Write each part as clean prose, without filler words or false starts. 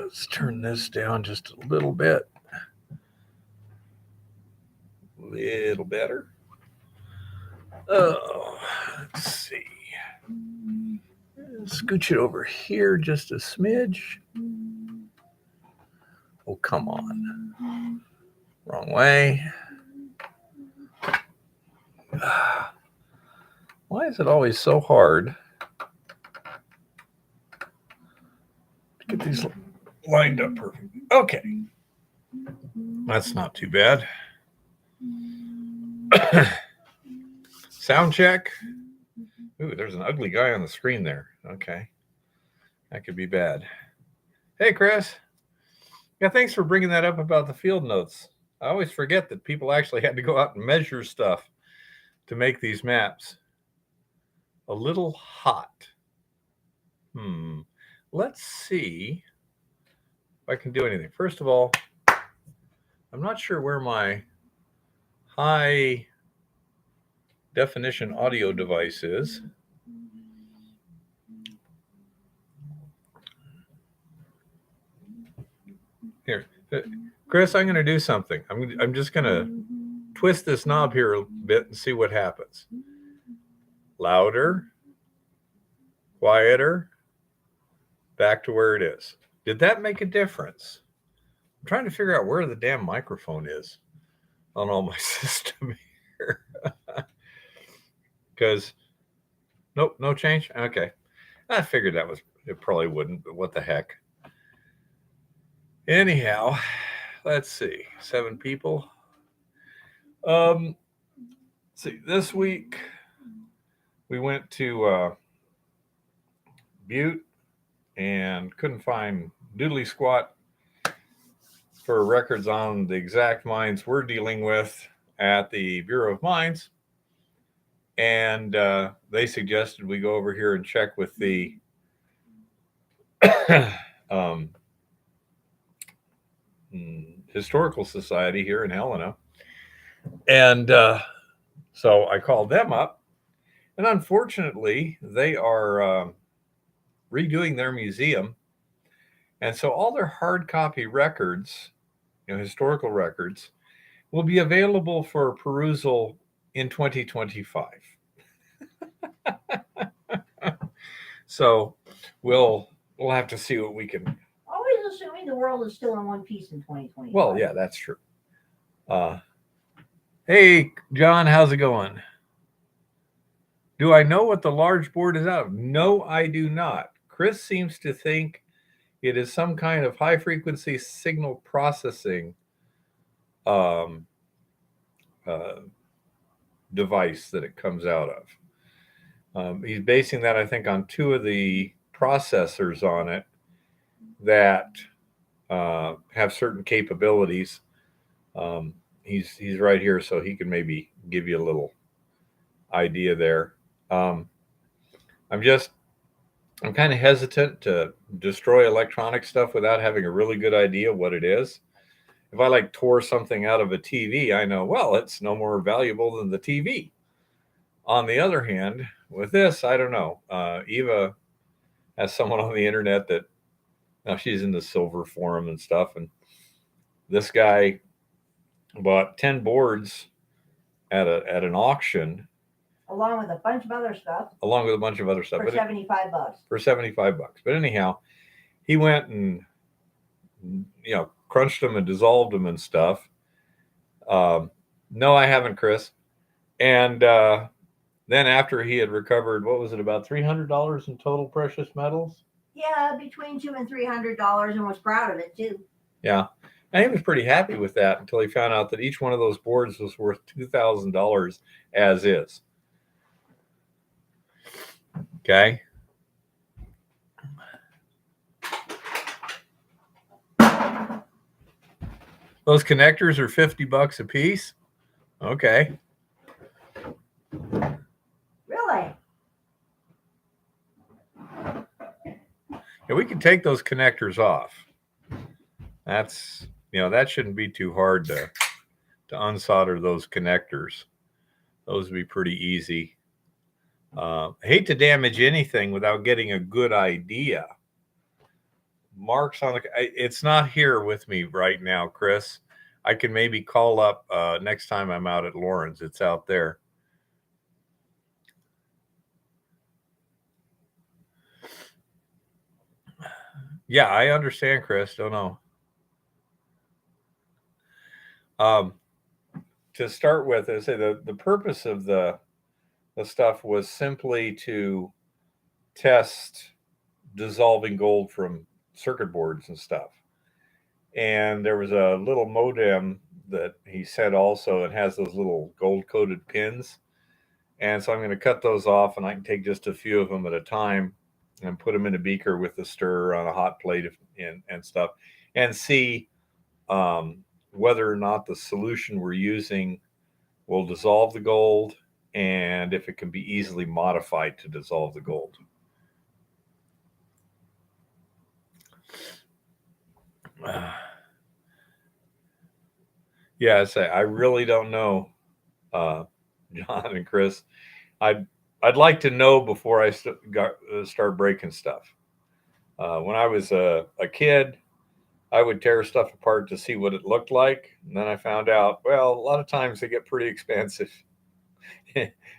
Let's turn this down just a little bit. A little better. Oh, let's see. Scooch it over here just a smidge. Oh, come on. Wrong way. Why is it always so hard to get these lined up perfect? Okay. That's not too bad. Sound check. Ooh, there's an ugly guy on the screen there. Okay. That could be bad. Hey, Chris. Yeah, thanks for bringing that up about the field notes. I always forget that people actually had to go out and measure stuff to make these maps. A little hot. Let's see if I can do anything. First of all, I'm not sure where my high definition audio device is. Here, Chris, I'm going to do something. I'm just going to twist this knob here a bit and see what happens. Louder, quieter, back to where it is. Did that make a difference? I'm trying to figure out where the damn microphone is on all my system here. Because, nope, no change. Okay. I figured it probably wouldn't, but what the heck. Anyhow, let's see. 7 people. See, this week we went to Butte and couldn't find doodly squat for records on the exact mines we're dealing with at the Bureau of Mines. And they suggested we go over here and check with the Historical Society here in Helena. And so I called them up. And unfortunately, they are redoing their museum. And so all their hard copy records, historical records, will be available for perusal in 2025. So we'll have to see what we can. Always assuming the world is still in one piece in 2025. Well, yeah, that's true. Hey, John, how's it going? Do I know what the large board is out of? No, I do not. Chris seems to think it is some kind of high frequency signal processing device that it comes out of. He's basing that, I think, on 2 of the processors on it that have certain capabilities. He's right here, so he can maybe give you a little idea there. I'm kind of hesitant to destroy electronic stuff without having a really good idea what it is. If I tore something out of a TV, I know, well, it's no more valuable than the TV. On the other hand, with this, I don't know. Eva has someone on the internet that, now she's in the silver forum and stuff, and this guy bought 10 boards at an auction. Along with a bunch of other stuff. For $75. For $75. But anyhow, he went and, crunched them and dissolved them and stuff. No, I haven't, Chris. And then after he had recovered, what was it, about $300 in total precious metals? Yeah, between $200 and $300, and was proud of it too. Yeah. And he was pretty happy with that until he found out that each one of those boards was worth $2,000 as is. Okay. Those connectors are $50 a piece. Okay. Really? Yeah, we can take those connectors off. That's, that shouldn't be too hard to unsolder those connectors. Those would be pretty easy. I hate to damage anything without getting a good idea. Mark's on the. It's not here with me right now, Chris. I can maybe call up next time I'm out at Lauren's. It's out there. Yeah, I understand, Chris. Don't know. To start with, I say the purpose of the stuff was simply to test dissolving gold from circuit boards and stuff. And there was a little modem that he said also it has those little gold coated pins. And so I'm going to cut those off, and I can take just a few of them at a time and put them in a beaker with the stirrer on a hot plate and stuff, and see whether or not the solution we're using will dissolve the gold, and if it can be easily modified to dissolve the gold. Yeah, I really don't know, John and Chris. I'd like to know before I start breaking stuff. When I was a kid, I would tear stuff apart to see what it looked like, and then I found out, well, a lot of times they get pretty expensive.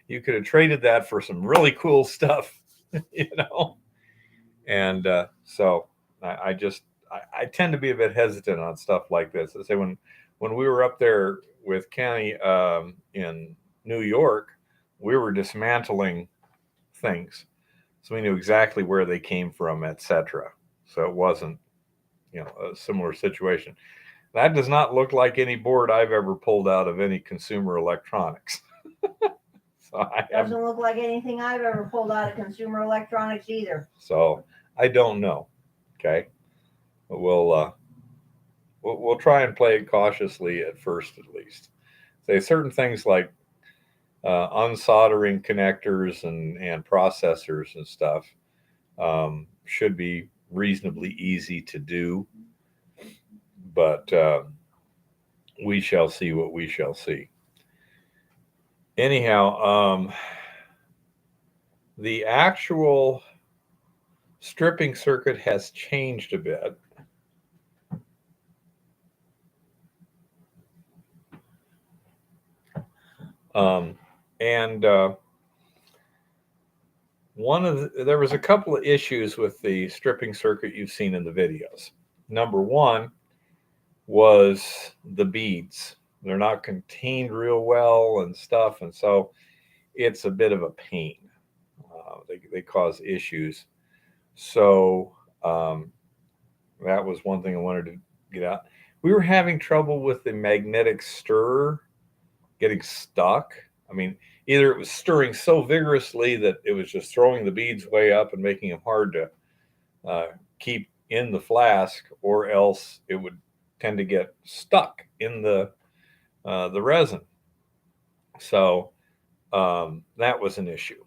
You could have traded that for some really cool stuff, you know. And so I tend to be a bit hesitant on stuff like this. I say when we were up there with Kenny in New York, we were dismantling things, so we knew exactly where they came from, etc. So it wasn't, a similar situation. That does not look like any board I've ever pulled out of any consumer electronics. So Doesn't look like anything I've ever pulled out of consumer electronics either. So I don't know. Okay, but we'll try and play it cautiously at first, at least. Say certain things like unsoldering connectors and processors and stuff should be reasonably easy to do, but we shall see what we shall see. Anyhow, the actual stripping circuit has changed a bit. And there was a couple of issues with the stripping circuit you've seen in the videos. Number one was the beads. They're not contained real well and stuff, and so it's a bit of a pain. They cause issues. So that was one thing I wanted to get out. We were having trouble with the magnetic stirrer getting stuck. I mean, either it was stirring so vigorously that it was just throwing the beads way up and making them hard to keep in the flask, or else it would tend to get stuck in the resin. So that was an issue.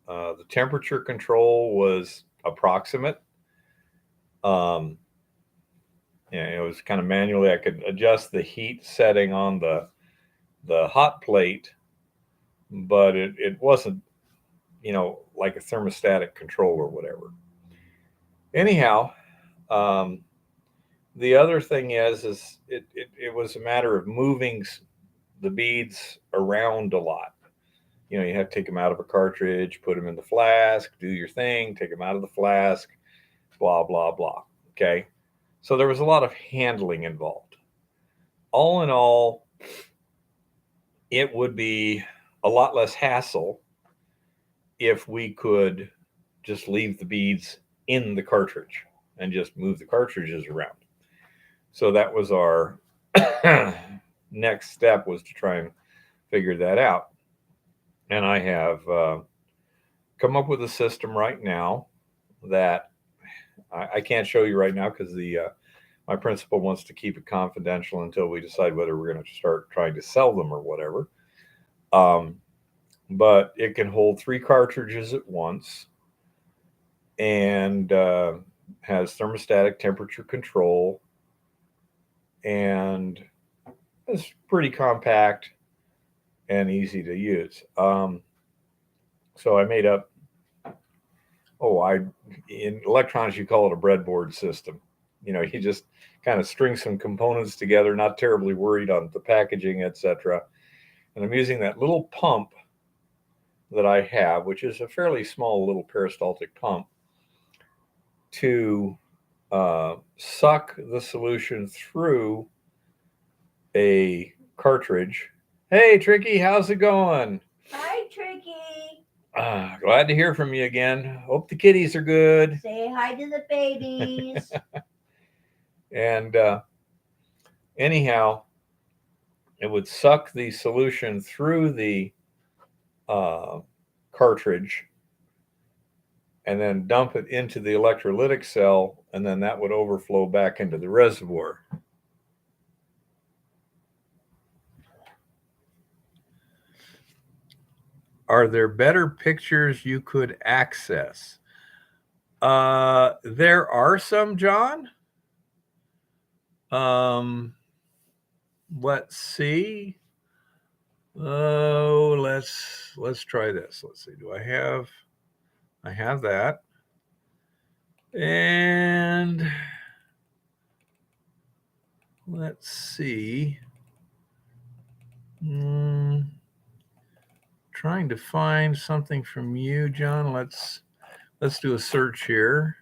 The temperature control was approximate. It was kind of manually. I could adjust the heat setting on the hot plate, but it wasn't, like a thermostatic control or whatever. Anyhow, the other thing is it was a matter of moving the beads around a lot. You have to take them out of a cartridge, put them in the flask, do your thing, take them out of the flask, blah, blah, blah. Okay. So there was a lot of handling involved. All in all, it would be a lot less hassle if we could just leave the beads in the cartridge and just move the cartridges around. So that was our next step, was to try and figure that out. And I have come up with a system right now that I can't show you right now because my principal wants to keep it confidential until we decide whether we're going to start trying to sell them or whatever. But it can hold 3 cartridges at once, and has thermostatic temperature control, and it's pretty compact and easy to use. So I made up, in electronics you call it a breadboard system. you just kind of string some components together, not terribly worried on the packaging, etc. And I'm using that little pump that I have, which is a fairly small little peristaltic pump, to suck the solution through a cartridge. Hey, Tricky, how's it going? Hi, Tricky. Glad to hear from you again. Hope the kitties are good. Say hi to the babies. And anyhow, it would suck the solution through the cartridge and then dump it into the electrolytic cell, and then that would overflow back into the reservoir. Are there better pictures you could access? There are some, John. Let's see. Oh, let's try this. Let's see. Do I have that. And let's see. Trying to find something from you, John. Let's do a search here.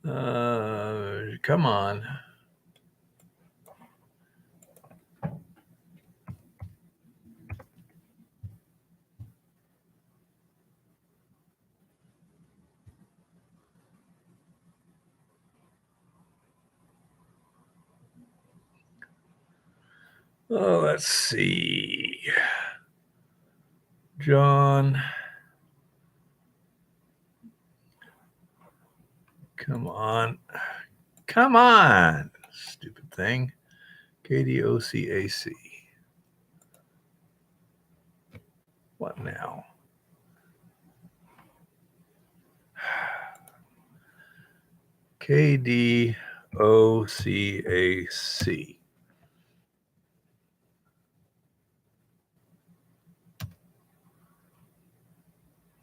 Come on. Oh, let's see. John. Come on. Come on. Stupid thing. KDOCAC. What now? KDOCAC.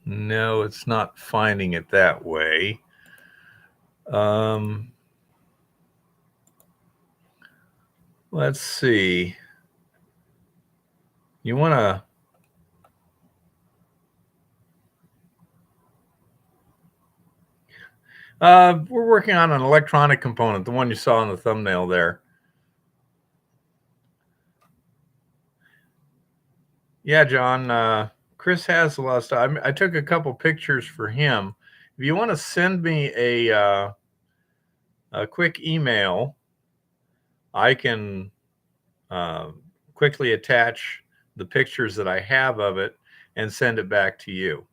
No, it's not finding it that way. Let's see. You want to... we're working on an electronic component, the one you saw in the thumbnail there. Yeah, John. Chris has a lot of stuff. I took a couple pictures for him. If you want to send me a quick email, I can quickly attach the pictures that I have of it and send it back to you.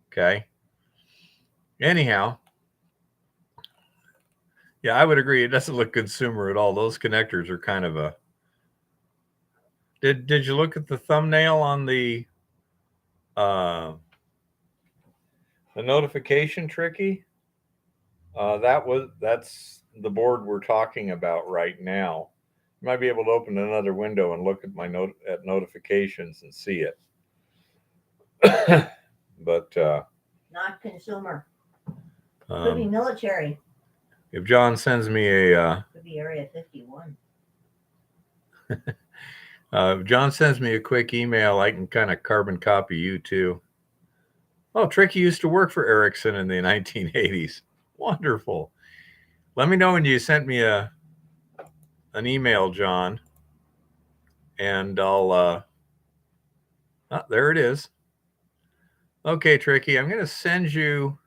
Okay. Anyhow, yeah, I would agree. It doesn't look consumer at all. Those connectors are kind of a... Did you look at the thumbnail on the notification, Tricky? That's the board we're talking about right now. You might be able to open another window and look at my notifications and see it. But not consumer. Could be military. If John sends me a could be Area 51. If John sends me a quick email, I can kind of carbon copy you too. Oh, Tricky used to work for Ericsson in the 1980s. Wonderful. Let me know when you sent me an email, John, and I'll there it is. Okay, Tricky, I'm going to send you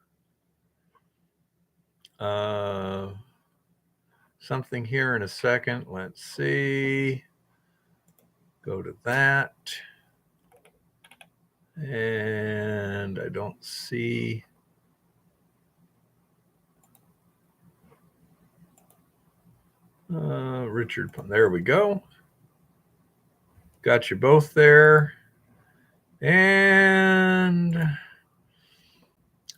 something here in a second. Let's see. Go to that. And I don't see... Richard, there we go. Got you both there. And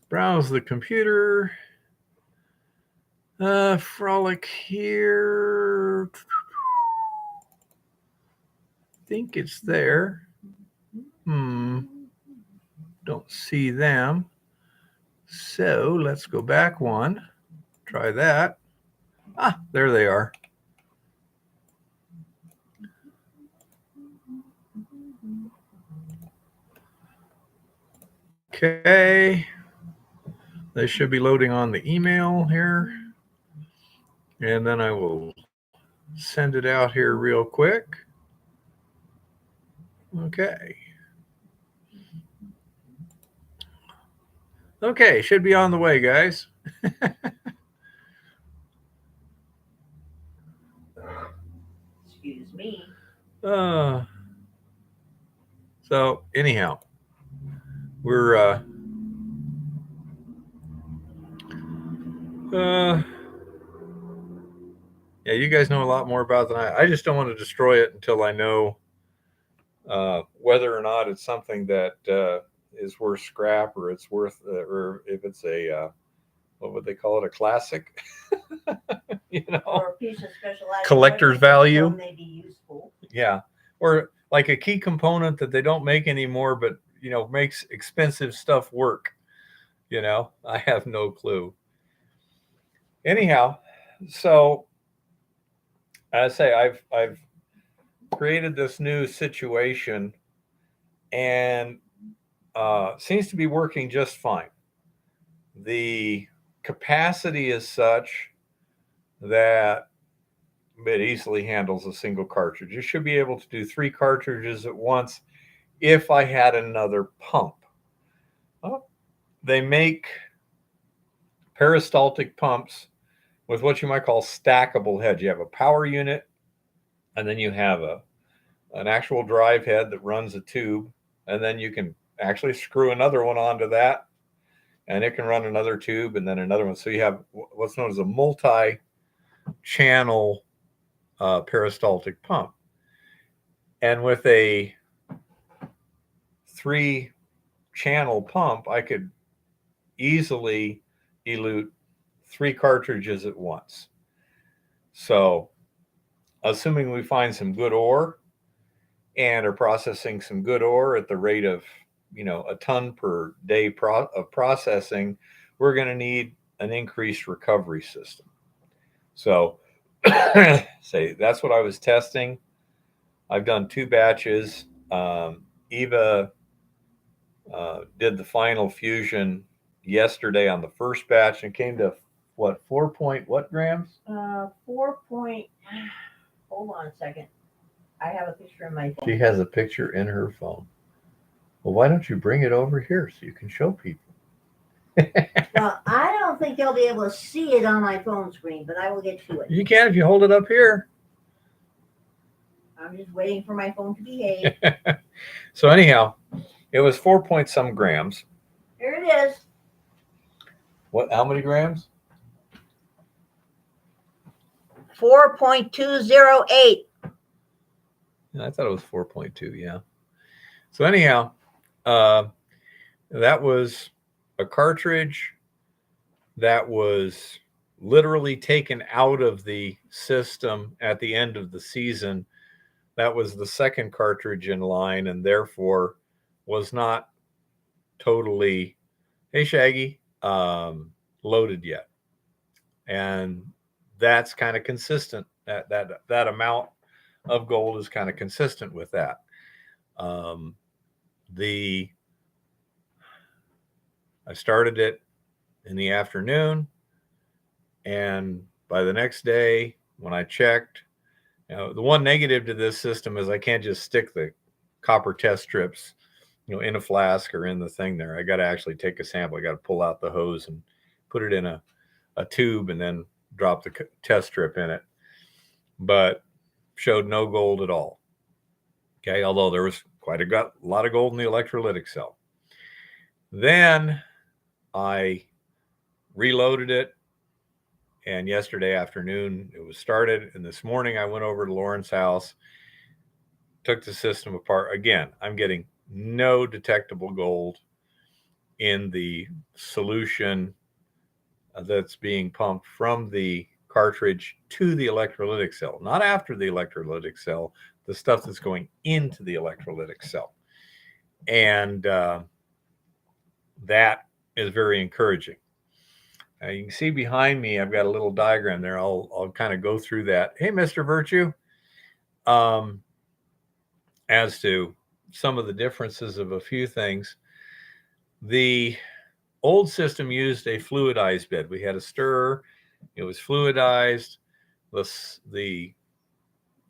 browse the computer. Frolic here. I think it's there. Don't see them. So let's go back one. Try that. Ah, there they are. Okay. They should be loading on the email here. And then I will send it out here real quick. Okay. Okay, should be on the way, guys. Excuse me. So anyhow, we're yeah, you guys know a lot more about than I just don't want to destroy it until I know whether or not it's something that is worth scrap, or it's worth, or if it's a what would they call it, a classic, Or a piece of specialized collector's equipment that value. still may be useful. Yeah, or like a key component that they don't make anymore, but makes expensive stuff work. I have no clue. Anyhow, so I say I've created this new situation, and seems to be working just fine. The capacity is such that it easily handles a single cartridge. You should be able to do 3 cartridges at once if I had another pump. Well, they make peristaltic pumps with what you might call stackable heads. You have a power unit, and then you have an actual drive head that runs a tube, and then you can actually screw another one onto that, and it can run another tube and then another one. So you have what's known as a multi-channel peristaltic pump. And with a 3-channel pump, I could easily elute 3 cartridges at once. So assuming we find some good ore and are processing some good ore at the rate of a ton per day of processing, we're going to need an increased recovery system. So say that's what I was testing. I've done 2 batches. Eva did the final fusion yesterday on the first batch and came to what, 4 point what grams? 4 point. Hold on a second. I have a picture in my phone. She has a picture in her phone. Well, why don't you bring it over here so you can show people? Well, I don't think they'll be able to see it on my phone screen, but I will get to it. You can if you hold it up here. I'm just waiting for my phone to behave. So anyhow, it was 4 point some grams. Here it is. What? How many grams? 4.208. I thought it was 4.2. Yeah. So anyhow, that was a cartridge that was literally taken out of the system at the end of the season. That was the second cartridge in line, and therefore was not totally, hey Shaggy, loaded yet. And that's kind of consistent. That amount of gold is kind of consistent with that. I started it in the afternoon, and by the next day when I checked, the one negative to this system is I can't just stick the copper test strips, in a flask or in the thing there. I got to actually take a sample. I got to pull out the hose and put it in a tube and then drop the test strip in it. But showed no gold at all. Okay, although there was quite a lot of gold in the electrolytic cell. Then I reloaded it, and yesterday afternoon it was started, and this morning I went over to Lauren's house, took the system apart. Again, I'm getting no detectable gold in the solution that's being pumped from the cartridge to the electrolytic cell, not after the electrolytic cell, the stuff that's going into the electrolytic cell. And that is very encouraging. You can see behind me, I've got a little diagram there. I'll kind of go through that. Hey, Mr. Virtue, um, as to some of the differences of a few things. The old system used a fluidized bed. We had a stirrer. It was fluidized. The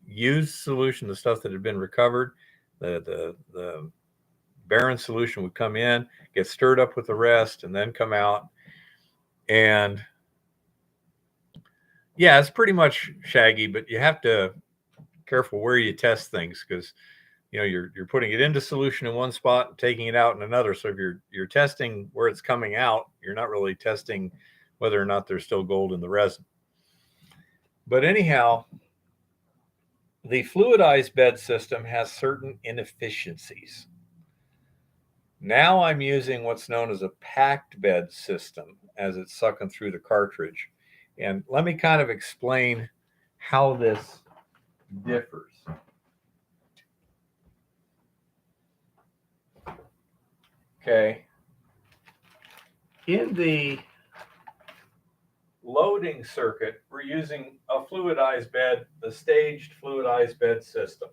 used solution, the stuff that had been recovered, the barren solution would come in, get stirred up with the rest, and then come out. And yeah, it's pretty much shaggy, but you have to be careful where you test things, because you're putting it into solution in one spot and taking it out in another. So if you're testing where it's coming out, you're not really testing whether or not there's still gold in the resin. But anyhow, the fluidized bed system has certain inefficiencies. Now I'm using what's known as a packed bed system as it's sucking through the cartridge. And let me kind of explain how this differs. Okay. In the loading circuit, we're using a fluidized bed, the staged fluidized bed system.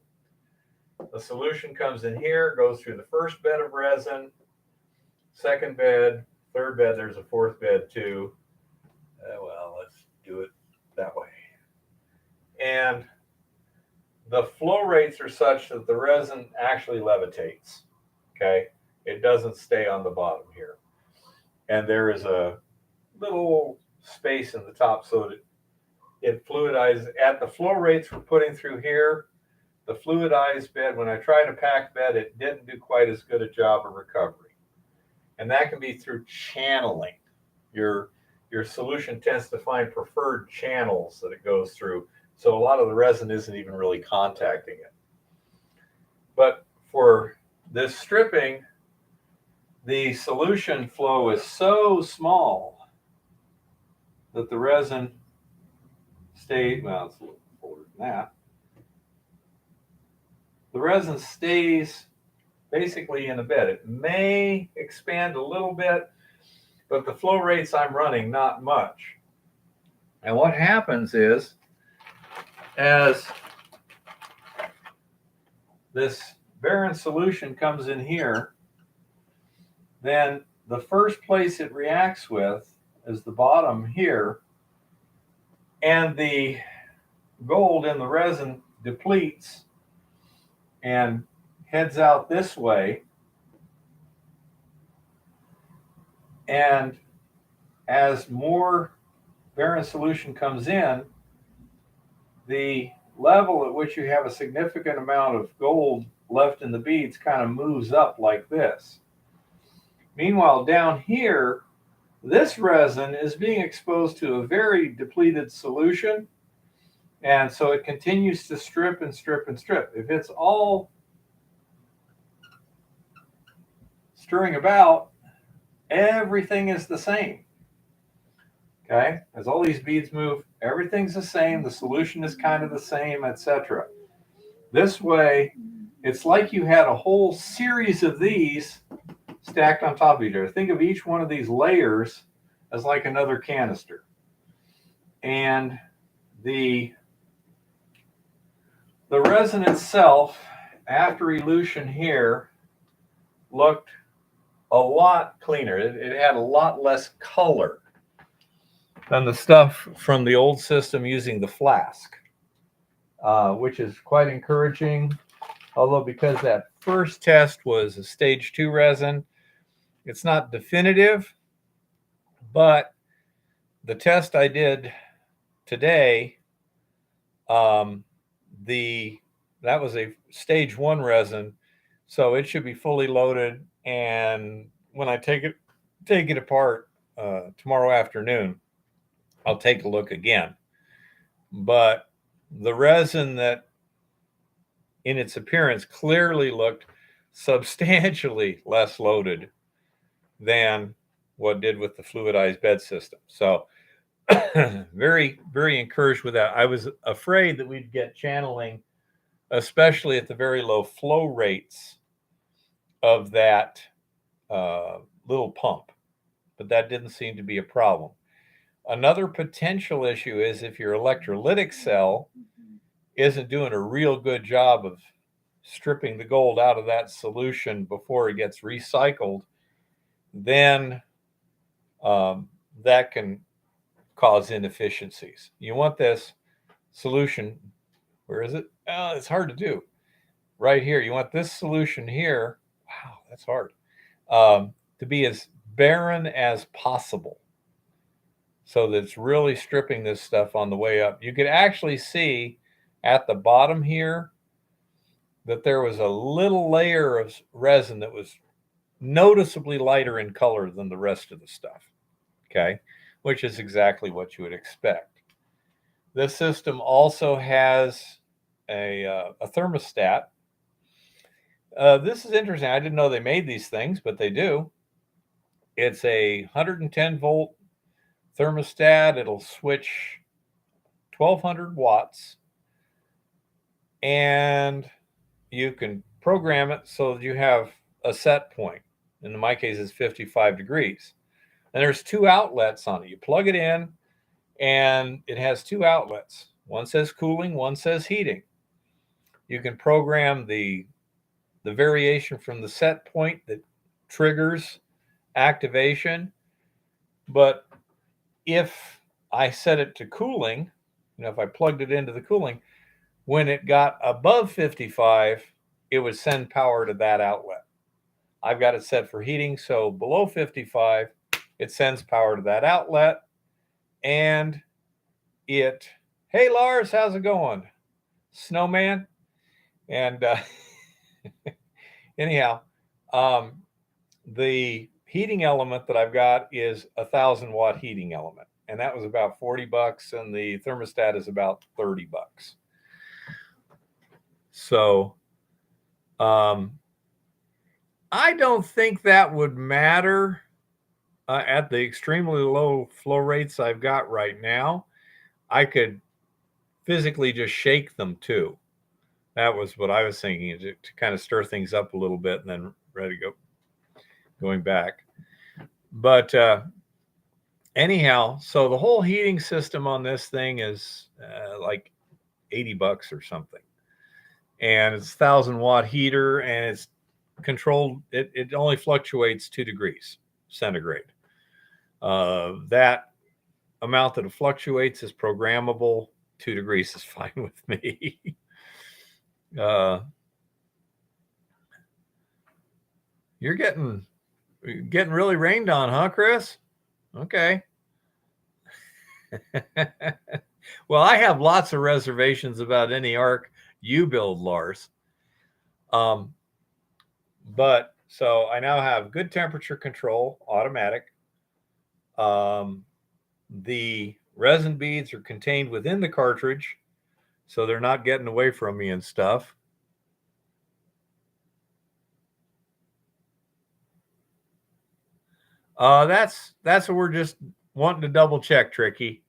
The solution comes in here, goes through the first bed of resin, second bed, third bed, there's a fourth bed too. Well, let's do it that way. And the flow rates are such that the resin actually levitates, okay? It doesn't stay on the bottom here. And there is a little space in the top so that it fluidizes at the flow rates we're putting through here. The fluidized bed, when I tried to pack bed, it didn't do quite as good a job of recovery. And that can be through channeling. Your solution tends to find preferred channels that it goes through. So a lot of the resin isn't even really contacting it. But for this stripping, the solution flow is so small that the resin stays, well, it's a little fuller than that. The resin stays basically in the bed. It may expand a little bit, but the flow rates I'm running, not much. And what happens is, as this barren solution comes in here, then the first place it reacts with is the bottom here, and the gold in the resin depletes and heads out this way. And as more barren solution comes in, the level at which you have a significant amount of gold left in the beads kind of moves up like this. Meanwhile, down here, this resin is being exposed to a very depleted solution, and so it continues to strip and strip and strip. If it's all stirring about, everything is the same. Okay, as all these beads move, everything's the same, the solution is kind of the same, etc. This way, it's like you had a whole series of these stacked on top of each other. Think of each one of these layers as like another canister. And the resin itself, after elution here, looked a lot cleaner. It had a lot less color than the stuff from the old system using the flask, which is quite encouraging. Although because that first test was a stage 2 resin, it's not definitive, but the test I did today, that was a stage 1 resin, so it should be fully loaded. And when I take it apart tomorrow afternoon, I'll take a look again. But the resin that in its appearance clearly looked substantially less loaded than what did with the fluidized bed system. So very, very encouraged with that. I was afraid that we'd get channeling, especially at the very low flow rates of that little pump. but that didn't seem to be a problem. Another potential issue is if your electrolytic cell isn't doing a real good job of stripping the gold out of that solution before it gets recycled, then that can cause inefficiencies. You want this solution, where is it? It's hard to do. Right here, you want this solution here, wow, that's hard, to be as barren as possible so that it's really stripping this stuff on the way up. You could actually see at the bottom here that there was a little layer of resin that was noticeably lighter in color than the rest of the stuff, okay, which is exactly what you would expect. This system also has a thermostat. This is interesting. I didn't know they made these things, but they do. It's a 110 volt thermostat. It'll switch 1200 watts, and you can program it so that you have a set point. In my case, it's 55 degrees. And there's two outlets on it. You plug it in, and it has two outlets. One says cooling, one says heating. You can program the variation from the set point that triggers activation. But if I set it to cooling, if I plugged it into the cooling, when it got above 55, it would send power to that outlet. I've got it set for heating, so below 55, it sends power to that outlet. And hey Lars, how's it going? Snowman? And anyhow, the heating element that I've got is 1,000-watt heating element, and that was about $40, and the thermostat is about $30. So I don't think that would matter at the extremely low flow rates I've got right now. I could physically just shake them too. That was what I was thinking, to kind of stir things up a little bit and then ready to going back. But anyhow, so the whole heating system on this thing is like $80 or something. And it's 1,000-watt heater, and it's controlled. It only fluctuates 2 degrees centigrade. That amount that it fluctuates is programmable. 2 degrees is fine with me. You're getting really rained on, huh, Chris? Okay. Well, I have lots of reservations about any arc you build, Lars. But so I now have good temperature control, automatic. The resin beads are contained within the cartridge, so they're not getting away from me and stuff. That's what we're just wanting to double check, Tricky.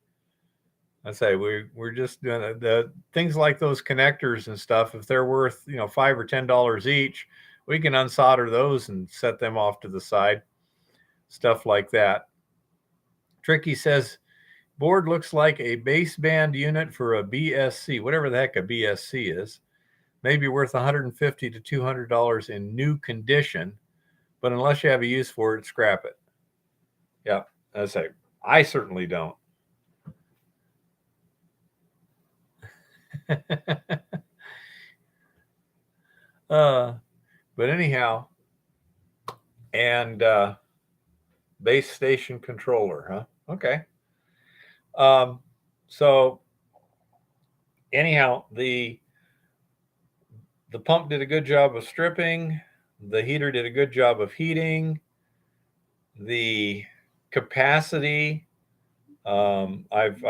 I say we're just doing the things like those connectors and stuff. If they're worth $5 or $10 each, we can unsolder those and set them off to the side. Stuff like that. Tricky says board looks like a baseband unit for a BSC, whatever the heck a BSC is. Maybe worth $150 to $200 in new condition, but unless you have a use for it, scrap it. Yeah, I say I certainly don't. But anyhow, and base station controller, huh? Okay. So anyhow, the pump did a good job of stripping. The heater did a good job of heating. The capacity, I've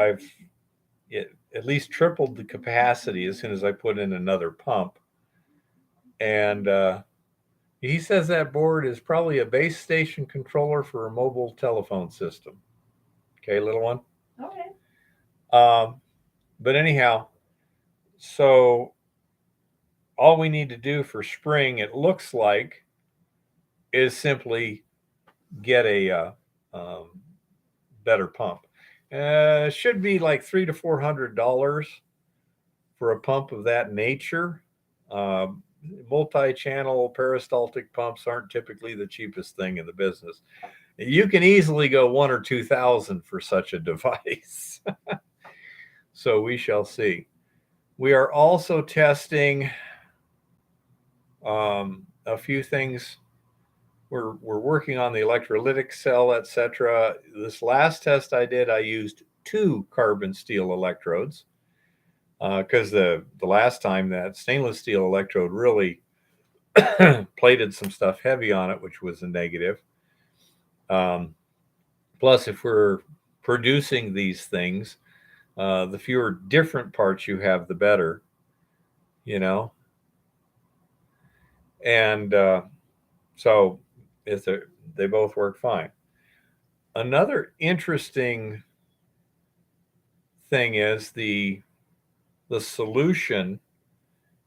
at least tripled the capacity as soon as I put in another pump. And he says that board is probably a base station controller for a mobile telephone system. Okay, little one. Okay. But anyhow, so all we need to do for spring, it looks like, is simply get a better pump. Should be like $300 to $400 for a pump of that nature. Uh, Multi-channel peristaltic pumps aren't typically the cheapest thing in the business. You can easily go 1 or 2,000 for such a device. So we shall see. We are also testing a few things. We're working on the electrolytic cell, etc. This last test I did, I used 2 carbon steel electrodes because the last time that stainless steel electrode really plated some stuff heavy on it, which was a negative. Plus, if we're producing these things, the fewer different parts you have, the better, you know. And so if they both work fine. Another interesting thing is the solution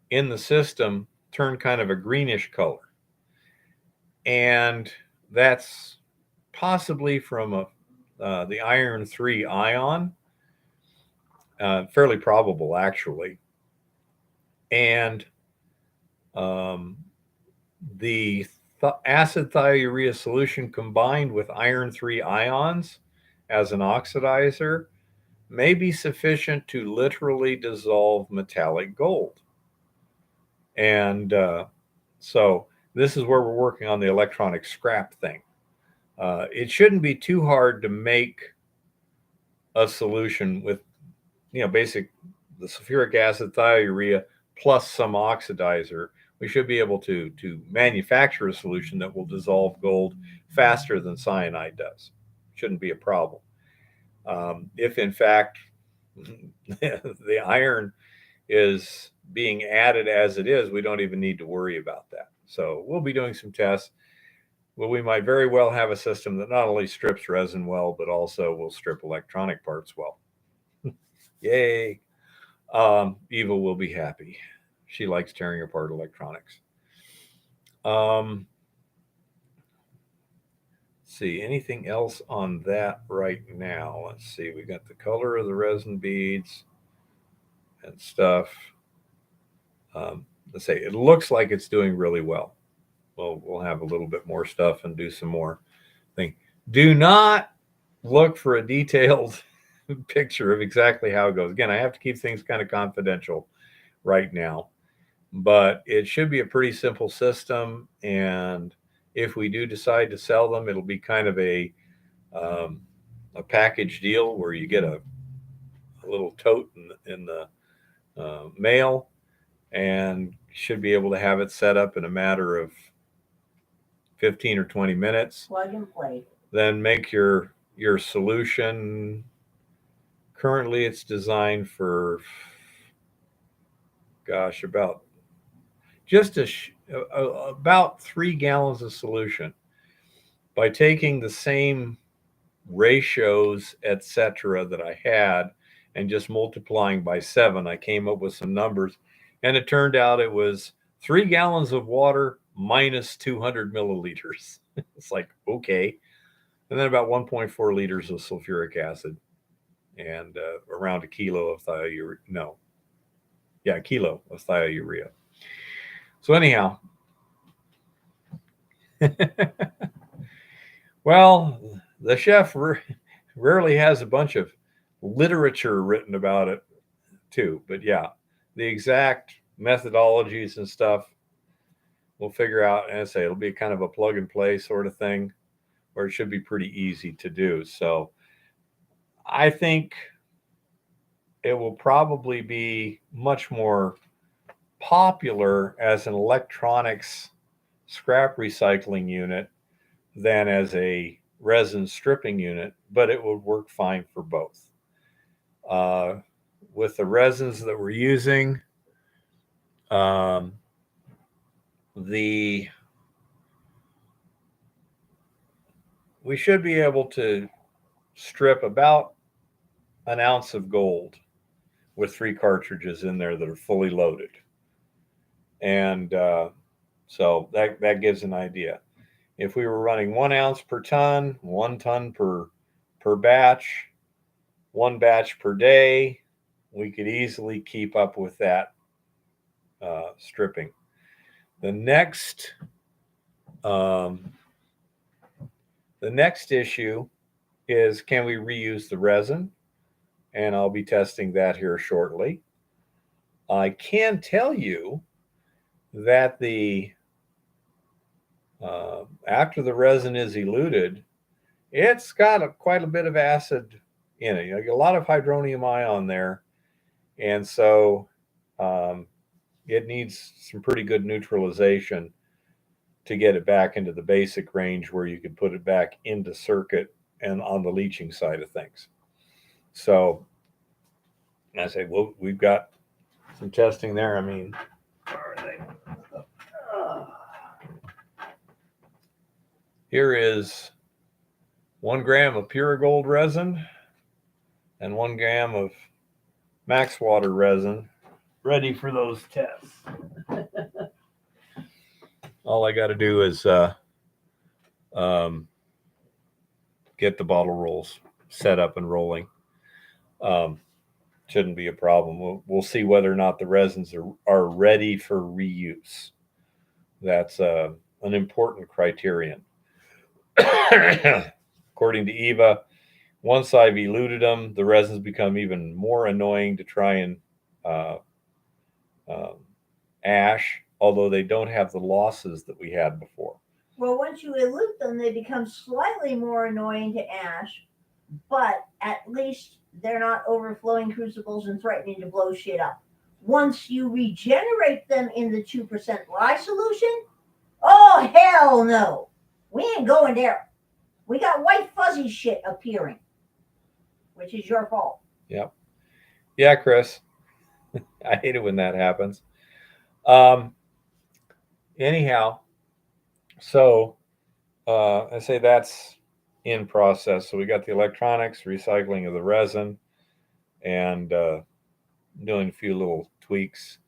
in the system turned kind of a greenish color. And that's possibly from the iron 3 ion, fairly probable actually. And the acid thiourea solution combined with iron 3 ions as an oxidizer may be sufficient to literally dissolve metallic gold. And so this is where we're working on the electronic scrap thing. It shouldn't be too hard to make a solution with, basic the sulfuric acid thiourea plus some oxidizer. We should be able to manufacture a solution that will dissolve gold faster than cyanide does. Shouldn't be a problem. If in fact the iron is being added as it is, we don't even need to worry about that. So we'll be doing some tests. Well, we might very well have a system that not only strips resin well, but also will strip electronic parts well. Yay. Eva will be happy. She likes tearing apart electronics. See, anything else on that right now? Let's see. We got the color of the resin beads and stuff. Let's say it looks like it's doing really well. We'll have a little bit more stuff and do some more thing. Do not look for a detailed picture of exactly how it goes. Again, I have to keep things kind of confidential right now, but it should be a pretty simple system. And if we do decide to sell them, it'll be kind of a package deal where you get a little tote in the mail, and should be able to have it set up in a matter of 15 or 20 minutes. Plug and play. Then make your solution. Currently, it's designed for, about about 3 gallons of solution. By taking the same ratios, etc., that I had, and just multiplying by 7, I came up with some numbers, and it turned out it was 3 gallons of water minus 200 milliliters. It's like, okay. And then about 1.4 liters of sulfuric acid and around a kilo of thiourea. No. Yeah, a kilo of thiourea. So anyhow, well, the chef rarely has a bunch of literature written about it too. But yeah, the exact methodologies and stuff we'll figure out. And I say it'll be kind of a plug and play sort of thing, where it should be pretty easy to do. So I think it will probably be much more popular as an electronics scrap recycling unit than as a resin stripping unit, but it would work fine for both. With the resins that we're using, we should be able to strip about an ounce of gold with 3 cartridges in there that are fully loaded. And so that gives an idea. if we were running 1 ounce per ton, 1 ton per batch, 1 batch per day, we could easily keep up with that stripping. The next issue is, can we reuse the resin? And I'll be testing that here shortly. I can tell you that after the resin is eluted, it's got quite a bit of acid in it. You get a lot of hydronium ion there, and so it needs some pretty good neutralization to get it back into the basic range where you could put it back into circuit and on the leaching side of things. So I say, well, we've got some testing there. I mean, where are they? Here is 1 gram of pure gold resin and 1 gram of max water resin ready for those tests. All I got to do is get the bottle rolls set up and rolling. Shouldn't be a problem. We'll see whether or not the resins are ready for reuse. That's an important criterion. According to Eva, once I've eluted them, the resins become even more annoying to try and ash, although they don't have the losses that we had before. Well, once you elute them, they become slightly more annoying to ash, but at least they're not overflowing crucibles and threatening to blow shit up. Once you regenerate them in the 2% lye solution, oh, hell no. We ain't going there. We got white fuzzy shit appearing, which is your fault. Yep. Yeah, Chris. I hate it when that happens. Anyhow, so I say that's in process. So we got the electronics, recycling of the resin, and doing a few little tweaks.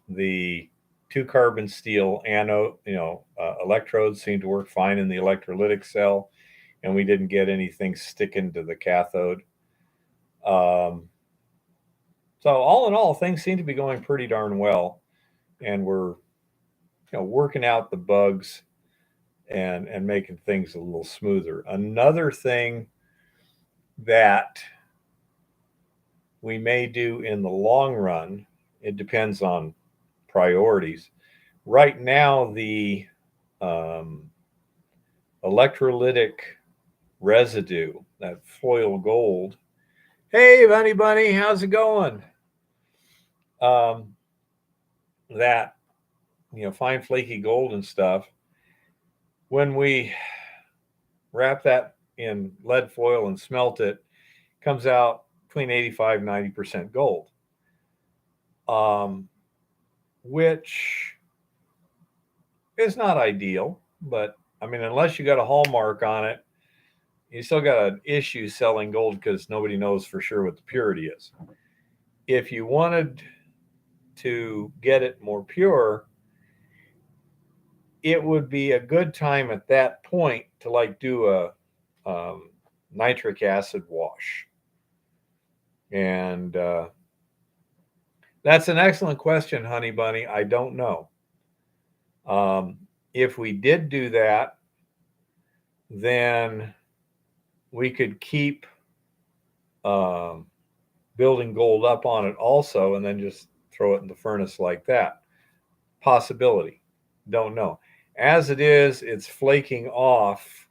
The 2 carbon steel anode, electrodes seem to work fine in the electrolytic cell, and we didn't get anything sticking to the cathode. So all in all, things seem to be going pretty darn well, and we're working out the bugs and making things a little smoother. Another thing that we may do in the long run, it depends on priorities. Right now, the electrolytic residue, that foil gold. Hey, Bunny Bunny, how's it going? That, fine flaky gold and stuff, when we wrap that in lead foil and smelt it, comes out between 85 and 90% gold, which is not ideal, but I mean, unless you got a hallmark on it, you still got an issue selling gold because nobody knows for sure what the purity is. If you wanted to get it more pure, it would be a good time at that point to do a nitric acid wash. And that's an excellent question, Honey Bunny. I don't know. If we did do that, then we could keep building gold up on it also, and then just throw it in the furnace like that. Possibility. Don't know. As it is, it's flaking off.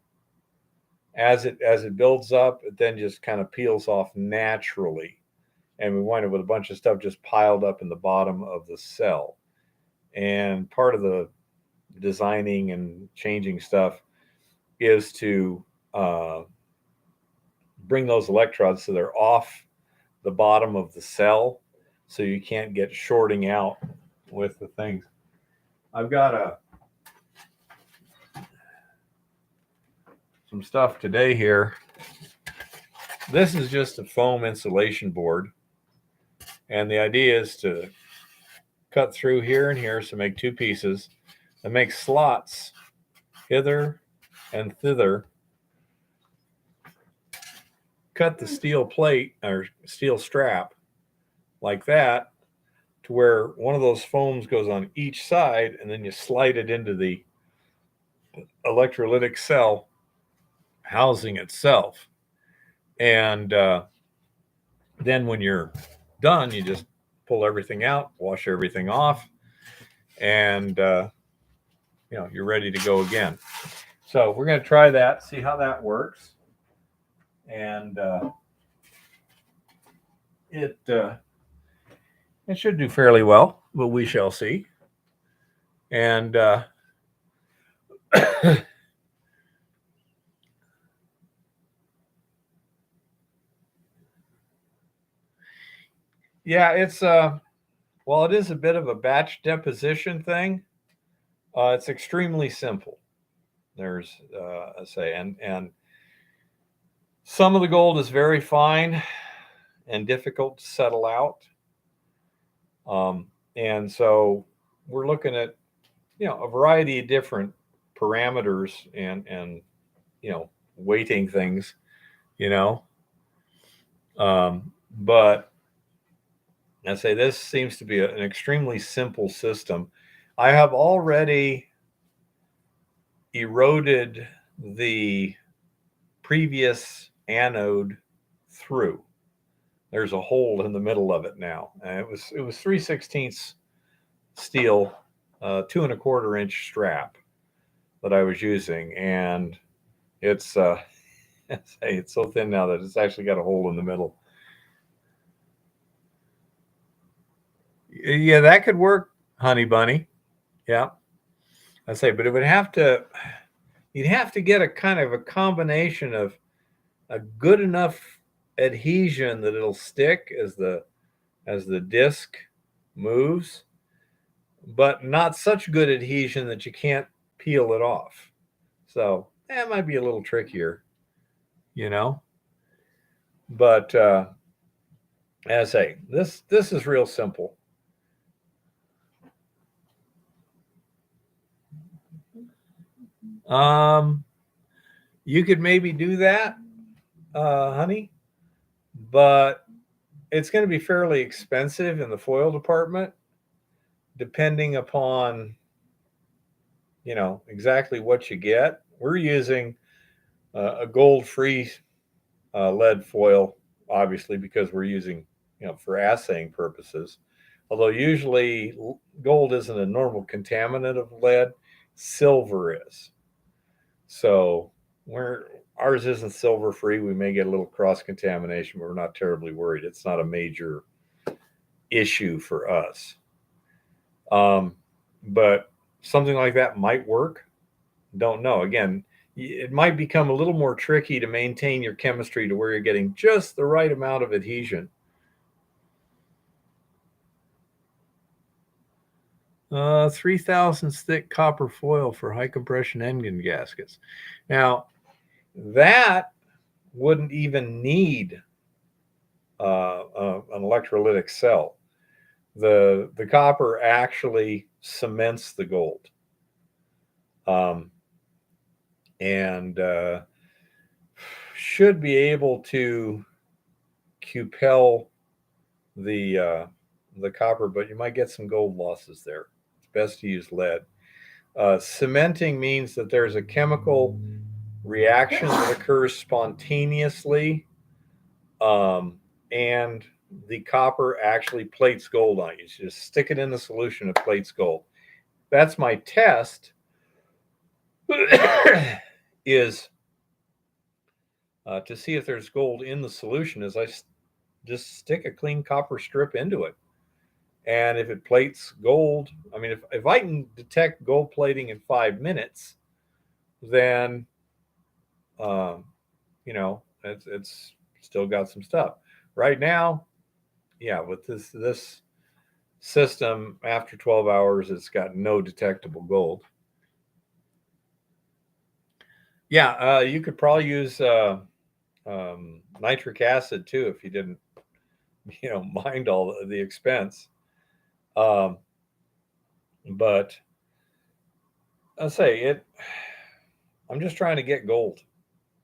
As it builds up, it then just kind of peels off naturally. And we wind up with a bunch of stuff just piled up in the bottom of the cell. And part of the designing and changing stuff is to bring those electrodes so they're off the bottom of the cell, so you can't get shorting out with the things. I've got some stuff today here. This is just a foam insulation board, and the idea is to cut through here and here, so make 2 pieces, and make slots hither and thither, cut the steel plate or steel strap like that to where one of those foams goes on each side, and then you slide it into the electrolytic cell housing itself. And then when you're done, you just pull everything out, wash everything off, and you're ready to go again. So we're going to try that, see how that works, and it should do fairly well, but we shall see. And yeah, it's well, it is a bit of a batch deposition thing. It's extremely simple. There's I say, and some of the gold is very fine and difficult to settle out. And so we're looking at a variety of different parameters and weighting things, you know. But I say this seems to be an extremely simple system. I have already eroded the previous anode through. There's a hole in the middle of it now. And it was 3/16 steel, 2¼ inch strap that I was using, and it's it's so thin now that it's actually got a hole in the middle. Yeah, that could work, honey bunny. Yeah, I say, but it would have to. You'd have to get a kind of a combination of a good enough adhesion that it'll stick as the disc moves, but not such good adhesion that you can't peel it off. So that might be a little trickier, you know. But as I say, this is real simple. Um, you could maybe do that, honey, but it's going to be fairly expensive in the foil department, depending upon exactly what you get. We're using a gold-free lead foil, obviously, because we're using for assaying purposes. Although usually gold isn't a normal contaminant of lead, silver is. So ours isn't silver free. We may get a little cross contamination, but we're not terribly worried. It's not a major issue for us. But something like that might work. Don't know. Again, it might become a little more tricky to maintain your chemistry to where you're getting just the right amount of adhesion. 3,000 thick copper foil for high compression engine gaskets. Now, that wouldn't even need an electrolytic cell. The copper actually cements the gold, and should be able to cupel the copper, but you might get some gold losses there. It's best to use lead. Cementing means that there's a chemical reaction that occurs spontaneously, and the copper actually plates gold on you. You just stick it in the solution, it plates gold. That's my test. Is to see if there's gold in the solution. Is I just stick a clean copper strip into it, and if it plates gold, I mean, if I can detect gold plating in 5 minutes, then it's still got some stuff. Right now, yeah, with this system, after 12 hours, it's got no detectable gold. Yeah, you could probably use nitric acid too if you didn't, mind all the expense. But I'll say it. I'm just trying to get gold.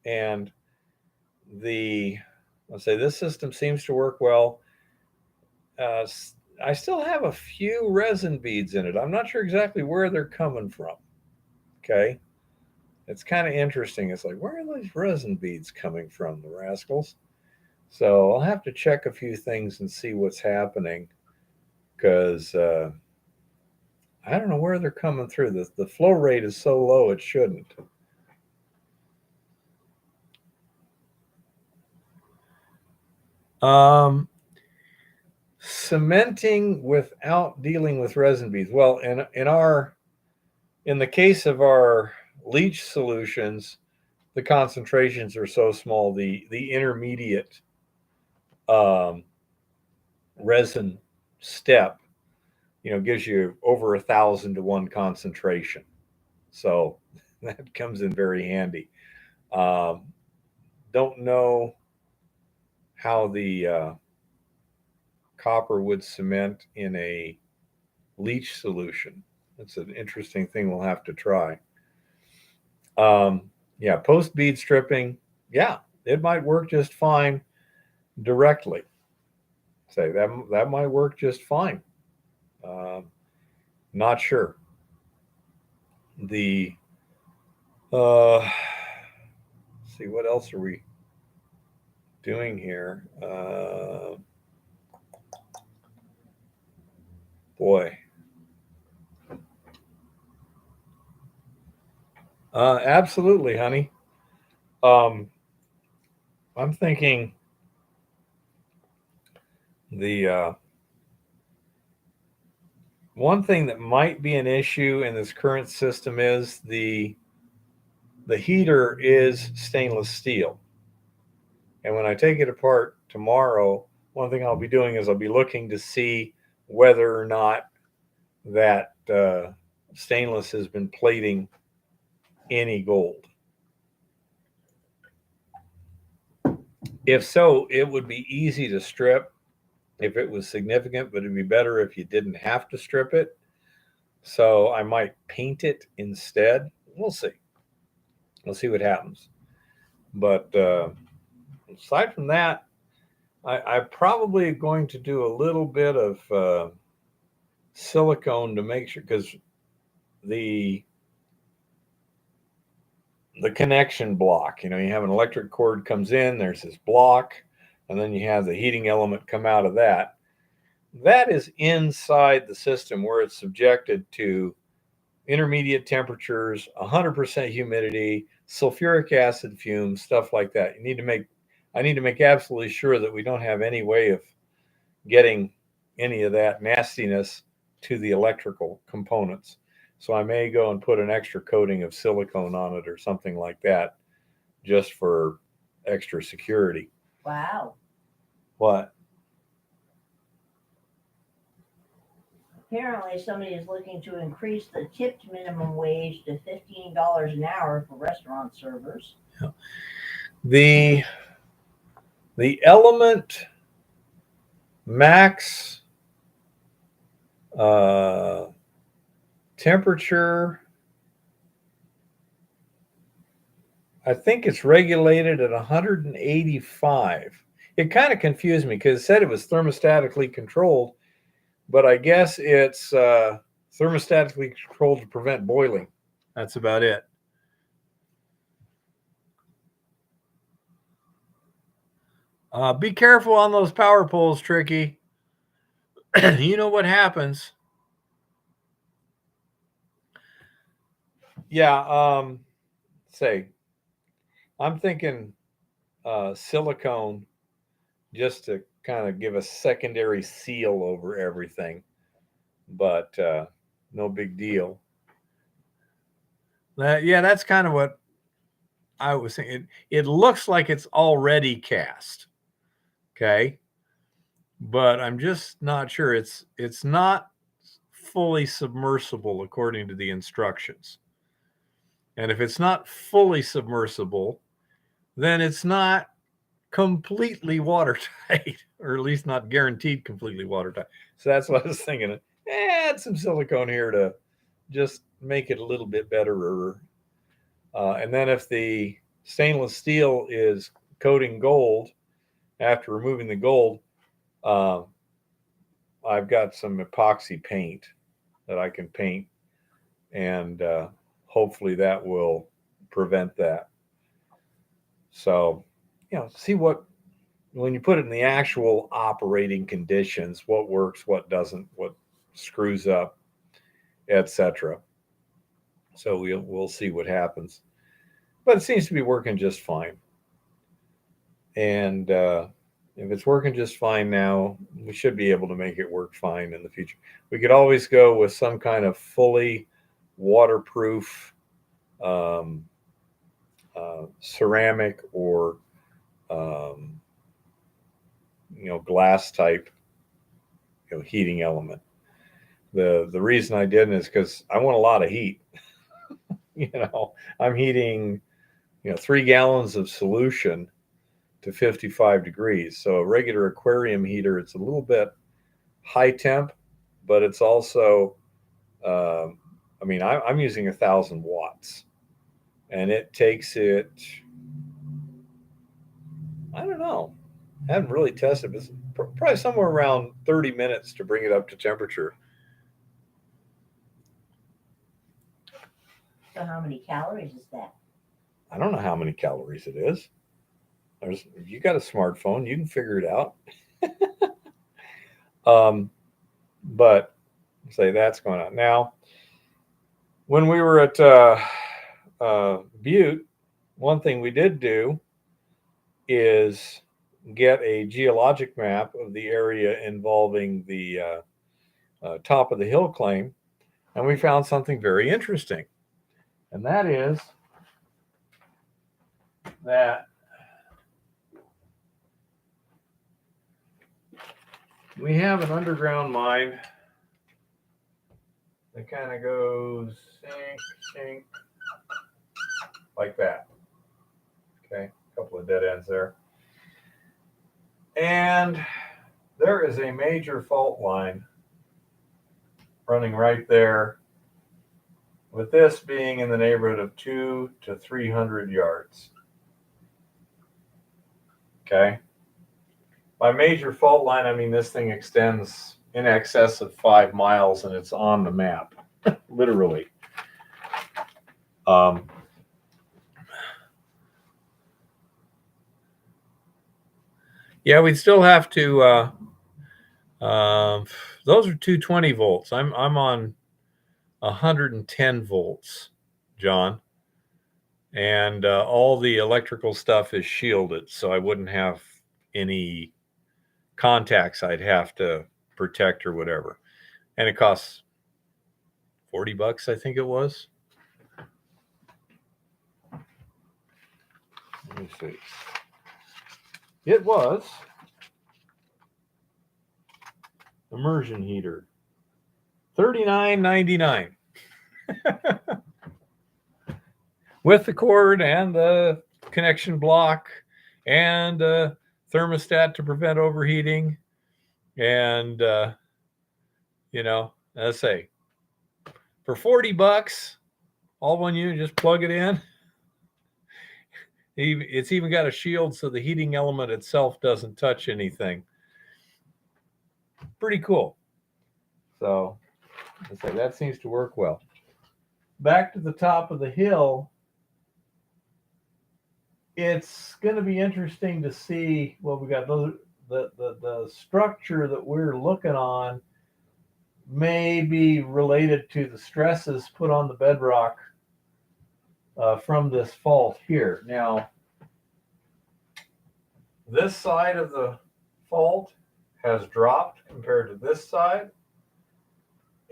And let's say this system seems to work well. Uh, I still have a few resin beads in it. I'm not sure exactly where they're coming from. Okay. It's kind of interesting. It's like, where are these resin beads coming from, the rascals? So I'll have to check a few things and see what's happening because I don't know where they're coming through. The flow rate is so low it shouldn't. Um, Cementing without dealing with resin beads. Well, in the case of our leach solutions, the concentrations are so small. The intermediate um, resin step, gives you over 1,000 to 1 concentration. So that comes in very handy. Um, don't know how the copper would cement in a leach solution. That's an interesting thing we'll have to try. Yeah, post bead stripping. Yeah, it might work just fine directly. Say that might work just fine. Um, Not sure. The see what else are we doing here? Boy, absolutely, honey. Um, I'm thinking the one thing that might be an issue in this current system is the heater is stainless steel. And when I take it apart tomorrow, one thing I'll be doing is I'll be looking to see whether or not that stainless has been plating any gold. If so, it would be easy to strip if it was significant, but it'd be better if you didn't have to strip it. So I might paint it instead. We'll see. We'll see what happens. But aside from that, I'm probably going to do a little bit of silicone to make sure, because the the connection block, you have an electric cord comes in, there's this block, and then you have the heating element come out of that. That is inside the system where it's subjected to intermediate temperatures, 100% humidity, sulfuric acid fumes, stuff like that. I need to make absolutely sure that we don't have any way of getting any of that nastiness to the electrical components. So I may go and put an extra coating of silicone on it or something like that just for extra security. Wow. What? Apparently, somebody is looking to increase the tipped minimum wage to $15 an hour for restaurant servers. Yeah. The element max temperature, I think it's regulated at 185. It kind of confused me because it said it was thermostatically controlled, but I guess it's thermostatically controlled to prevent boiling. That's about it. Be careful on those power poles, Tricky. You know what happens. Yeah, say, I'm thinking silicone just to kind of give a secondary seal over everything, but no big deal. That's kind of what I was thinking. It looks like it's already cast, okay, but I'm just not sure. It's not fully submersible according to the instructions, and if it's not fully submersible, then it's not completely watertight, or at least not guaranteed completely watertight. So that's what I was thinking. Add some silicone here to just make it a little bit better. And then if the stainless steel is coating gold, after removing the gold, I've got some epoxy paint that I can paint, and hopefully that will prevent that. So, see what, when you put it in the actual operating conditions, what works, what doesn't, what screws up, etc. So we'll see what happens, but it seems to be working just fine. And if it's working just fine now, we should be able to make it work fine in the future. We could always go with some kind of fully waterproof ceramic or glass type heating element. The reason I didn't is because I want a lot of heat. I'm heating 3 gallons of solution to 55 degrees. So a regular aquarium heater, it's a little bit high temp, but it's also I'm using 1,000 watts, and it takes it, I don't know, I haven't really tested, but it's probably somewhere around 30 minutes to bring it up to temperature. So how many calories is that? I don't know how many calories it is. If you got a smartphone, you can figure it out. But say that's going on. Now, when we were at Butte, one thing we did do is get a geologic map of the area involving the top of the hill claim, and we found something very interesting. And that is that we have an underground mine that kind of goes sink, sink, like that. Okay, a couple of dead ends there. And there is a major fault line running right there, with this being in the neighborhood of 200 to 300 yards. Okay. By major fault line, I mean this thing extends in excess of 5 miles, and it's on the map, literally. Yeah, we still have to. Those are 220 volts. I'm on 110 volts, John, and all the electrical stuff is shielded, so I wouldn't have any contacts I'd have to protect or whatever. And it costs $40, I think it was. Let me see. It was immersion heater, $39.99 with the cord and the connection block and a thermostat to prevent overheating. And let's say for $40, all one unit, just plug it in. It's even got a shield so the heating element itself doesn't touch anything. Pretty cool. So let's say that seems to work well. Back to the top of the hill, it's going to be interesting to see what we got. The structure that we're looking on may be related to the stresses put on the bedrock from this fault here. Now, this side of the fault has dropped compared to this side,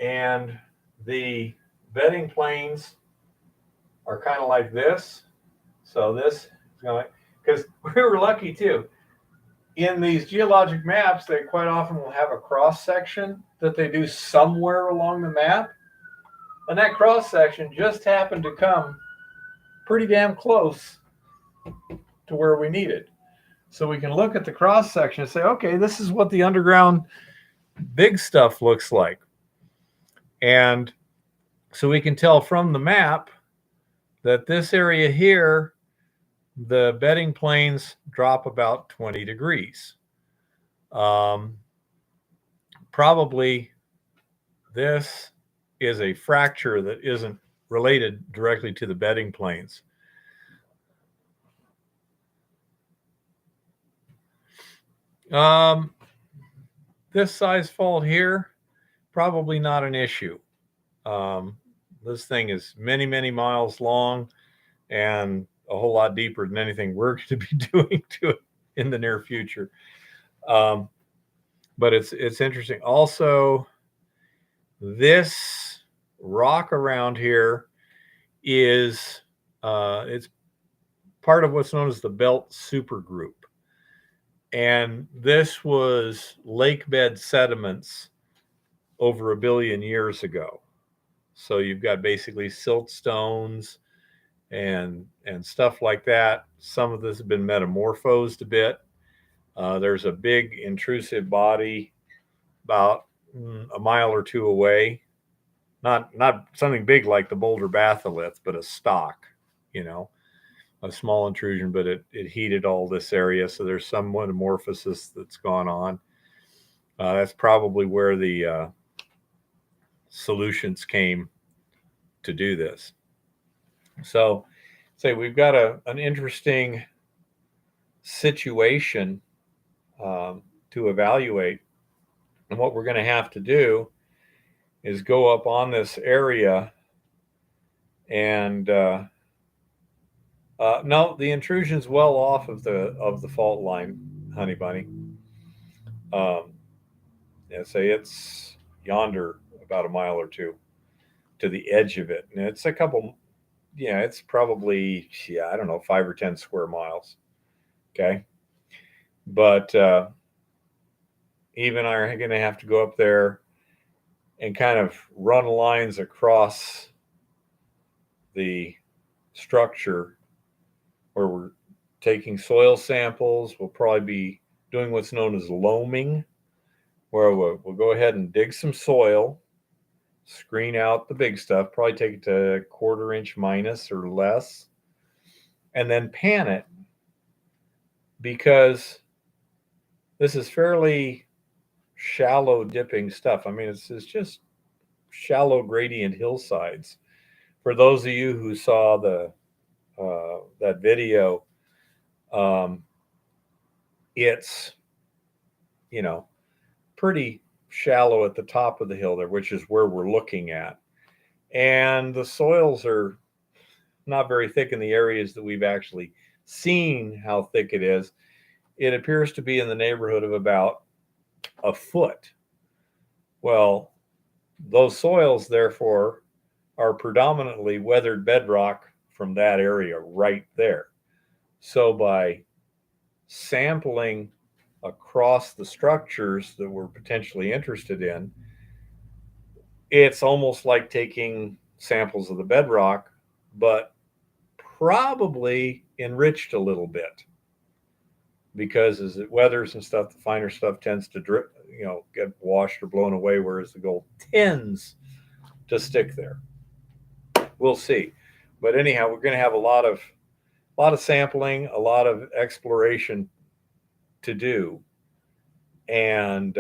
and the bedding planes are kind of like this. So this is going to, because we were lucky too. In these geologic maps, they quite often will have a cross section that they do somewhere along the map, and that cross section just happened to come pretty damn close to where we need it. So we can look at the cross section and say, okay, this is what the underground big stuff looks like. And so we can tell from the map that this area here, the bedding planes drop about 20 degrees. Probably this is a fracture that isn't related directly to the bedding planes. This size fault here, probably not an issue. This thing is many, many miles long and a whole lot deeper than anything we're going to be doing to it in the near future. But it's interesting. Also, this rock around here is it's part of what's known as the belt supergroup. And this was lake bed sediments over 1 billion years ago. So you've got basically siltstones and stuff like that. Some of this has been metamorphosed a bit. There's a big intrusive body about a mile or two away. Not something big like the Boulder batholith, but a stock, a small intrusion, but it heated all this area. So there's some metamorphosis that's gone on. That's probably where the solutions came to do this. So we've got an interesting situation to evaluate. And what we're going to have to do is go up on this area and no, the intrusion's well off of the fault line, honey bunny. Say it's yonder about a mile or two to the edge of it. And it's a couple, it's probably, I don't know, 5 or 10 square miles. Okay. But Eve and I are going to have to go up there and kind of run lines across the structure where we're taking soil samples. We'll probably be doing what's known as loaming, where we'll go ahead and dig some soil, screen out the big stuff, probably take it to 1/4 inch minus or less, and then pan it, because this is fairly shallow dipping stuff. I mean, it's just shallow gradient hillsides. For those of you who saw that video, it's pretty shallow at the top of the hill there, which is where we're looking at, and the soils are not very thick in the areas that we've actually seen how thick it is. It appears to be in the neighborhood of about a foot. Well, those soils, therefore, are predominantly weathered bedrock from that area right there. So by sampling across the structures that we're potentially interested in, it's almost like taking samples of the bedrock, but probably enriched a little bit, because as it weathers and stuff, the finer stuff tends to drip, get washed or blown away, whereas the gold tends to stick there. We'll see. But anyhow, we're going to have a lot of sampling, a lot of exploration to do. And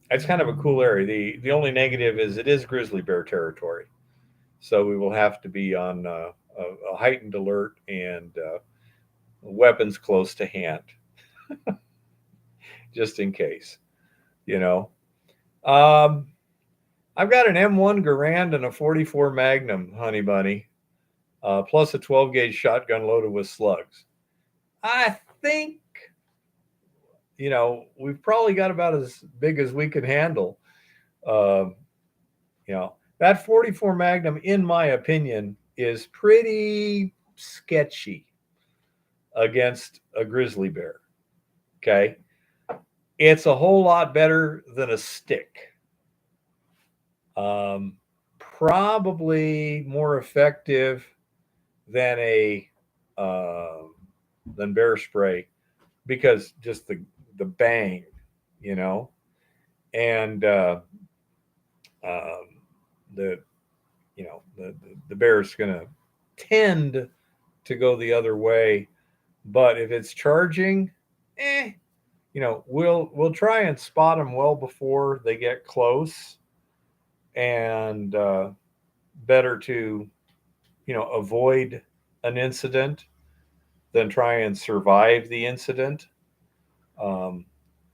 it's kind of a cool area. The only negative is it is grizzly bear territory. So we will have to be on a heightened alert and weapons close to hand, just in case, I've got an M1 Garand and a 44 Magnum, honey bunny, plus a 12 gauge shotgun loaded with slugs. I think, we've probably got about as big as we can handle. That 44 Magnum, in my opinion, is pretty sketchy against a grizzly bear. Okay. It's a whole lot better than a stick. Probably more effective than than bear spray, because just the bang, and the bear's gonna tend to go the other way. But if it's charging, we'll try and spot them well before they get close, and better to avoid an incident than try and survive the incident. Um,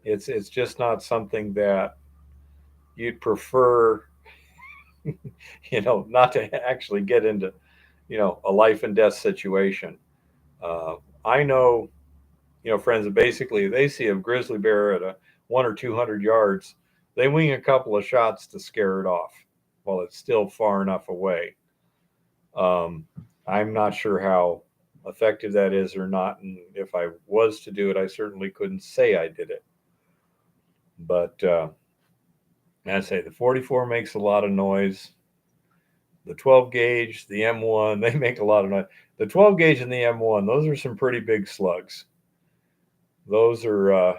it's just not something that you'd prefer, not to actually get into, a life and death situation. I know, friends that basically they see a grizzly bear at a 1 or 200 yards, they wing a couple of shots to scare it off while it's still far enough away. Um, I'm not sure how effective that is or not, and if I was to do it, I certainly couldn't say I did it. But I say the 44 makes a lot of noise. The 12 gauge, the M1, they make a lot of noise. The 12 gauge and the M1, those are some pretty big slugs. Those are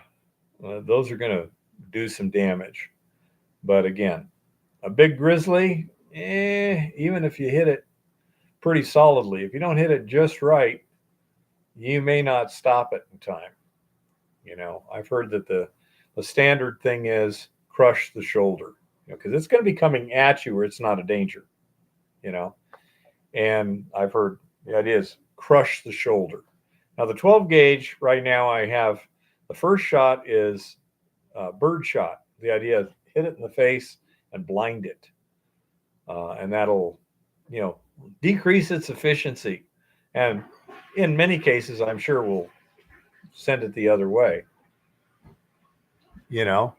going to do some damage. But again, a big grizzly, even if you hit it pretty solidly, if you don't hit it just right, you may not stop it in time. I've heard that the standard thing is crush the shoulder, because it's going to be coming at you where it's not a danger, and I've heard the idea is crush the shoulder. Now the 12 gauge right now, I have the first shot is bird shot. The idea is hit it in the face and blind it, and that'll decrease its efficiency, and in many cases I'm sure we'll send it the other way. Yeah.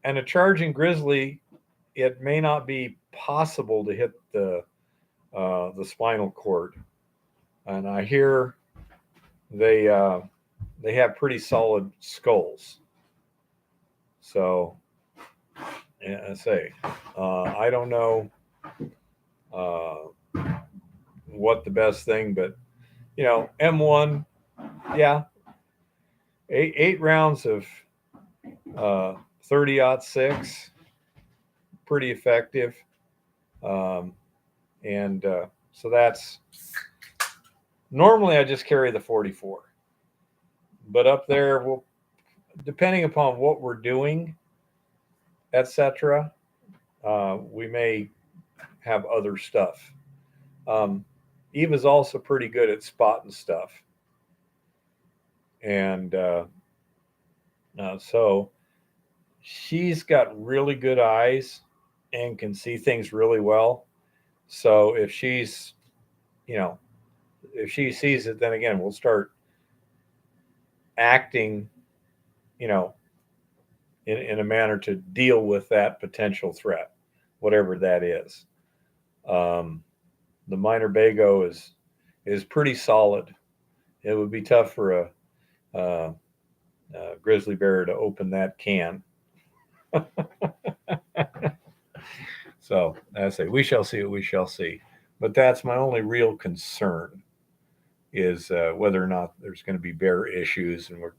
And a charging grizzly, it may not be possible to hit the spinal cord, and I hear they have pretty solid skulls. So, yeah, I don't know what the best thing, but M1, yeah, eight rounds of 30-06, pretty effective, and so that's normally I just carry the 44, but up there depending upon what we're doing, etc., we may have other stuff. Eva's also pretty good at spotting stuff, and so she's got really good eyes and can see things really well. So if she sees it, then again we'll start acting, in a manner to deal with that potential threat, whatever that is. The minor bago is pretty solid. It would be tough for a grizzly bear to open that can. So I say we shall see what we shall see. But that's my only real concern, is whether or not there's going to be bear issues, and we're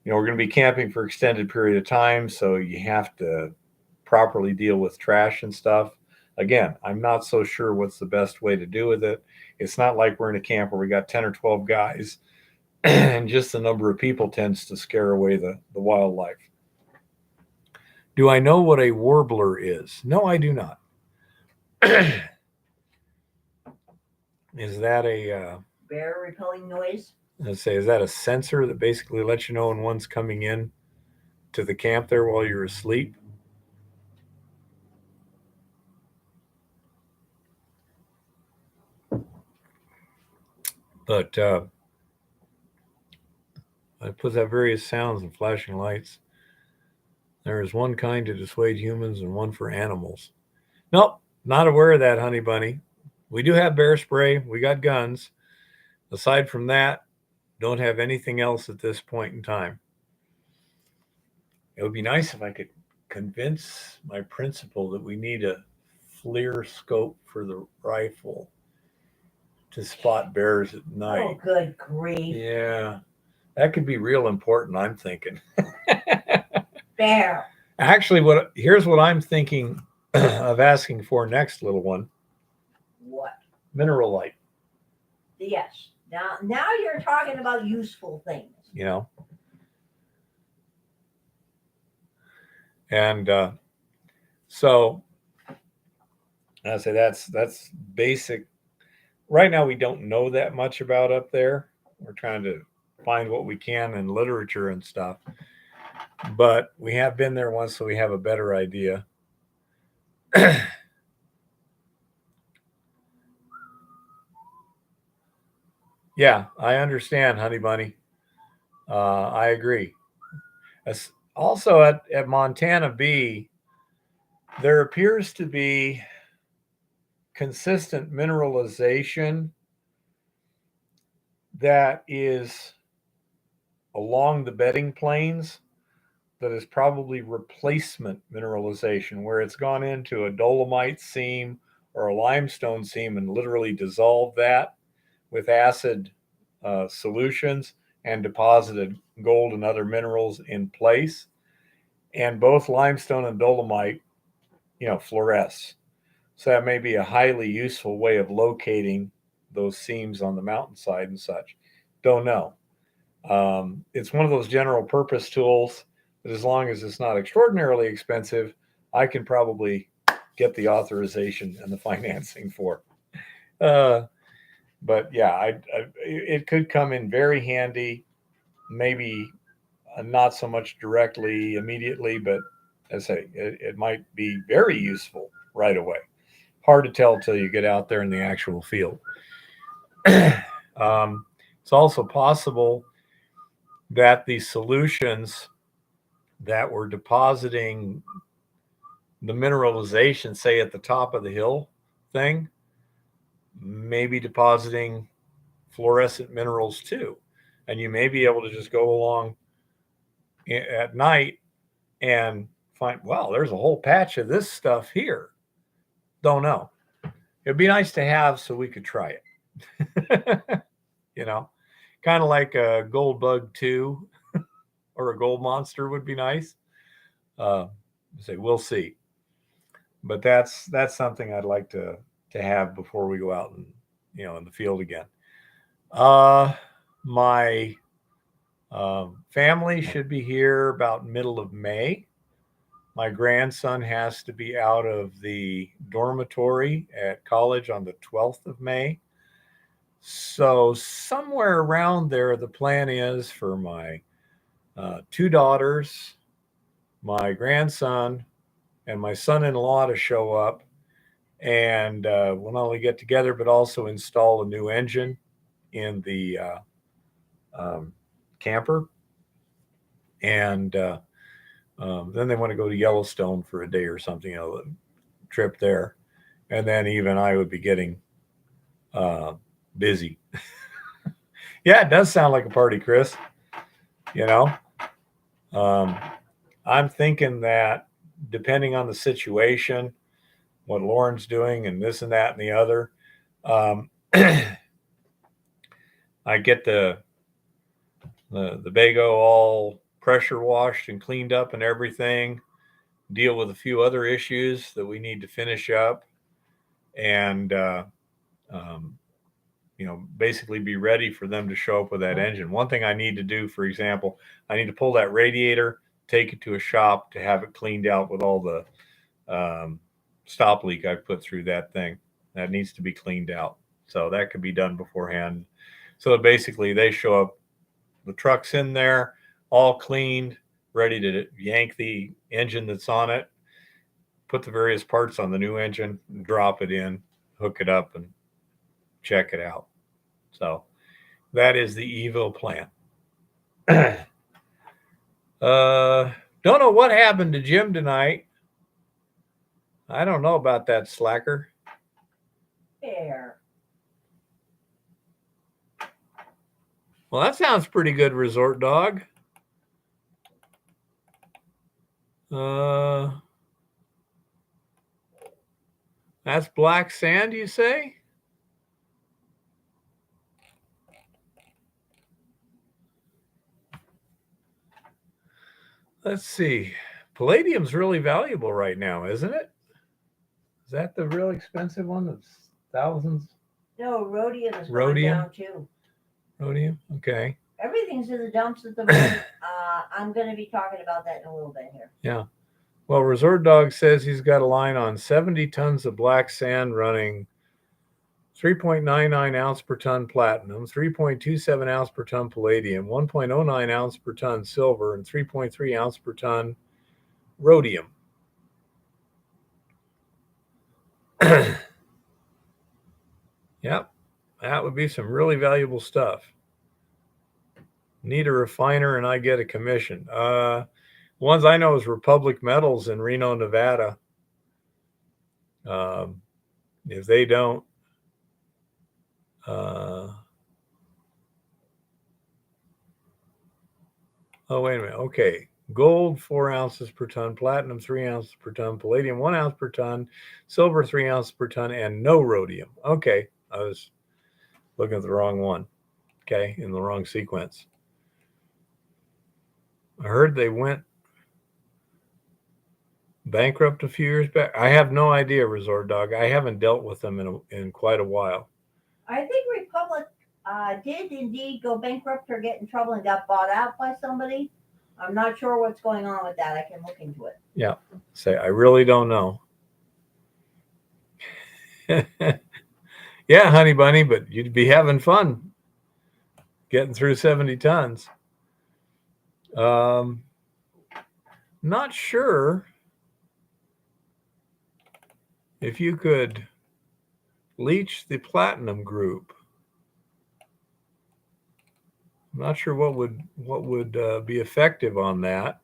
going to be camping for extended period of time, so you have to properly deal with trash and stuff. Again, I'm not so sure what's the best way to do with it. It's not like we're in a camp where we got 10 or 12 guys and just the number of people tends to scare away the wildlife. Do I know what a warbler is? No, I do not. Is that a bear repelling noise? Let's say, is that a sensor that basically lets you know when one's coming in to the camp there while you're asleep? But it puts out various sounds and flashing lights. There is one kind to dissuade humans and one for animals. Nope, not aware of that, honey bunny. We do have bear spray. We got guns. Aside from that, don't have anything else at this point in time. It would be nice if I could convince my principal that we need a FLIR scope for the rifle to spot bears at night. Oh, good grief. Yeah, that could be real important, I'm thinking. Bear. Actually, here's what I'm thinking of asking for next, little one. mineralite, Yes. Now you're talking about useful things. you know. And so I say that's basic. Right now, we don't know that much about up there. We're trying to find what we can in literature and stuff, but we have been there once, so we have a better idea. Yeah, I understand, honey bunny. I agree. Also, at Montana B, there appears to be consistent mineralization that is along the bedding plains that is probably replacement mineralization, where it's gone into a dolomite seam or a limestone seam and literally dissolved that with acid solutions and deposited gold and other minerals in place. And both limestone and dolomite, fluoresce. So that may be a highly useful way of locating those seams on the mountainside and such. Don't know. It's one of those general purpose tools that, as long as it's not extraordinarily expensive, I can probably get the authorization and the financing for. But yeah, it could come in very handy. Maybe not so much directly immediately, but as I say, it might be very useful right away. Hard to tell till you get out there in the actual field. It's also possible that the solutions that were depositing the mineralization, say at the top of the hill thing, may be depositing fluorescent minerals too. And you may be able to just go along at night and find, well, there's a whole patch of this stuff here. Don't know. It'd be nice to have so we could try it. you know, kind of like a gold bug 2 or a gold monster would be nice. Say we'll see, but that's something I'd like to have before we go out and in the field again. My family should be here about middle of May. My grandson has to be out of the dormitory at college on the 12th of May. So, somewhere around there, the plan is for my 2 daughters, my grandson, and my son in law to show up. And we'll not only get together, but also install a new engine in the um, camper. And then they want to go to Yellowstone for a day or something, trip there. And then even I would be getting uh, busy. Yeah, it does sound like a party, Chris. You know, um, I'm thinking that depending on the situation, what Lauren's doing, and this and that and the other, um, I get the Bago all pressure washed and cleaned up and everything. Deal with a few other issues that we need to finish up, and um, basically be ready for them to show up with that engine. One thing I need to do, for example, I need to pull that radiator, take it to a shop to have it cleaned out with all the stop leak I've put through that thing. That needs to be cleaned out. So that could be done beforehand. So basically, they show up, the truck's in there, all cleaned, ready to yank the engine that's on it, put the various parts on the new engine, drop it in, hook it up, and check it out. So that is the Evo plan. Don't know what happened to Jim tonight. I don't know about that slacker. Fair. Well, that sounds pretty good, Resort Dog. That's black sand, you say? Let's see. Palladium's really valuable right now, isn't it? Is that the real expensive one that's thousands? No, rhodium is going Rhodium? down too. Rhodium? Okay. Everything's in the dumps at the moment. I'm going to be talking about that in a little bit here. Yeah. Well, Resort Dog says he's got a line on 70 tons of black sand running 3.99 ounce per ton platinum, 3.27 ounce per ton palladium, 1.09 ounce per ton silver, and 3.3 ounce per ton rhodium. Yep, that would be some really valuable stuff. Need a refiner and I get a commission. Ones I know is Republic Metals in Reno, Nevada. If they don't, oh, wait a minute. Okay. Gold, 4 ounces per ton, platinum, 3 ounces per ton, palladium, 1 ounce per ton, silver, 3 ounces per ton, and no rhodium. Okay. I was looking at the wrong one. Okay. In the wrong sequence. I heard they went bankrupt a few years back. I have no idea, Resort Dog. I haven't dealt with them in quite a while. I think Republic did indeed go bankrupt or get in trouble and got bought out by somebody. I'm not sure what's going on with that. I can look into it. Yeah. Say, I really don't know. Yeah, honey bunny, but you'd be having fun getting through 70 tons. Not sure if you could leach the platinum group. I'm not sure what would be effective on that.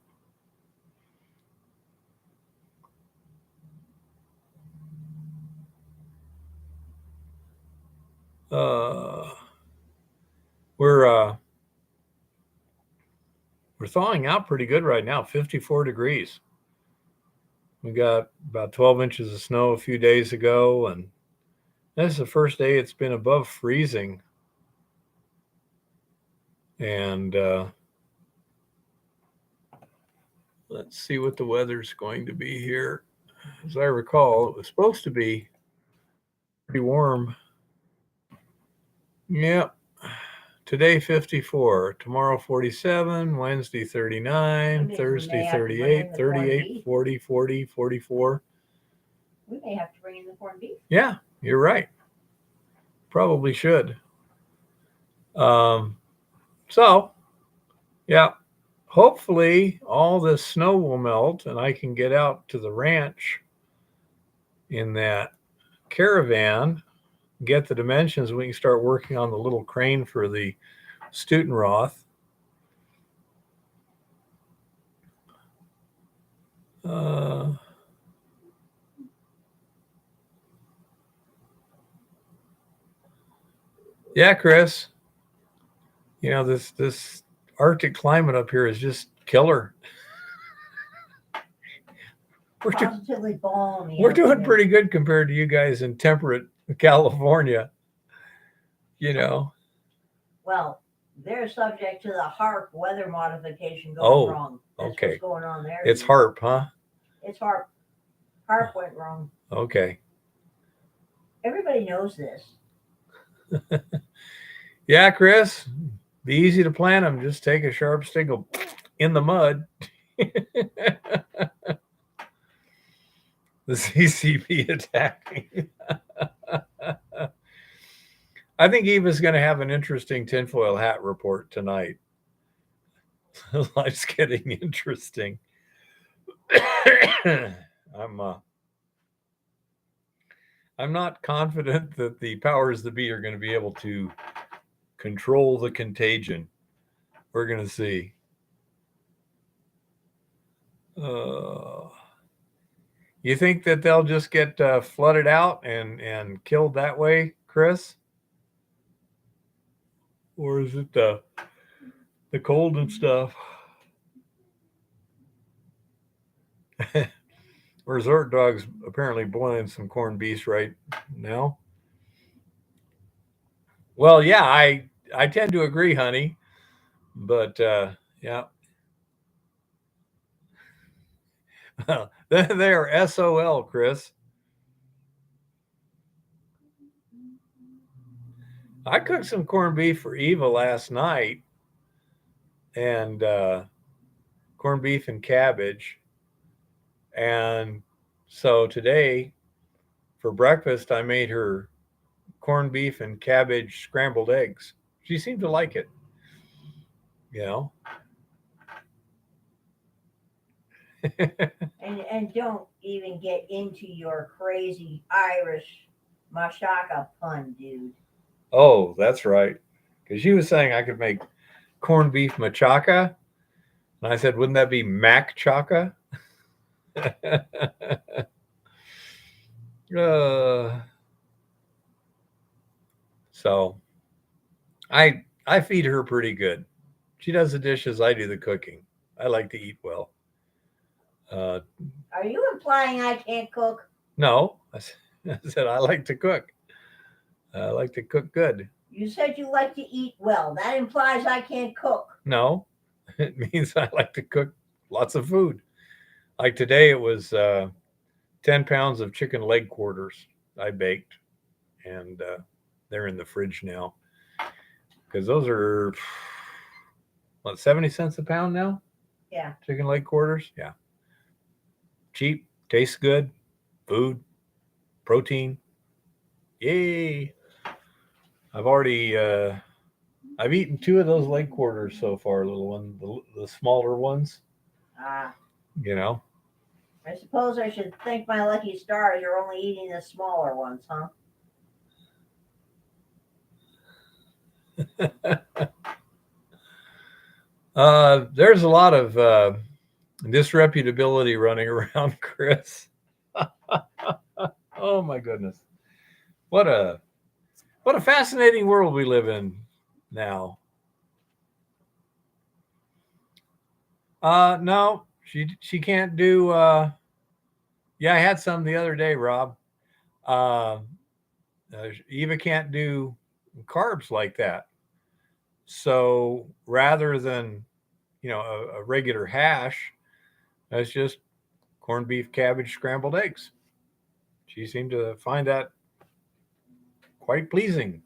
We're thawing out pretty good right now, 54 degrees. We got about 12 inches of snow a few days ago, and this is the first day it's been above freezing. And let's see what the weather's going to be here. As I recall, it was supposed to be pretty warm. Yep. Today 54, tomorrow 47, Wednesday 39, Thursday 38, 38, 40, 40, 44. We may have to bring in the corned beef. Yeah, you're right. Probably should. So, yeah, hopefully all this snow will melt and I can get out to the ranch in that caravan, get the dimensions, we can start working on the little crane for the Stutenroth. Yeah, Chris. You know, this Arctic climate up here is just killer. Positively balmy. We're doing pretty good compared to you guys in temperate California. You know. Well, they're subject to the HARP weather modification going wrong. That's okay. What's going on there. It's HARP, huh? It's HARP. HARP went wrong. Okay. Everybody knows this. Yeah, Chris. Be easy to plant them. Just take a sharp stick in the mud. The CCP attacking. I think Eva's going to have an interesting tinfoil hat report tonight. Life's getting interesting. I'm not confident that the powers that be are going to be able to control the contagion. We're going to see. You think that they'll just get flooded out and killed that way, Chris? Or is it the cold and stuff? Resort Dog's apparently boiling some corned beef right now. Well, yeah, I tend to agree, honey. But yeah. Well, they are SOL, Chris. I cooked some corned beef for Eva last night, and corned beef and cabbage. And so today for breakfast, I made her corned beef and cabbage scrambled eggs. She seemed to like it, you know. And don't even get into your crazy Irish mashaka pun, dude. Oh, that's right. Because she was saying I could make corned beef machaca. And I said, wouldn't that be mac chaka? uh, so I feed her pretty good. She does the dishes, I do the cooking. I like to eat well. Uh, Are you implying I can't cook? no, I said I like to cook. I like to cook good. You said you like to eat well. That implies I can't cook. No, it means I like to cook lots of food. Like today, it was 10 pounds of chicken leg quarters I baked, and they're in the fridge now because those are, what, 70 cents a pound now? Yeah. Chicken leg quarters? Yeah. Cheap, tastes good, food, protein. Yay. I've already, I've eaten two of those leg quarters so far, little one, the smaller ones, Ah. you know. I suppose I should thank my lucky stars you're only eating the smaller ones, huh? There's a lot of disreputability running around, Chris. Oh my goodness. What a what a fascinating world we live in now. No, she can't do yeah, I had some the other day, Rob. Uh, Eva can't do carbs like that. So rather than, a regular hash, that's just corned beef, cabbage, scrambled eggs. She seemed to find that quite pleasing.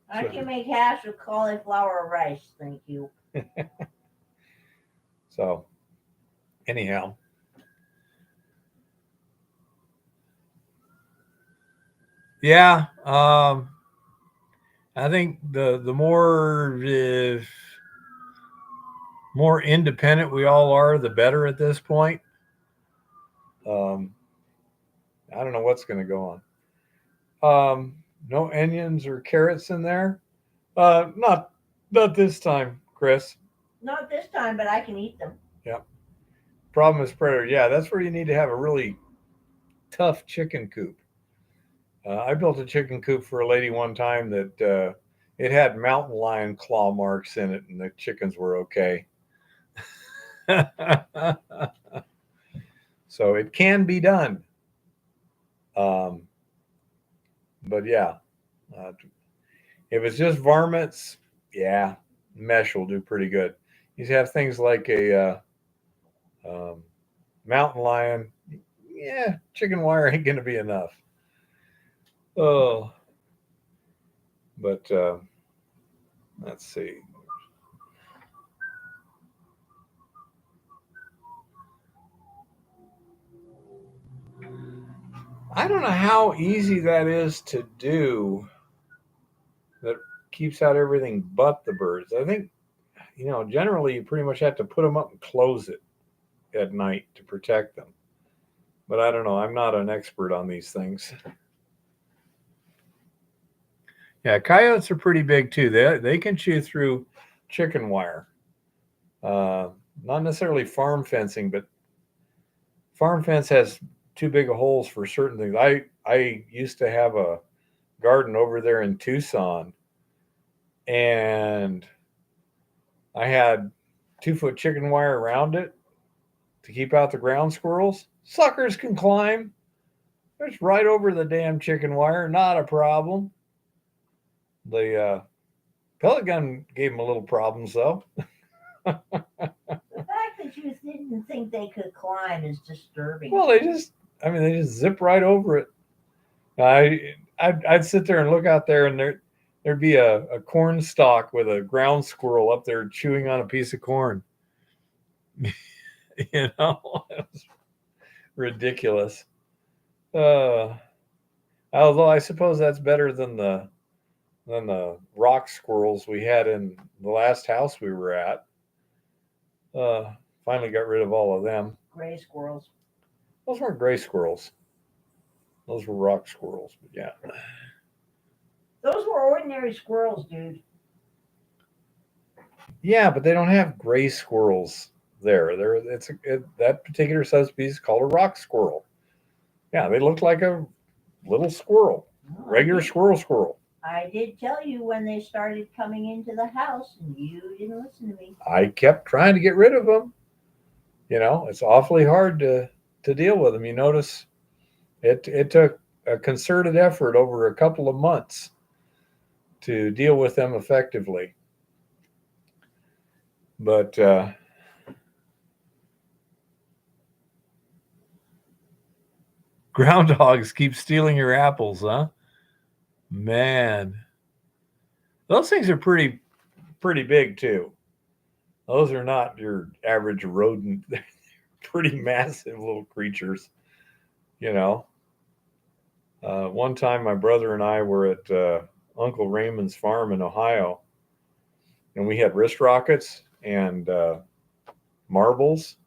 I can make hash with cauliflower rice, thank you. So, anyhow, yeah, I think the more independent we all are, the better at this point. Um, I don't know what's going to go on. No onions or carrots in there. Not this time, Chris. Not this time, but I can eat them. Yeah. Problem is predator. Yeah, that's where you need to have a really tough chicken coop. I built a chicken coop for a lady one time that it had mountain lion claw marks in it, and the chickens were okay. So it can be done. Um, but yeah, uh, if it's just varmints, yeah, mesh will do pretty good. You have things like a um, mountain lion. Yeah, chicken wire ain't going to be enough. Oh, but let's see. I don't know how easy that is to do. That keeps out everything but the birds. I think generally you pretty much have to put them up and close it at night to protect them. But I don't know. I'm not an expert on these things. Yeah, coyotes are pretty big too. They can chew through chicken wire. Uh, Not necessarily farm fencing, but farm fence has too big of holes for certain things. I used to have a garden over there in Tucson, and I had 2-foot chicken wire around it to keep out the ground squirrels. Suckers can climb. It's right over the damn chicken wire, not a problem. The pellet gun gave them a little problems though. The fact that you didn't think they could climb is disturbing. Well, they just zip right over it. I'd sit there and look out there, and there'd be a corn stalk with a ground squirrel up there chewing on a piece of corn. It was ridiculous. Although I suppose that's better than the rock squirrels we had in the last house we were at. Finally got rid of all of them. Gray squirrels. Those weren't gray squirrels. Those were rock squirrels. But yeah. Those were ordinary squirrels, dude. Yeah, but they don't have gray squirrels there. That particular subspecies is called a rock squirrel. Yeah, they look like a little squirrel, regular squirrel. I did tell you when they started coming into the house, and you didn't listen to me. I kept trying to get rid of them. It's awfully hard to deal with them. You notice it took a concerted effort over a couple of months to deal with them effectively. But groundhogs keep stealing your apples, huh? Man, those things are pretty big too. Those are not your average rodent. They're pretty massive little creatures. One time my brother and I were at Uncle Raymond's farm in Ohio, and we had wrist rockets and marbles,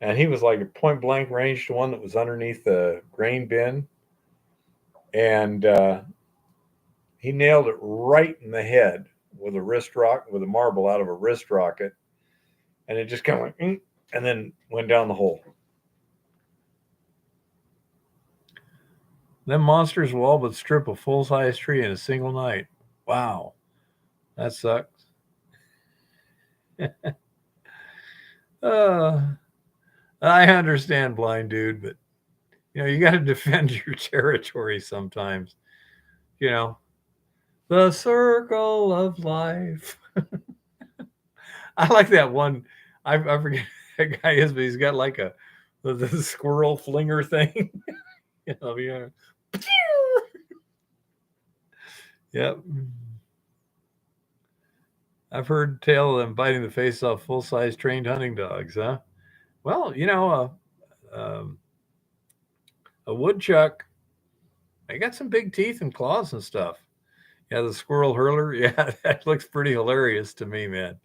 and he was like a point blank range to one that was underneath the grain bin, and he nailed it right in the head with a marble out of a wrist rocket, and it just kind of went and then went down the hole. Them monsters will all but strip a full-size tree in a single night. Wow, that sucks. I understand, blind dude, but you got to defend your territory sometimes. The circle of life. I like that one. I forget who that guy is, but he's got like the squirrel flinger thing. Yeah. Yep. I've heard tale of them biting the face off full-size trained hunting dogs, huh? Well, a woodchuck, they got some big teeth and claws and stuff. Yeah, the squirrel hurler, yeah, that looks pretty hilarious to me, man.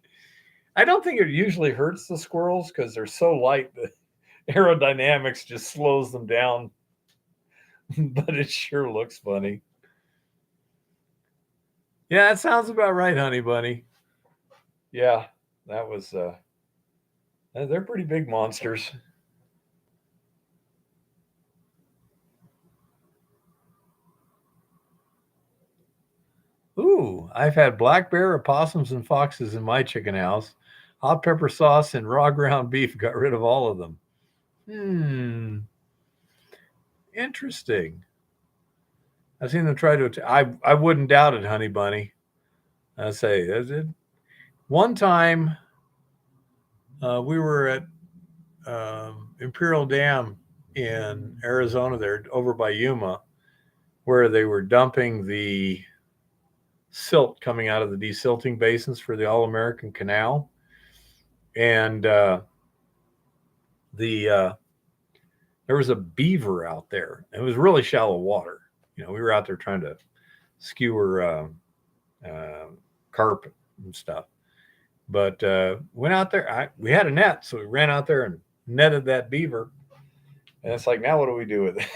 I don't think it usually hurts the squirrels because they're so light that aerodynamics just slows them down. But it sure looks funny. Yeah, that sounds about right, honey bunny. Yeah, that was they're pretty big monsters. Ooh, I've had black bear, opossums, and foxes in my chicken house. Hot pepper sauce and raw ground beef got rid of all of them. Interesting. I've seen them try to. I wouldn't doubt it, honey bunny. I say one time we were at Imperial Dam in Arizona, there over by Yuma, where they were dumping the silt coming out of the desilting basins for the All-American Canal, and there was a beaver out there. It was really shallow water. We were out there trying to skewer carp and stuff, but went out there. We had a net, so we ran out there and netted that beaver. And it's like, now what do we do with it?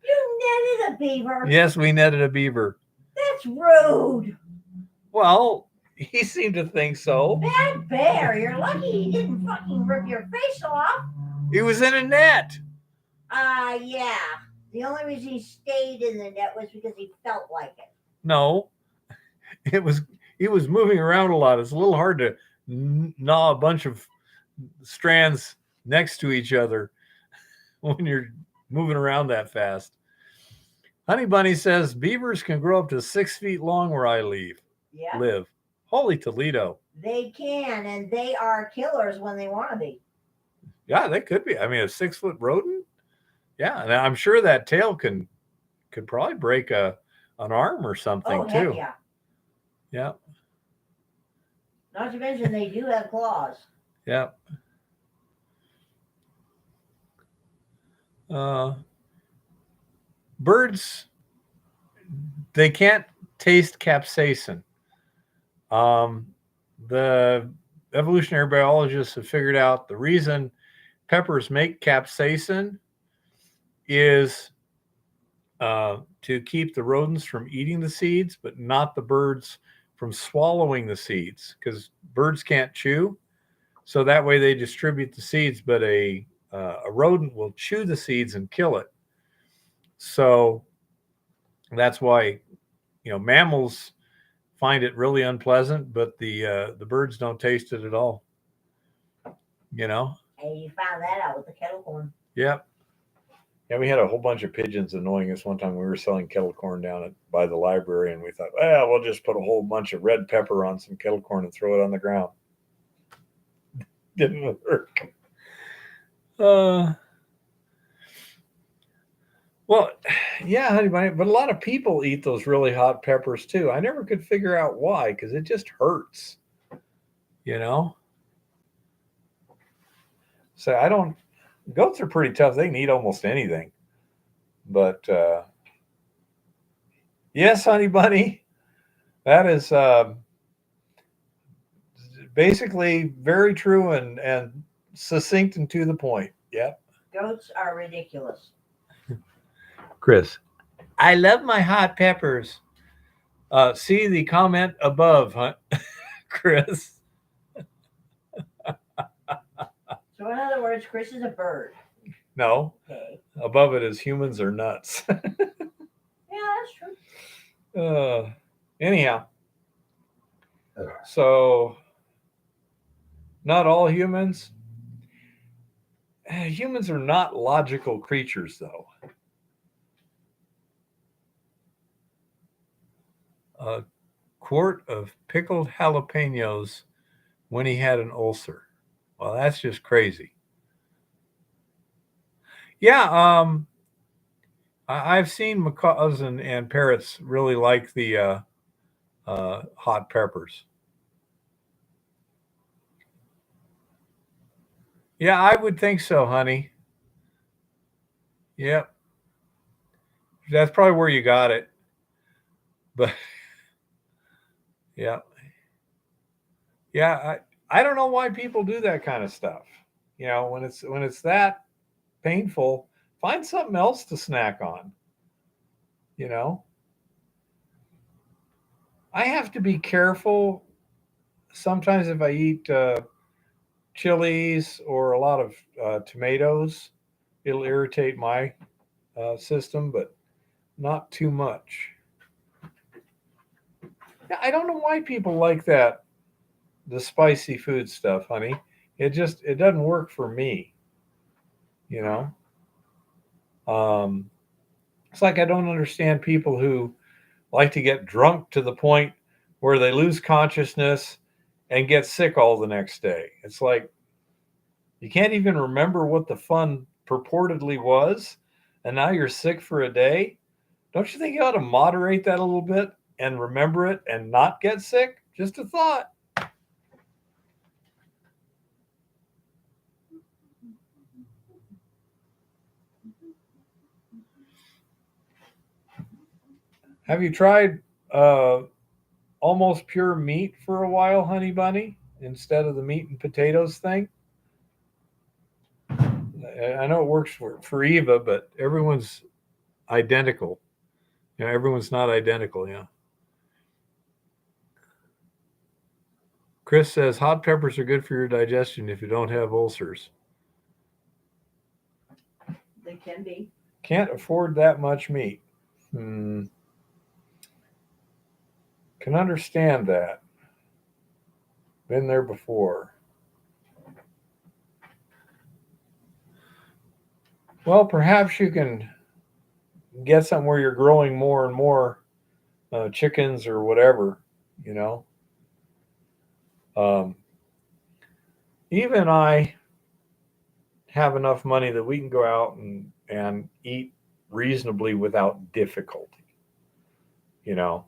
You netted a beaver? Yes, we netted a beaver. That's rude. Well, he seemed to think so. Bad bear. You're lucky he didn't fucking rip your face off. He was in a net. Yeah. The only reason he stayed in the net was because he felt like it. No. He was moving around a lot. It's a little hard to gnaw a bunch of strands next to each other when you're moving around that fast. Honey Bunny says beavers can grow up to 6 feet long where I live. Holy Toledo. They can, and they are killers when they want to be. Yeah, they could be. I mean, a 6 foot rodent? Yeah, and I'm sure that tail could probably break an arm or something Oh, heck too. yeah. Yeah, Not to mention they do have claws. yeah. Uh, Birds, they can't taste capsaicin. Um, the evolutionary biologists have figured out the reason peppers make capsaicin is to keep the rodents from eating the seeds, but not the birds from swallowing the seeds, because birds can't chew. So that way they distribute the seeds, but a rodent will chew the seeds and kill it. So that's why mammals find it really unpleasant, but the birds don't taste it at all. You know. And you found that out with the kettle corn. Yep. Yeah, we had a whole bunch of pigeons annoying us one time. We were selling kettle corn down by the library, and we thought, well, we'll just put a whole bunch of red pepper on some kettle corn and throw it on the ground. Didn't work. Well, yeah, honey bunny, but a lot of people eat those really hot peppers too. I never could figure out why, because it just hurts, you know. So I don't. Goats are pretty tough. They can eat almost anything. But yes, honey bunny, that is basically very true and succinct and to the point. Yep. Goats are ridiculous. Chris, I love my hot peppers. See the comment above, huh? Chris. So in other words, Chris is a bird. No. Okay. Above it is humans are nuts. Yeah, that's true. Anyhow, so not all humans. Humans are not logical creatures, though. A quart of pickled jalapenos when he had an ulcer. Well, that's just crazy. Yeah, I've seen macaws and parrots really like the hot peppers. Yeah, I would think so, honey. Yep, that's probably where you got it. But yeah, yeah, I don't know why people do that kind of stuff. When it's that painful, find something else to snack on. You know, I have to be careful sometimes if I eat chilies or a lot of tomatoes. It'll irritate my system, but not too much. Yeah, I don't know why people like that, the spicy food stuff, honey. It doesn't work for me, you know. It's like I don't understand people who like to get drunk to the point where they lose consciousness and get sick all the next day. It's like you can't even remember what the fun purportedly was, and now you're sick for a day. Don't you think you ought to moderate that a little bit and remember it and not get sick? Just a thought. Have you tried almost pure meat for a while, honey bunny, instead of the meat and potatoes thing? I know it works for Eva, but everyone's identical. Everyone's not identical. Yeah. Chris says hot peppers are good for your digestion if you don't have ulcers. They can be. Can't afford that much meat. Can understand that. Been there before. Well, perhaps you can get something where you're growing more and more chickens or whatever, you know. Um, Even I have enough money that we can go out and eat reasonably without difficulty, you know.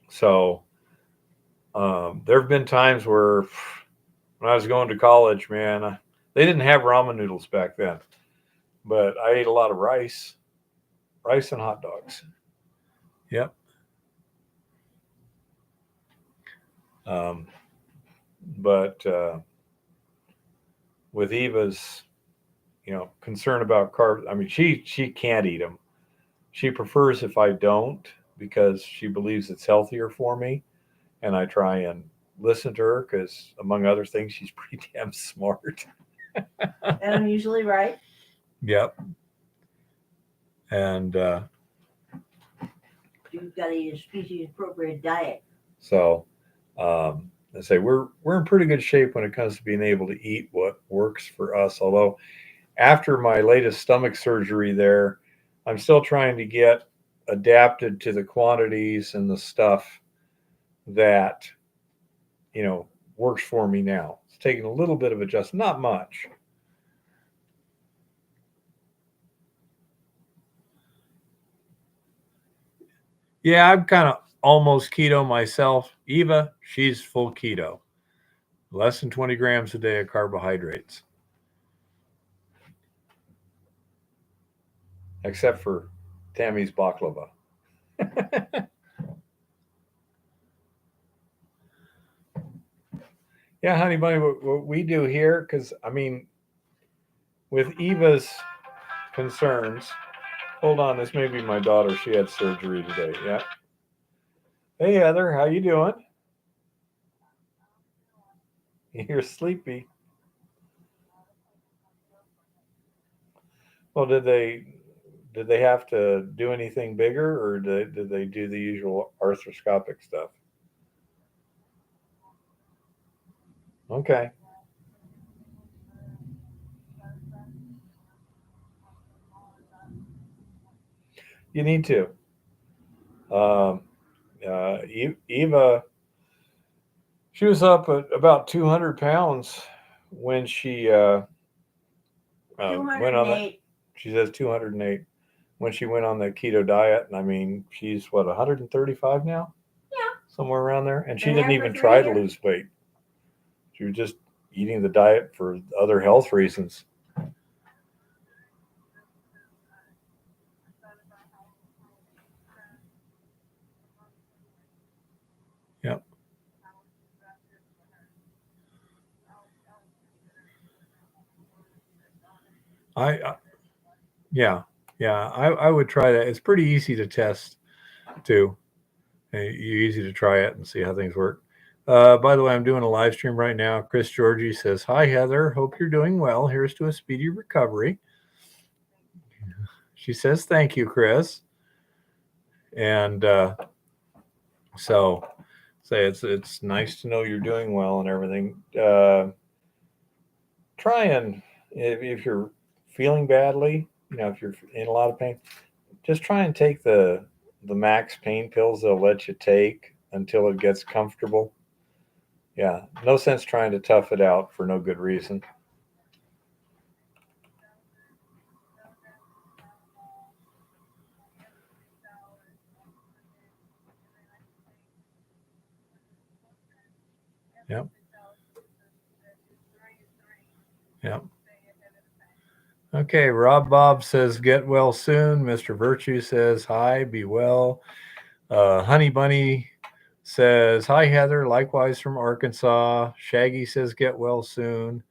So there have been times where when I was going to college, man, they didn't have ramen noodles back then, but I ate a lot of rice and hot dogs. Yep. Um, but with Eva's, concern about carbs, I mean, she can't eat them. She prefers if I don't because she believes it's healthier for me, and I try and listen to her because, among other things, she's pretty damn smart. And I'm usually right. Yep. And You've got to eat a species appropriate diet. so I say we're in pretty good shape when it comes to being able to eat what works for us. Although after my latest stomach surgery, there, I'm still trying to get adapted to the quantities and the stuff that works for me now. It's taking a little bit of adjustment, not much. Yeah, I'm kind of almost keto myself. Eva, she's full keto, less than 20 grams a day of carbohydrates, except for Tammy's baklava. Yeah, honey bunny, what we do here, because I mean, with Eva's concerns, hold on, this may be my daughter. She had surgery today. Yeah. Hey Heather, how you doing? You're sleepy. Well, did they have to do anything bigger, or did they do the usual arthroscopic stuff? Okay, you need to. Um, Eva, she was up at about 200 pounds when she went on that. 208. She says 208 when she went on the keto diet, and I mean, she's what 135 now, Yeah. somewhere around there, and she Been didn't there for even 3 try to years. lose weight. She was just eating the diet for other health reasons. Yep. I yeah, yeah. I would try that. It's pretty easy to test too. You easy to try it and see how things work. By the way, I'm doing a live stream right now. Chris Georgie says, "Hi Heather, hope you're doing well. Here's to a speedy recovery." She says, "Thank you, Chris." And so say it's nice to know you're doing well and everything. Try and if you're feeling badly, if you're in a lot of pain, just try and take the max pain pills they'll let you take until it gets comfortable. Yeah, no sense trying to tough it out for no good reason. Yep. Yep. Okay, Rob Bob says get well soon. Mr. Virtue says hi, be well. Honey Bunny says hi Heather, likewise from Arkansas. Shaggy says get well soon.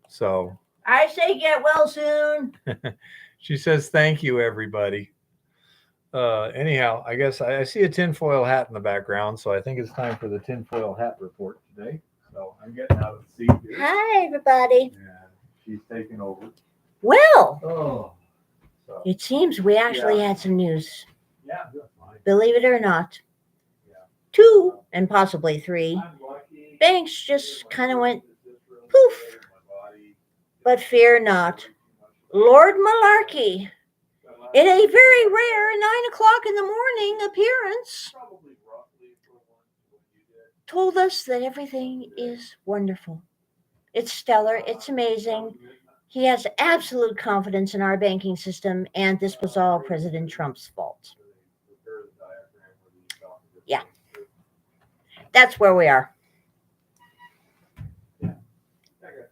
So I say get well soon. she says thank you everybody. Anyhow, I guess I see a tinfoil hat in the background, so I think it's time for the tinfoil hat report today. So I'm getting out of the seat here. Hi, everybody. Yeah, she's taking over. Well, Oh, so it seems we actually had some news. yeah, that's fine. Believe it or not. Yeah. 2 and possibly 3 banks just kind of went poof. But fear not. Lord Malarkey, in a very rare 9:00 in the morning appearance, told us that everything is wonderful. It's stellar. It's amazing. He has absolute confidence in our banking system, and this was all President Trump's fault. Yeah, that's where we are.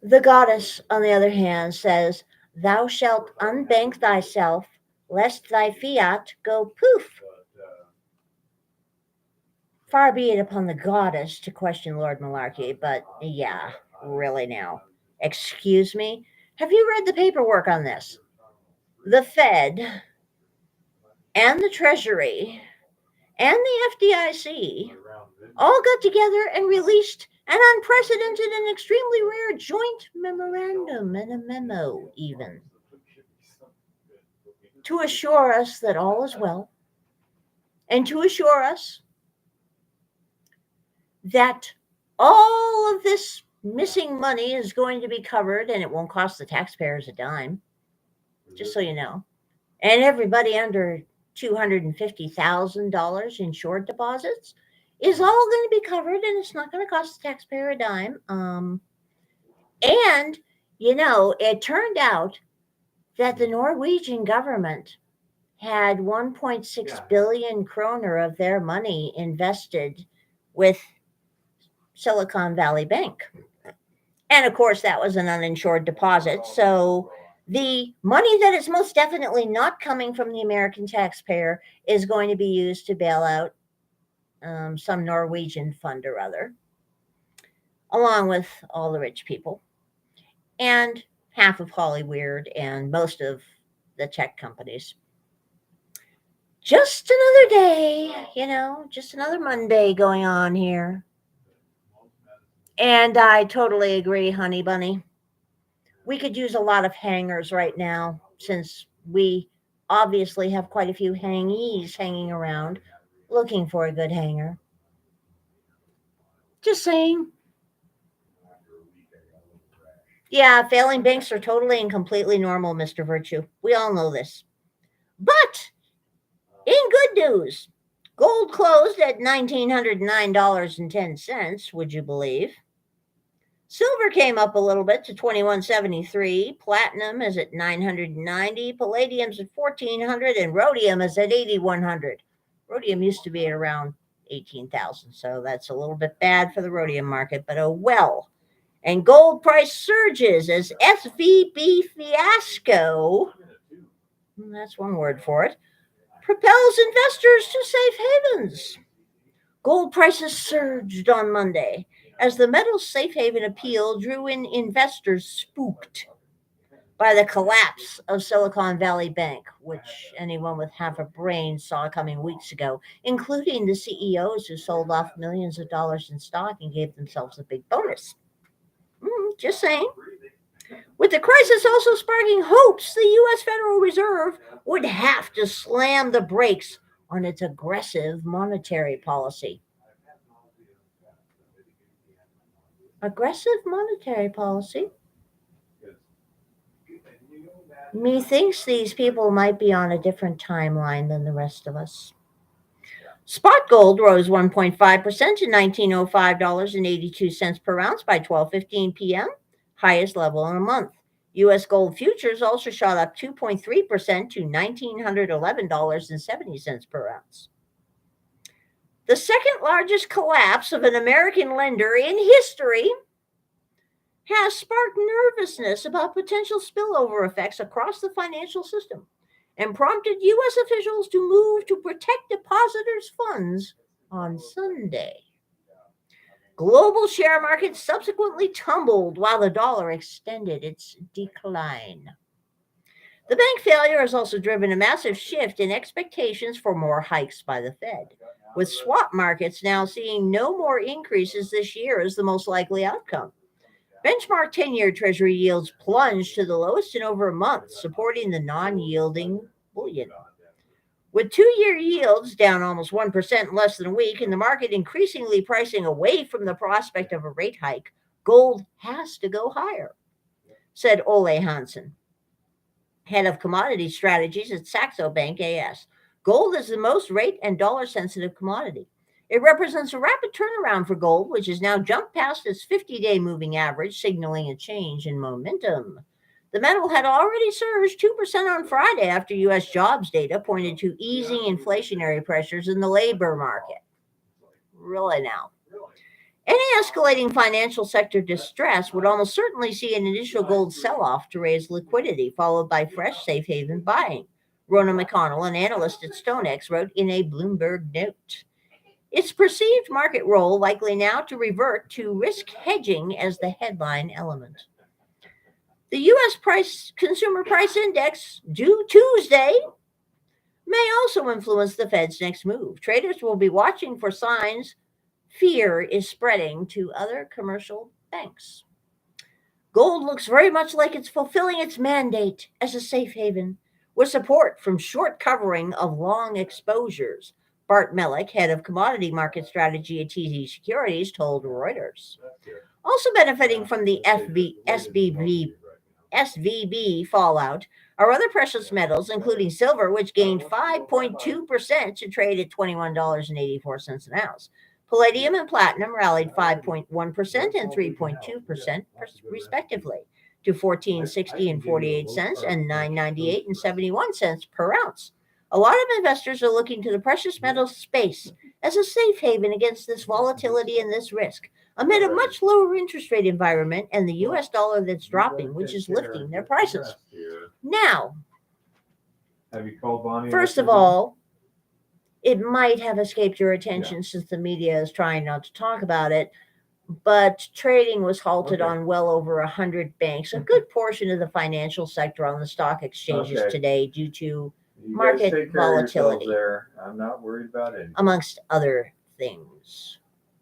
The goddess, on the other hand, says, "Thou shalt unbank thyself, lest thy fiat go poof." Far be it upon the goddess to question Lord Malarkey, but yeah, really now. Excuse me? Have you read the paperwork on this? The Fed and the Treasury and the FDIC all got together and released an unprecedented and extremely rare joint memorandum and a memo, even, to assure us that all is well and to assure us that all of this missing money is going to be covered and it won't cost the taxpayers a dime, just so you know. And everybody under $250,000 in short deposits is all going to be covered and it's not going to cost the taxpayer a dime. And, it turned out that the Norwegian government had 1.6 billion kroner of their money invested with Silicon Valley Bank. And of course, that was an uninsured deposit. So the money that is most definitely not coming from the American taxpayer is going to be used to bail out some Norwegian fund or other, along with all the rich people and half of Hollywood and most of the tech companies. Just another day, just another Monday going on here. And I totally agree, honey bunny. We could use a lot of hangers right now since we obviously have quite a few hangies hanging around looking for a good hanger. Just saying. Yeah, failing banks are totally and completely normal, Mr. Virtue. We all know this. But in good news, gold closed at $1,909.10, would you believe? Silver came up a little bit to $21.73. Platinum is at $990. Palladium's at $1,400, and rhodium is at $8,100. Rhodium used to be at around $18,000, so that's a little bit bad for the rhodium market, but oh well. And gold price surges as SVB fiasco, that's one word for it, propels investors to safe havens. Gold prices surged on Monday as the metal's safe haven appeal drew in investors spooked by the collapse of Silicon Valley Bank, which anyone with half a brain saw coming weeks ago, including the CEOs who sold off millions of dollars in stock and gave themselves a big bonus. Just saying. With the crisis also sparking hopes, the U.S. Federal Reserve would have to slam the brakes on its aggressive monetary policy. Aggressive monetary policy? Methinks these people might be on a different timeline than the rest of us. Spot gold rose 1.5% to $1,905.82 per ounce by 12:15 p.m., highest level in a month. U.S. gold futures also shot up 2.3% to $1,911.70 per ounce. The second largest collapse of an American lender in history has sparked nervousness about potential spillover effects across the financial system and prompted U.S. officials to move to protect depositors' funds on Sunday. Global share markets subsequently tumbled while the dollar extended its decline. The bank failure has also driven a massive shift in expectations for more hikes by the Fed, with swap markets now seeing no more increases this year as the most likely outcome. Benchmark 10-year Treasury yields plunged to the lowest in over a month, supporting the non-yielding bullion. With 2-year yields down almost 1% in less than a week and the market increasingly pricing away from the prospect of a rate hike, gold has to go higher, said Ole Hansen, head of commodity strategies at Saxo Bank AS. Gold is the most rate and dollar-sensitive commodity. It represents a rapid turnaround for gold, which has now jumped past its 50-day moving average, signaling a change in momentum. The metal had already surged 2% on Friday after U.S. jobs data pointed to easing inflationary pressures in the labor market. Really now. Any escalating financial sector distress would almost certainly see an initial gold sell-off to raise liquidity, followed by fresh safe haven buying. Rona McConnell, an analyst at StoneX, wrote in a Bloomberg note. Its perceived market role likely now to revert to risk hedging as the headline element. The U.S. Consumer Price Index, due Tuesday, may also influence the Fed's next move. Traders will be watching for signs fear is spreading to other commercial banks. Gold looks very much like it's fulfilling its mandate as a safe haven, with support from short covering of long exposures. Bart Mellick, head of commodity market strategy at TD Securities, told Reuters. Also benefiting from the SVB fallout are other precious metals, including silver, which gained 5.2% to trade at $21.84 an ounce. Palladium and platinum rallied 5.1% and 3.2%, respectively, to $14.60 and 48 cents and $9.98 and 71 cents per ounce. A lot of investors are looking to the precious metals space as a safe haven against this volatility and this risk, amid a much lower interest rate environment and the U.S. dollar that's dropping, which is lifting their prices. Now, have you called Bonnie? First of all, it might have escaped your attention since the media is trying not to talk about it, but trading was halted on well over 100 banks, a good portion of the financial sector on the stock exchanges today due to market volatility. There. I'm not worried about it. Amongst other things,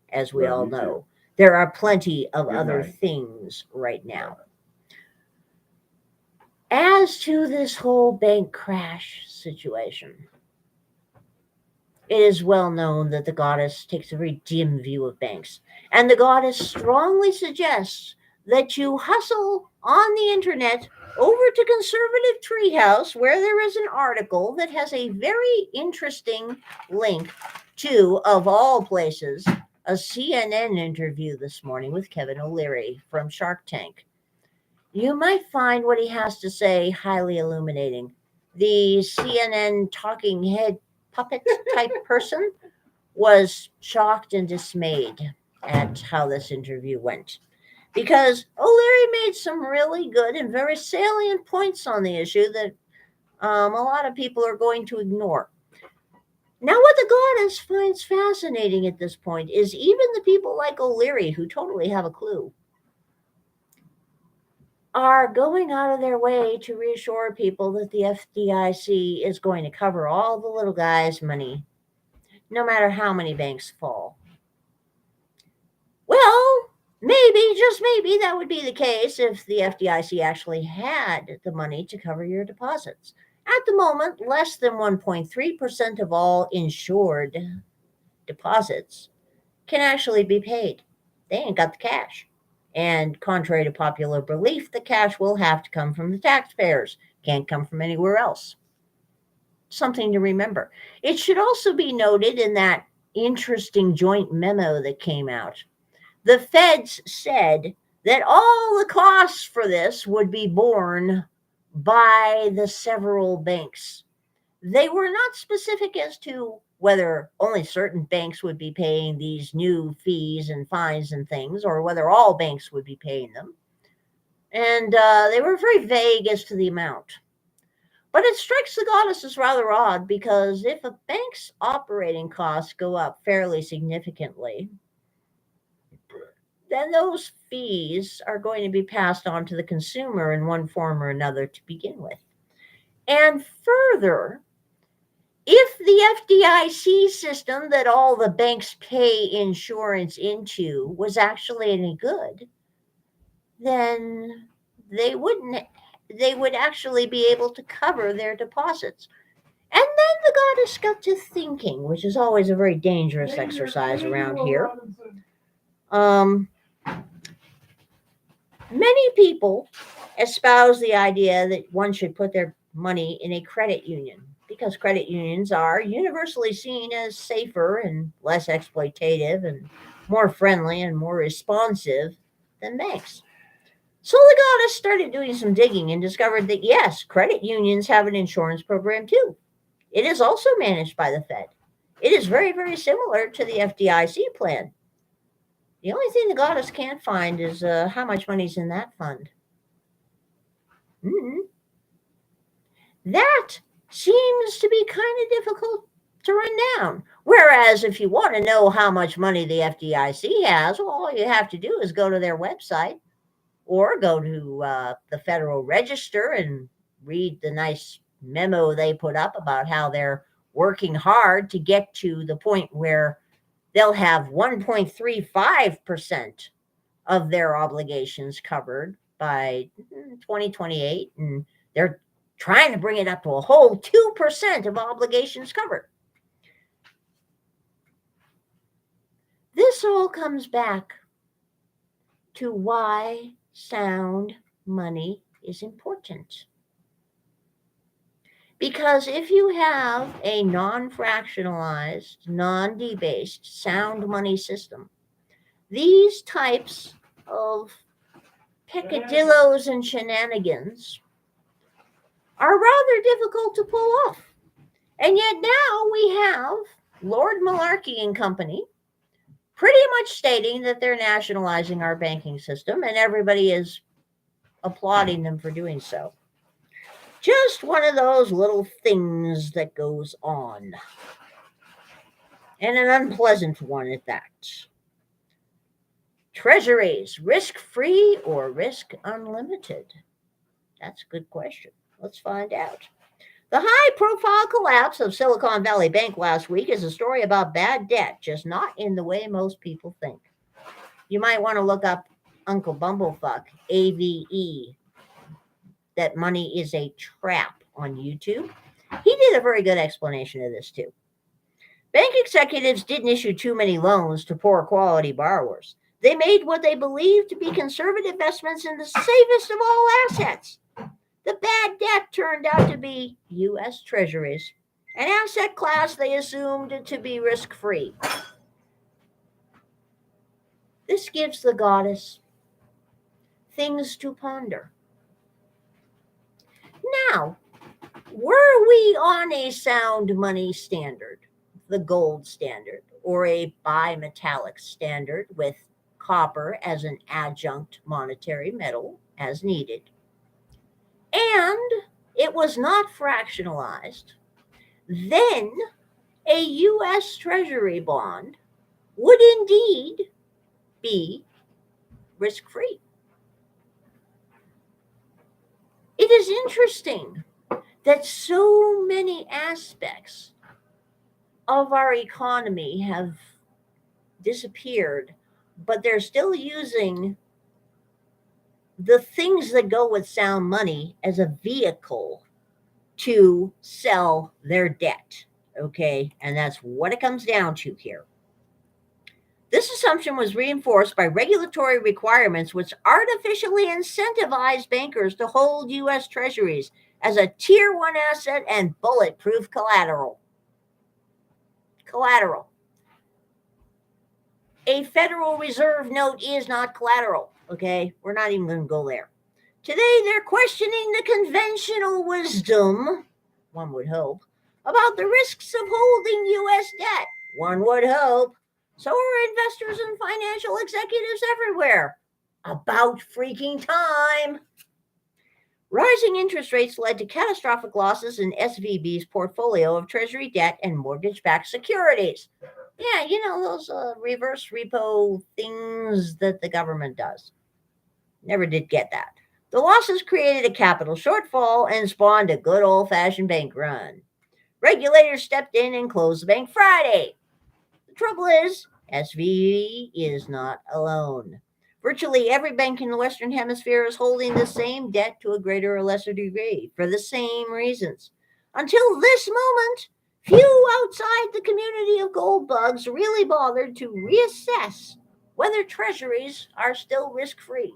as we all know. There are plenty of other things right now. As to this whole bank crash situation, it is well known that the goddess takes a very dim view of banks, and the goddess strongly suggests that you hustle on the internet over to Conservative Treehouse, where there is an article that has a very interesting link to, of all places, a CNN interview this morning with Kevin O'Leary from Shark Tank. You might find what he has to say highly illuminating. The CNN talking head puppet type person was shocked and dismayed at how this interview went, because O'Leary made some really good and very salient points on the issue that a lot of people are going to ignore. Now, what the goddess finds fascinating at this point is even the people like O'Leary, who totally have a clue, are going out of their way to reassure people that the FDIC is going to cover all the little guys' money, no matter how many banks fall. Well, maybe, just maybe, that would be the case if the FDIC actually had the money to cover your deposits. At the moment, less than 1.3% of all insured deposits can actually be paid. They ain't got the cash. And contrary to popular belief, the cash will have to come from the taxpayers. Can't come from anywhere else. Something to remember. It should also be noted in that interesting joint memo that came out, the feds said that all the costs for this would be borne by the several banks. They were not specific as to whether only certain banks would be paying these new fees and fines and things, or whether all banks would be paying them. And they were very vague as to the amount. But it strikes the goddess as rather odd, because if a bank's operating costs go up fairly significantly, then those fees are going to be passed on to the consumer in one form or another to begin with. And further, if the FDIC system that all the banks pay insurance into was actually any good, then they would actually be able to cover their deposits. And then the goddess got to thinking, which is always a very dangerous exercise around here. Many people espouse the idea that one should put their money in a credit union, because credit unions are universally seen as safer and less exploitative and more friendly and more responsive than banks. So the goddess started doing some digging and discovered that yes, credit unions have an insurance program too. It is also managed by the Fed. It is very, very similar to the FDIC plan. The only thing the goddess can't find is how much money's in that fund. Mm-hmm. That seems to be kind of difficult to run down. Whereas if you want to know how much money the FDIC has, well, all you have to do is go to their website or go to the Federal Register and read the nice memo they put up about how they're working hard to get to the point where they'll have 1.35% of their obligations covered by 2028, and they're trying to bring it up to a whole 2% of obligations covered. This all comes back to why sound money is important. Because if you have a non-fractionalized, non-debased sound money system, these types of peccadillos and shenanigans are rather difficult to pull off. And yet now we have Lord Malarkey and Company pretty much stating that they're nationalizing our banking system, and everybody is applauding them for doing so. Just one of those little things that goes on. And an unpleasant one at that. Treasuries, risk-free or risk unlimited? That's a good question. Let's find out. The high-profile collapse of Silicon Valley Bank last week is a story about bad debt, just not in the way most people think. You might want to look up Uncle Bumblefuck, AVE, that money is a trap, on YouTube. He did a very good explanation of this too. Bank executives didn't issue too many loans to poor quality borrowers. They made what they believed to be conservative investments in the safest of all assets. The bad debt turned out to be U.S. Treasuries, an asset class they assumed to be risk-free. This gives the goddess things to ponder. Now, were we on a sound money standard, the gold standard, or a bimetallic standard with copper as an adjunct monetary metal as needed, and it was not fractionalized, then a U.S. Treasury bond would indeed be risk-free. It is interesting that so many aspects of our economy have disappeared, but they're still using the things that go with sound money as a vehicle to sell their debt. Okay, and that's what it comes down to here. This assumption was reinforced by regulatory requirements which artificially incentivize bankers to hold U.S. Treasuries as a Tier 1 asset and bulletproof collateral. Collateral. A Federal Reserve note is not collateral, okay? We're not even going to go there. Today, they're questioning the conventional wisdom, one would hope, about the risks of holding U.S. debt. One would hope. So are investors and financial executives everywhere. About freaking time. Rising interest rates led to catastrophic losses in SVB's portfolio of Treasury debt and mortgage-backed securities. Yeah, you know, those reverse repo things that the government does. Never did get that. The losses created a capital shortfall and spawned a good old-fashioned bank run. Regulators stepped in and closed the bank Friday. The trouble is, SVB is not alone. Virtually every bank in the Western Hemisphere is holding the same debt to a greater or lesser degree for the same reasons. Until this moment, few outside the community of gold bugs really bothered to reassess whether treasuries are still risk-free.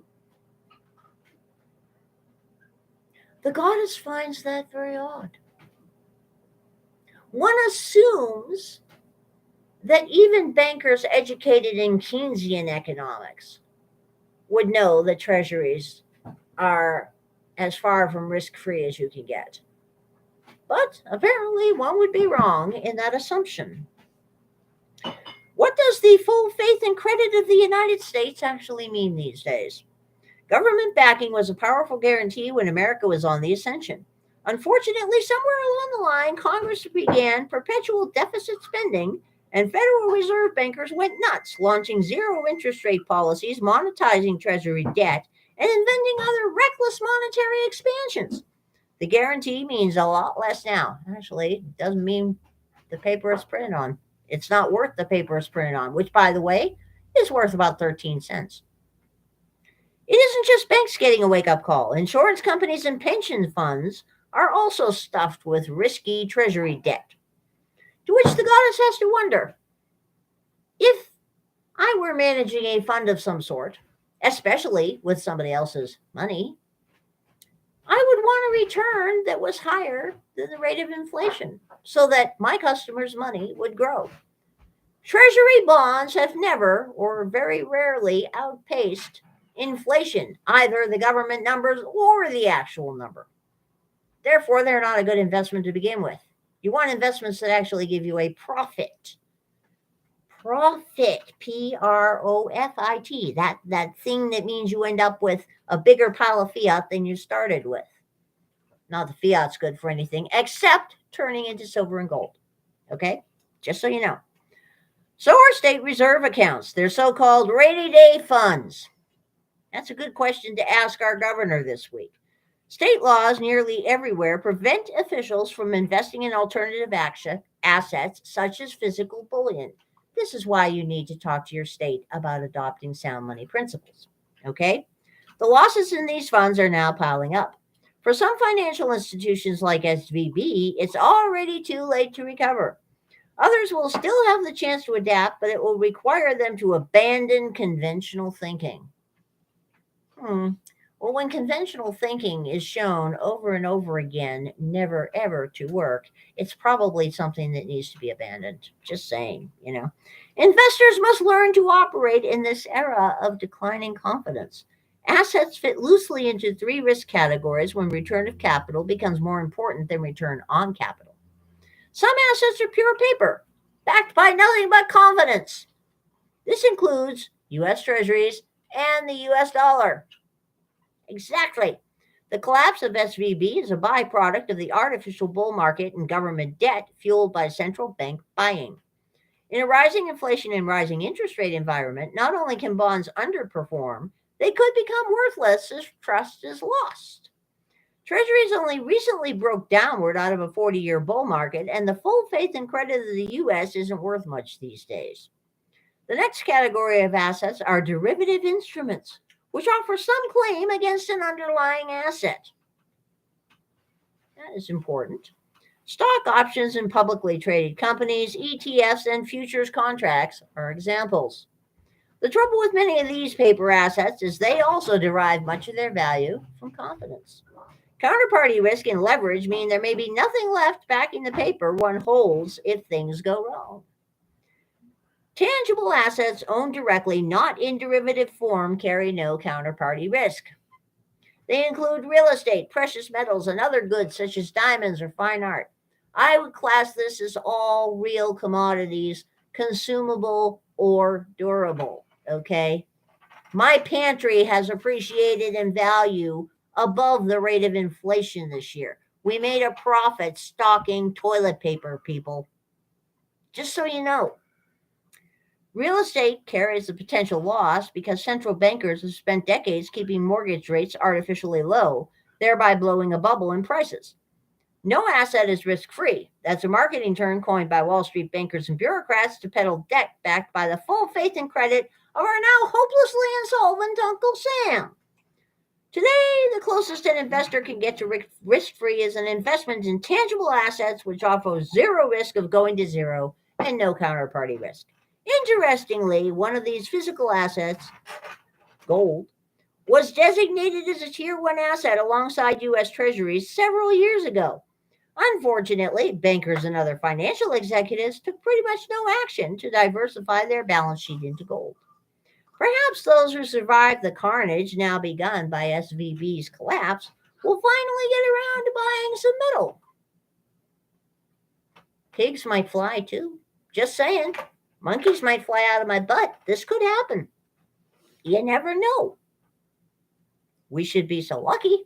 The goddess finds that very odd. One assumes that even bankers educated in Keynesian economics would know that treasuries are as far from risk-free as you can get. But apparently, one would be wrong in that assumption. What does the full faith and credit of the United States actually mean these days? Government backing was a powerful guarantee when America was on the ascension. Unfortunately, somewhere along the line, Congress began perpetual deficit spending, and Federal Reserve bankers went nuts, launching zero interest rate policies, monetizing Treasury debt, and inventing other reckless monetary expansions. The guarantee means a lot less now. Actually, it doesn't mean the paper is printed on. It's not worth the paper it's printed on, which, by the way, is worth about 13 cents. It isn't just banks getting a wake up call. Insurance companies and pension funds are also stuffed with risky treasury debt. To which the goddess has to wonder, if I were managing a fund of some sort, especially with somebody else's money, I would want a return that was higher than the rate of inflation so that my customers' money would grow. Treasury bonds have never or very rarely outpaced inflation, either the government numbers or the actual number. Therefore, they're not a good investment to begin with. You want investments that actually give you a profit. Profit, Profit, that thing that means you end up with a bigger pile of fiat than you started with. Not the fiat's good for anything except turning into silver and gold. Okay? Just so you know. So are state reserve accounts. They're so-called rainy day funds. That's a good question to ask our governor this week. State laws nearly everywhere prevent officials from investing in alternative assets such as physical bullion. This is why you need to talk to your state about adopting sound money principles. Okay? The losses in these funds are now piling up. For some financial institutions like SVB, it's already too late to recover. Others will still have the chance to adapt, but it will require them to abandon conventional thinking. Well, when conventional thinking is shown over and over again, never ever to work, it's probably something that needs to be abandoned. Just saying, Investors must learn to operate in this era of declining confidence. Assets fit loosely into three risk categories when return of capital becomes more important than return on capital. Some assets are pure paper, backed by nothing but confidence. This includes U.S. Treasuries and the U.S. dollar. Exactly. The collapse of SVB is a byproduct of the artificial bull market and government debt fueled by central bank buying. In a rising inflation and rising interest rate environment, not only can bonds underperform, they could become worthless if trust is lost. Treasuries only recently broke downward out of a 40-year bull market, and the full faith and credit of the U.S. isn't worth much these days. The next category of assets are derivative instruments, which offer some claim against an underlying asset. That is important. Stock options in publicly traded companies, ETFs, and futures contracts are examples. The trouble with many of these paper assets is they also derive much of their value from confidence. Counterparty risk and leverage mean there may be nothing left backing the paper one holds if things go wrong. Tangible assets owned directly, not in derivative form, carry no counterparty risk. They include real estate, precious metals, and other goods such as diamonds or fine art. I would class this as all real commodities, consumable or durable, okay? My pantry has appreciated in value above the rate of inflation this year. We made a profit stocking toilet paper, people. Just so you know. Real estate carries a potential loss because central bankers have spent decades keeping mortgage rates artificially low, thereby blowing a bubble in prices. No asset is risk-free. That's a marketing term coined by Wall Street bankers and bureaucrats to peddle debt backed by the full faith and credit of our now hopelessly insolvent Uncle Sam. Today, the closest an investor can get to risk-free is an investment in tangible assets which offers zero risk of going to zero and no counterparty risk. Interestingly, one of these physical assets, gold, was designated as a Tier 1 asset alongside U.S. Treasuries several years ago. Unfortunately, bankers and other financial executives took pretty much no action to diversify their balance sheet into gold. Perhaps those who survived the carnage now begun by SVB's collapse will finally get around to buying some metal. Pigs might fly too. Just saying. Monkeys might fly out of my butt. This could happen. You never know. We should be so lucky.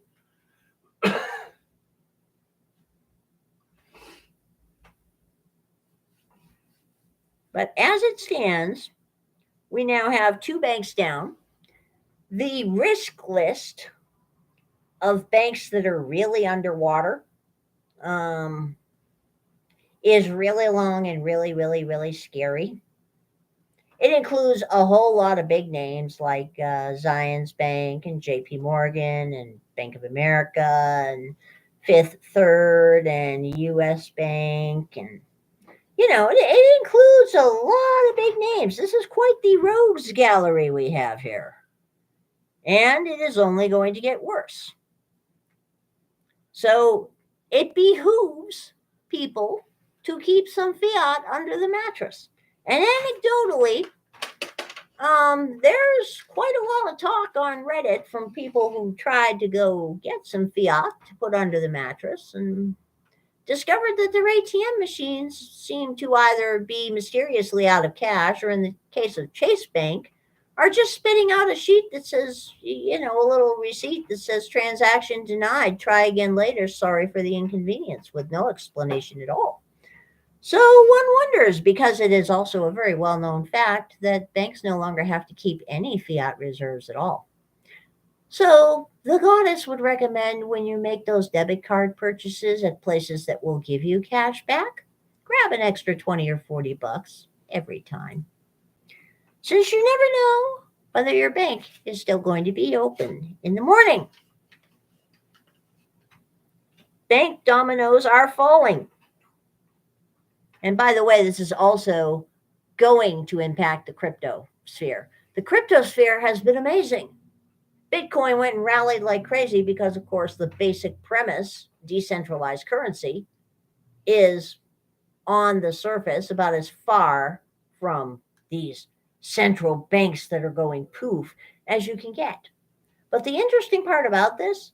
But as it stands, we now have 2 banks down. The risk list of banks that are really underwater is really long and really, really, really scary. It includes a whole lot of big names like Zions Bank and JP Morgan and Bank of America and Fifth Third and US Bank. And, it includes a lot of big names. This is quite the rogues gallery we have here. And it is only going to get worse. So it behooves people to keep some fiat under the mattress. And anecdotally, there's quite a lot of talk on Reddit from people who tried to go get some fiat to put under the mattress and discovered that their ATM machines seem to either be mysteriously out of cash or, in the case of Chase Bank, are just spitting out a sheet that says, a little receipt that says transaction denied, try again later, sorry for the inconvenience, with no explanation at all. So one wonders, because it is also a very well-known fact, that banks no longer have to keep any fiat reserves at all. So the goddess would recommend, when you make those debit card purchases at places that will give you cash back, grab an extra 20 or 40 bucks every time. Since you never know whether your bank is still going to be open in the morning. Bank dominoes are falling. And by the way, this is also going to impact the crypto sphere. The crypto sphere has been amazing. Bitcoin went and rallied like crazy because, of course, the basic premise, decentralized currency, is on the surface about as far from these central banks that are going poof as you can get. But the interesting part about this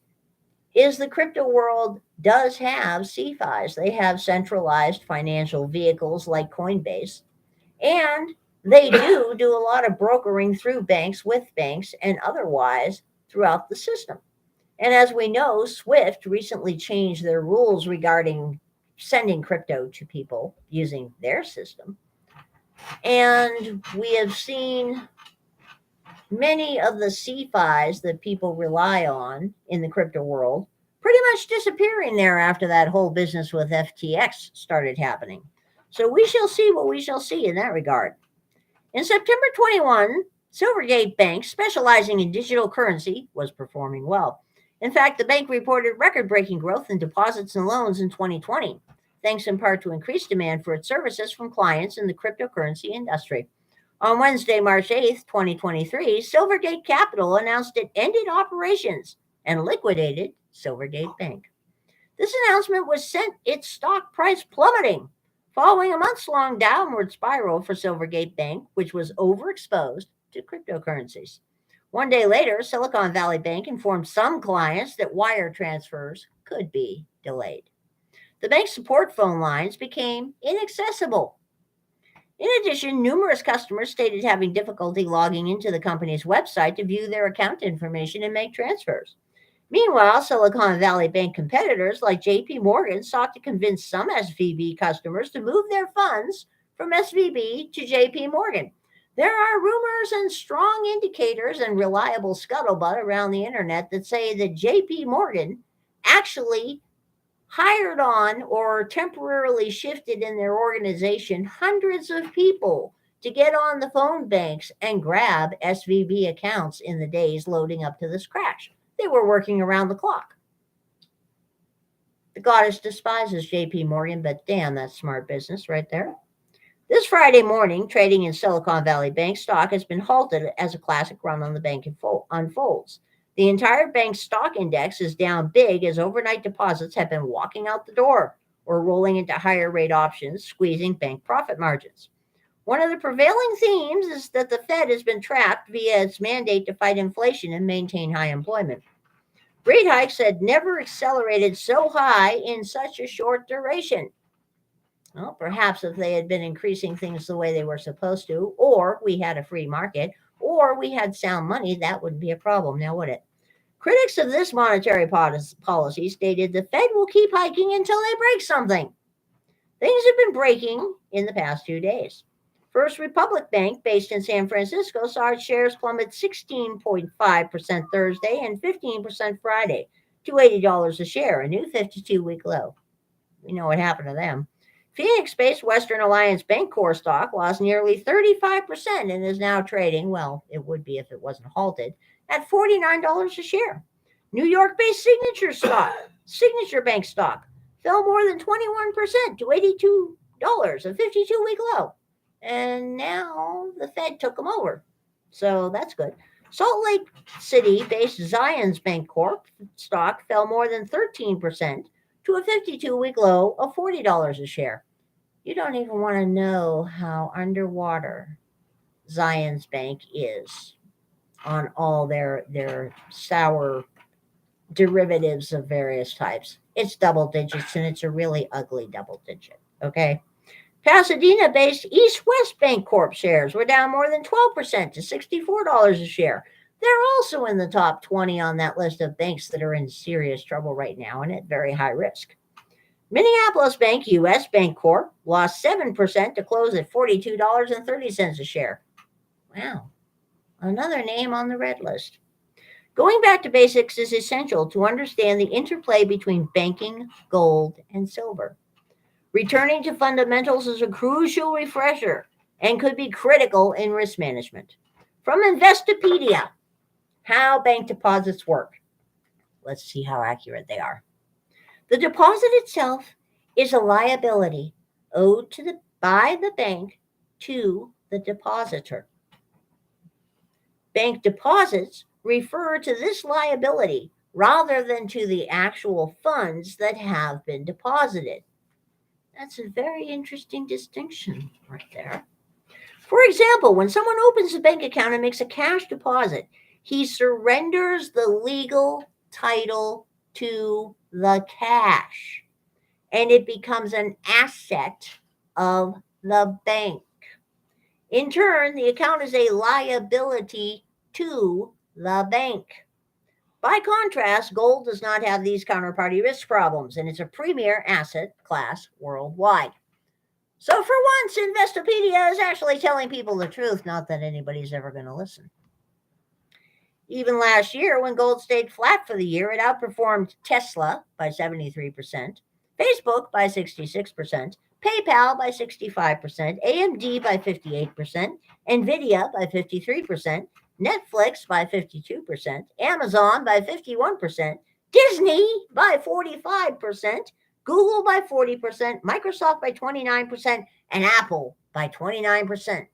is the crypto world does have CFIs. They have centralized financial vehicles like Coinbase, and they do a lot of brokering through banks, with banks, and otherwise throughout the system. And as we know, SWIFT recently changed their rules regarding sending crypto to people using their system. And we have seen many of the CFIs that people rely on in the crypto world pretty much disappearing there after that whole business with FTX started happening. So we shall see what we shall see in that regard. In September 21, Silvergate Bank, specializing in digital currency, was performing well. In fact, the bank reported record-breaking growth in deposits and loans in 2020, thanks in part to increased demand for its services from clients in the cryptocurrency industry. On Wednesday, March 8th, 2023, Silvergate Capital announced it ended operations and liquidated Silvergate Bank. This announcement was sent its stock price plummeting, following a months-long downward spiral for Silvergate Bank, which was overexposed to cryptocurrencies. One day later, Silicon Valley Bank informed some clients that wire transfers could be delayed. The bank's support phone lines became inaccessible. In addition, numerous customers stated having difficulty logging into the company's website to view their account information and make transfers. Meanwhile, Silicon Valley Bank competitors like JP Morgan sought to convince some SVB customers to move their funds from SVB to JP Morgan. There are rumors and strong indicators and reliable scuttlebutt around the internet that say that JP Morgan actually hired on or temporarily shifted in their organization hundreds of people to get on the phone banks and grab SVB accounts in the days loading up to this crash. They were working around the clock. The goddess despises JP Morgan, but damn, that's smart business right there. This Friday morning, trading in Silicon Valley Bank stock has been halted as a classic run on the bank unfolds. The entire bank's stock index is down big as overnight deposits have been walking out the door or rolling into higher rate options, squeezing bank profit margins. One of the prevailing themes is that the Fed has been trapped via its mandate to fight inflation and maintain high employment. Rate hikes had never accelerated so high in such a short duration. Well, perhaps if they had been increasing things the way they were supposed to, or we had a free market, or we had sound money, that wouldn't be a problem, now would it? Critics of this monetary policy stated the Fed will keep hiking until they break something. Things have been breaking in the past 2 days. First Republic Bank, based in San Francisco, saw its shares plummet 16.5% Thursday and 15% Friday to $80 a share, a new 52-week low. We know what happened to them. Phoenix-based Western Alliance Bancorp stock lost nearly 35% and is now trading, well, it would be if it wasn't halted, at $49 a share. New York-based Signature Bank stock, fell more than 21% to $82, a 52-week low. And now the Fed took them over. So that's good. Salt Lake City-based Zions Bancorp stock fell more than 13% to a 52-week low of $40 a share. You don't even want to know how underwater Zions Bank is on all their sour derivatives of various types. It's double digits, and it's a really ugly double digit, okay? Pasadena-based East West Bancorp shares were down more than 12% to $64 a share. They're also in the top 20 on that list of banks that are in serious trouble right now and at very high risk. Minneapolis Bank U.S. Bancorp lost 7% to close at $42.30 a share. Wow, another name on the red list. Going back to basics is essential to understand the interplay between banking, gold, and silver. Returning to fundamentals is a crucial refresher and could be critical in risk management. From Investopedia, how bank deposits work. Let's see how accurate they are. The deposit itself is a liability owed by the bank to the depositor. Bank deposits refer to this liability rather than to the actual funds that have been deposited. That's a very interesting distinction right there. For example, when someone opens a bank account and makes a cash deposit, he surrenders the legal title to the cash, and it becomes an asset of the bank. In turn, the account is a liability to the bank. By contrast, gold does not have these counterparty risk problems, and it's a premier asset class worldwide. So for once, Investopedia is actually telling people the truth, not that anybody's ever going to listen. Even last year, when gold stayed flat for the year, it outperformed Tesla by 73%, Facebook by 66%, PayPal by 65%, AMD by 58%, NVIDIA by 53%, Netflix by 52%, Amazon by 51%, Disney by 45%, Google by 40%, Microsoft by 29%, and Apple by 29%.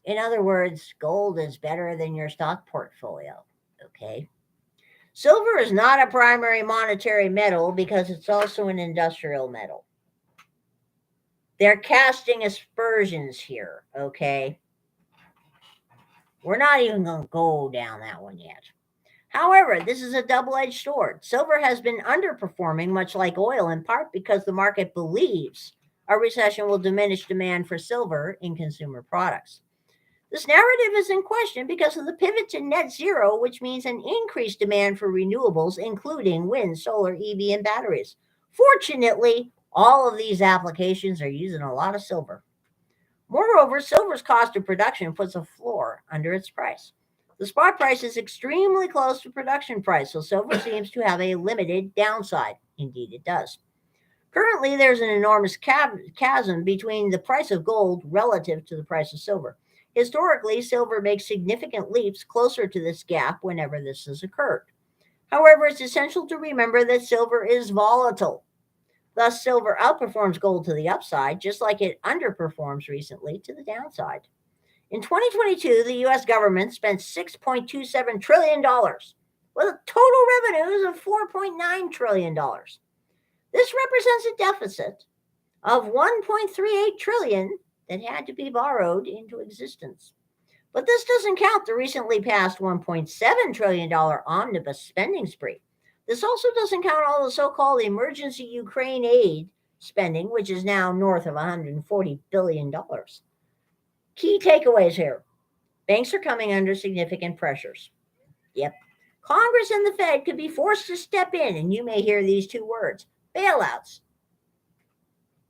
In other words, gold is better than your stock portfolio, okay? Silver is not a primary monetary metal because it's also an industrial metal. They're casting aspersions here, okay? We're not even going to go down that one yet. However, this is a double-edged sword. Silver has been underperforming, much like oil, in part because the market believes a recession will diminish demand for silver in consumer products. This narrative is in question because of the pivot to net zero, which means an increased demand for renewables, including wind, solar, EV, and batteries. Fortunately, all of these applications are using a lot of silver. Moreover, silver's cost of production puts a floor under its price. The spot price is extremely close to production price, so silver seems to have a limited downside. Indeed, it does. Currently, there's an enormous chasm between the price of gold relative to the price of silver. Historically, silver makes significant leaps closer to this gap whenever this has occurred. However, it's essential to remember that silver is volatile. Thus, silver outperforms gold to the upside, just like it underperforms recently to the downside. In 2022, the U.S. government spent $6.27 trillion, with total revenues of $4.9 trillion. This represents a deficit of $1.38 trillion that had to be borrowed into existence. But this doesn't count the recently passed $1.7 trillion omnibus spending spree. This also doesn't count all the so-called emergency Ukraine aid spending, which is now north of $140 billion. Key takeaways here. Banks are coming under significant pressures. Yep. Congress and the Fed could be forced to step in, and you may hear these two words, bailouts.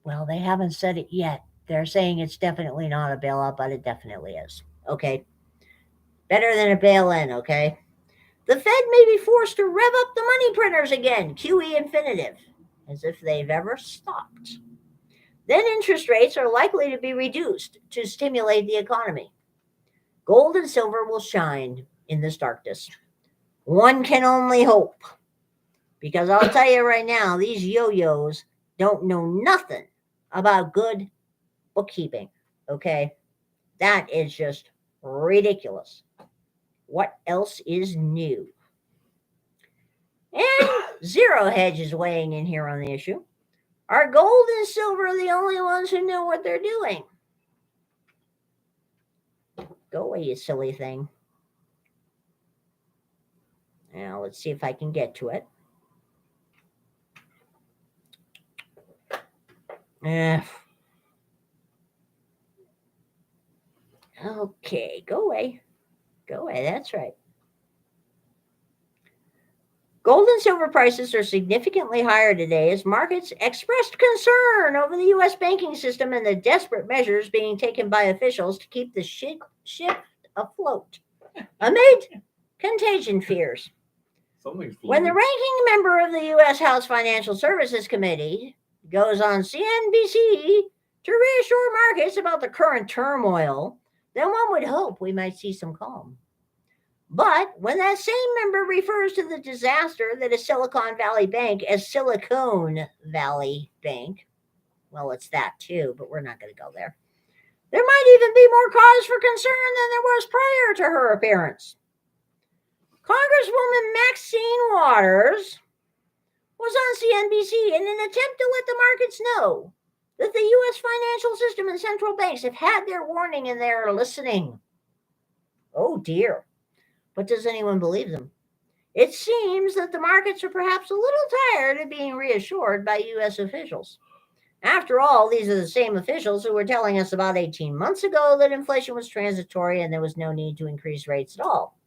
Well, they haven't said it yet. They're saying it's definitely not a bailout, but it definitely is. Okay. Better than a bail-in, okay? The Fed may be forced to rev up the money printers again, QE infinitive, as if they've ever stopped. Then interest rates are likely to be reduced to stimulate the economy. Gold and silver will shine in this darkness. One can only hope. Because I'll tell you right now, these yo-yos don't know nothing about good bookkeeping, okay? That is just ridiculous. What else is new? And Zero Hedge is weighing in here on the issue. Are gold and silver the only ones who know what they're doing? Go away, you silly thing. Now, let's see if I can get to it. Okay, go away. Go away, that's right. Gold and silver prices are significantly higher today as markets expressed concern over the U.S. banking system and the desperate measures being taken by officials to keep the ship afloat amid contagion fears. When the ranking member of the U.S. House Financial Services Committee goes on CNBC to reassure markets about the current turmoil, then one would hope we might see some calm. But when that same member refers to the disaster that is Silicon Valley Bank as Silicon Valley Bank, well, it's that too, but we're not going to go there. There might even be more cause for concern than there was prior to her appearance. Congresswoman Maxine Waters was on CNBC in an attempt to let the markets know that the U.S. financial system and central banks have had their warning and they're listening. Oh dear. But does anyone believe them? It seems that the markets are perhaps a little tired of being reassured by U.S. officials. After all, these are the same officials who were telling us about 18 months ago that inflation was transitory and there was no need to increase rates at all.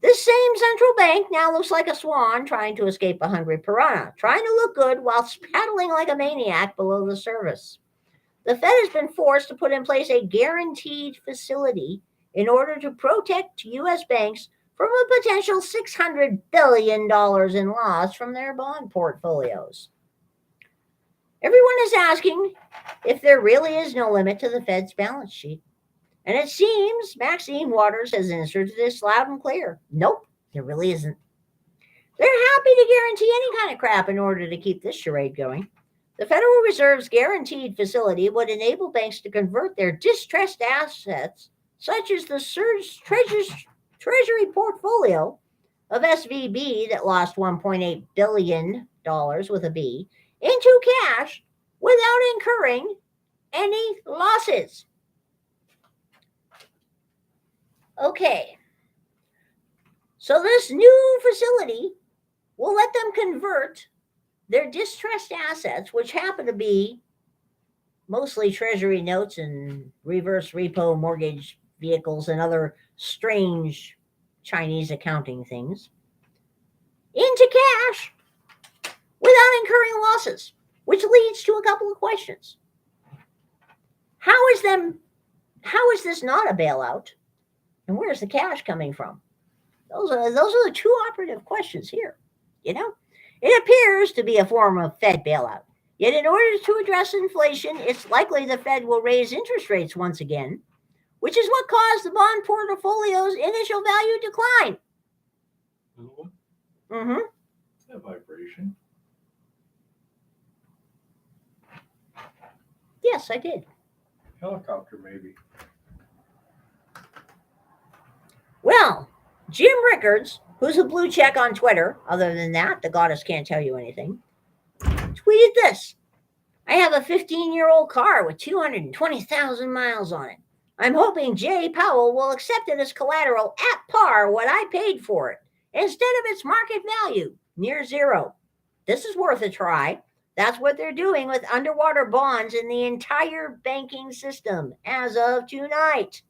This same central bank now looks like a swan trying to escape a hungry piranha, trying to look good while paddling like a maniac below the surface. The Fed has been forced to put in place a guaranteed facility in order to protect U.S. banks from a potential $600 billion in loss from their bond portfolios. Everyone is asking if there really is no limit to the Fed's balance sheet. And it seems Maxine Waters has answered this loud and clear. Nope, there really isn't. They're happy to guarantee any kind of crap in order to keep this charade going. The Federal Reserve's guaranteed facility would enable banks to convert their distressed assets, such as the Treasury portfolio of SVB that lost $1.8 billion with a B, into cash without incurring any losses. Okay, so this new facility will let them convert their distressed assets, which happen to be mostly treasury notes and reverse repo mortgage vehicles and other strange Chinese accounting things, into cash without incurring losses, which leads to a couple of questions. How is this not a bailout? And where's the cash coming from? Those are the two operative questions here. You know, it appears to be a form of Fed bailout. Yet in order to address inflation, it's likely the Fed will raise interest rates once again, which is what caused the bond portfolio's initial value decline. Mm-hmm. A vibration. Yes, I did. Helicopter, maybe. Well, Jim Rickards, who's a blue check on Twitter, other than that, the goddess can't tell you anything, tweeted this. I have a 15-year-old car with 220,000 miles on it. I'm hoping Jay Powell will accept it as collateral at par what I paid for it, instead of its market value, near zero. This is worth a try. That's what they're doing with underwater bonds in the entire banking system as of tonight.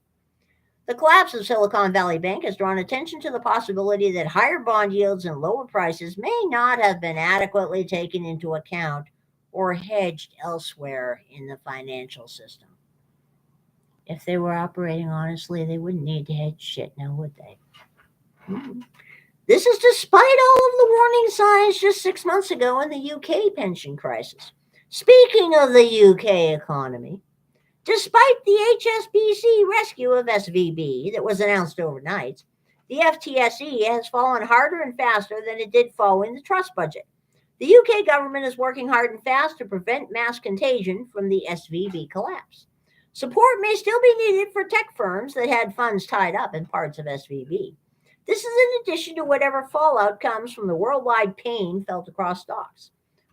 The collapse of Silicon Valley Bank has drawn attention to the possibility that higher bond yields and lower prices may not have been adequately taken into account or hedged elsewhere in the financial system. If they were operating honestly, they wouldn't need to hedge shit now, would they? This is despite all of the warning signs just 6 months ago in the UK pension crisis. Speaking of the UK economy, despite the HSBC rescue of SVB that was announced overnight, the FTSE has fallen harder and faster than it did following the trust budget. The UK government is working hard and fast to prevent mass contagion from the SVB collapse. Support may still be needed for tech firms that had funds tied up in parts of SVB. This is in addition to whatever fallout comes from the worldwide pain felt across stocks.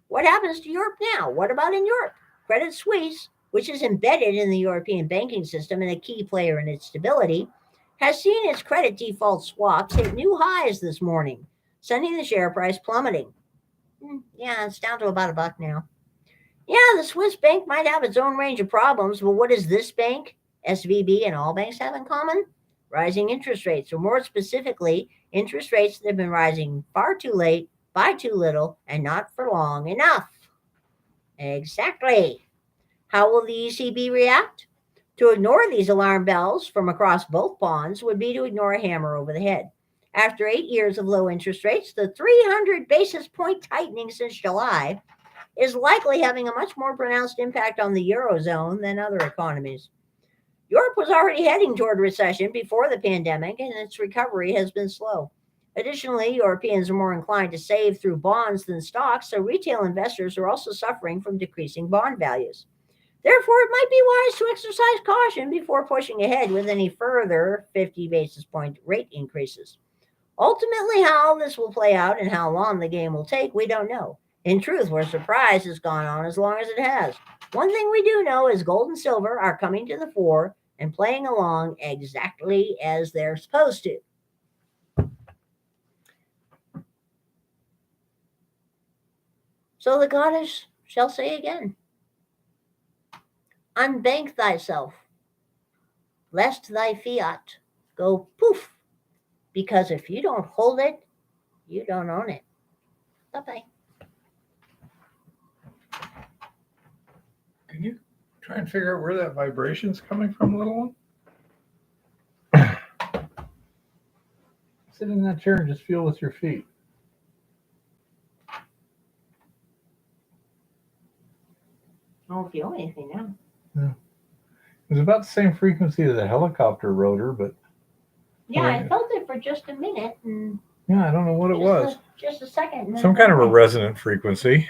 What happens to Europe now? What about in Europe? Credit Suisse, which is embedded in the European banking system and a key player in its stability, has seen its credit default swaps hit new highs this morning, sending the share price plummeting. Yeah, it's down to about $1 now. Yeah, the Swiss bank might have its own range of problems, but what does this bank, SVB, and all banks have in common? Rising interest rates, or more specifically, interest rates that have been rising far too late, by too little, and not for long enough. Exactly. How will the ECB react? To ignore these alarm bells from across both bonds would be to ignore a hammer over the head. After 8 years of low interest rates, the 300 basis point tightening since July is likely having a much more pronounced impact on the Eurozone than other economies. Europe was already heading toward recession before the pandemic, and its recovery has been slow. Additionally, Europeans are more inclined to save through bonds than stocks, so retail investors are also suffering from decreasing bond values. Therefore, it might be wise to exercise caution before pushing ahead with any further 50 basis point rate increases. Ultimately, how this will play out and how long the game will take, we don't know. In truth, we're surprised it's gone on as long as it has. One thing we do know is gold and silver are coming to the fore and playing along exactly as they're supposed to. So the goddess shall say again, unbank thyself, lest thy fiat go poof, because if you don't hold it, you don't own it. Bye-bye. Can you try and figure out where that vibration's coming from, little one? Sit in that chair and just feel with your feet. I don't feel anything now. Yeah. It was about the same frequency as a helicopter rotor, but Yeah, I felt it for just a minute. And yeah, I don't know what it was. Just a second. Some kind of a resonant frequency.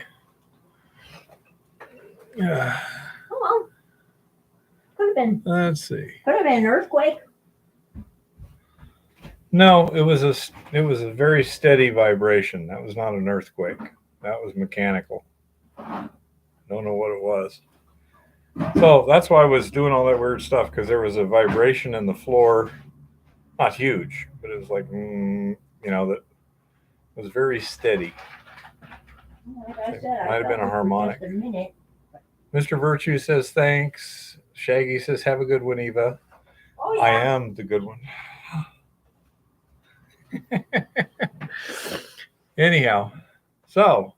Yeah. Oh, well. Could have been. Let's see. Could have been an earthquake. No, it was a very steady vibration. That was not an earthquake. That was mechanical. Don't know what it was. So that's why I was doing all that weird stuff, because there was a vibration in the floor, not huge, but it was like, that was very steady. Like I said, Might have been a harmonic. Just a minute. Mr. Virtue says thanks. Shaggy says have a good one, Eva. Oh, yeah. I am the good one. Anyhow, so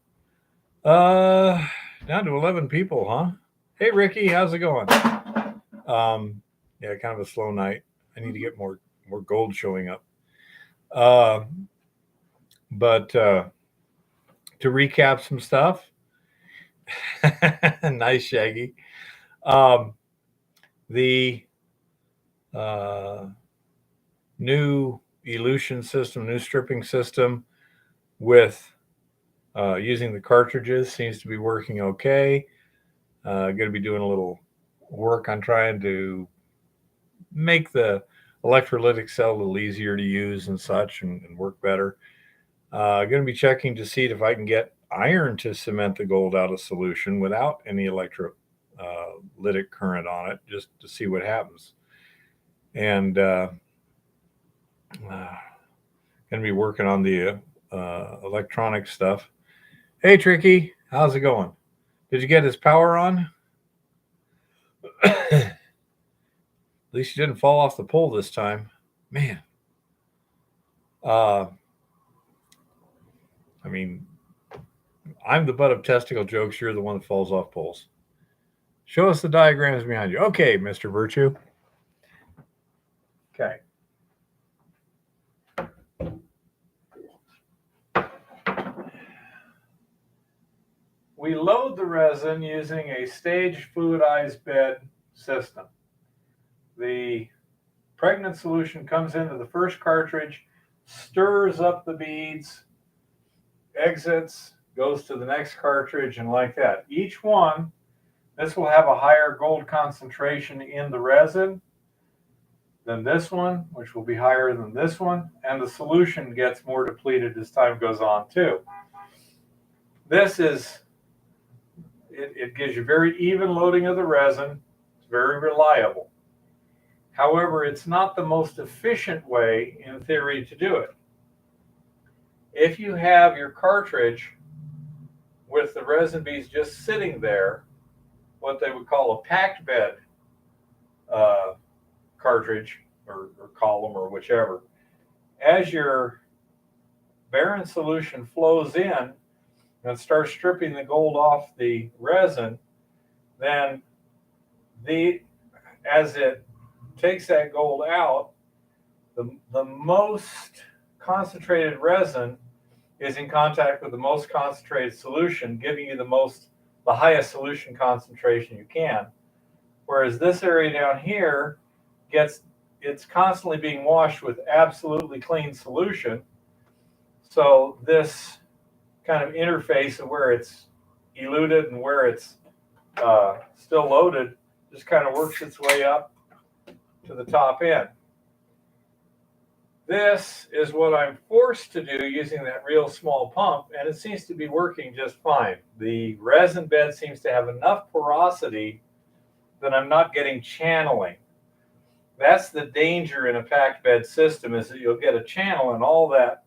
down to 11 people, huh? Hey Ricky, how's it going? Yeah, kind of a slow night. I need to get more gold showing up. But to recap some stuff. Nice, Shaggy. The new elution system, new stripping system with using the cartridges seems to be working okay. Going to be doing a little work on trying to make the electrolytic cell a little easier to use and such and work better. Going to be checking to see if I can get iron to cement the gold out of solution without any electrolytic current on it, just to see what happens. And going to be working on the electronic stuff. Hey, Tricky, how's it going? Did you get his power on? At least you didn't fall off the pole this time. Man. I mean, I'm the butt of testicle jokes. You're the one that falls off poles. Show us the diagrams behind you. Okay, Mr. Virtue. Okay. We load the resin using a staged fluidized bed system. The pregnant solution comes into the first cartridge, stirs up the beads, exits, goes to the next cartridge, and like that. Each one, this will have a higher gold concentration in the resin than this one, which will be higher than this one, and the solution gets more depleted as time goes on too. This is, it gives you very even loading of the resin. It's very reliable. However, it's not the most efficient way in theory to do it. If you have your cartridge with the resin beads just sitting there, what they would call a packed bed cartridge or column or whichever, as your barren solution flows in and starts stripping the gold off the resin, then as it takes that gold out, the most concentrated resin is in contact with the most concentrated solution, giving you the highest solution concentration you can. Whereas this area down here it's constantly being washed with absolutely clean solution. So this kind of interface of where it's eluted and where it's still loaded just kind of works its way up to the top end. This is what I'm forced to do using that real small pump, and it seems to be working just fine. The resin bed seems to have enough porosity that I'm not getting channeling. That's the danger in a packed bed system, is that you'll get a channel and all that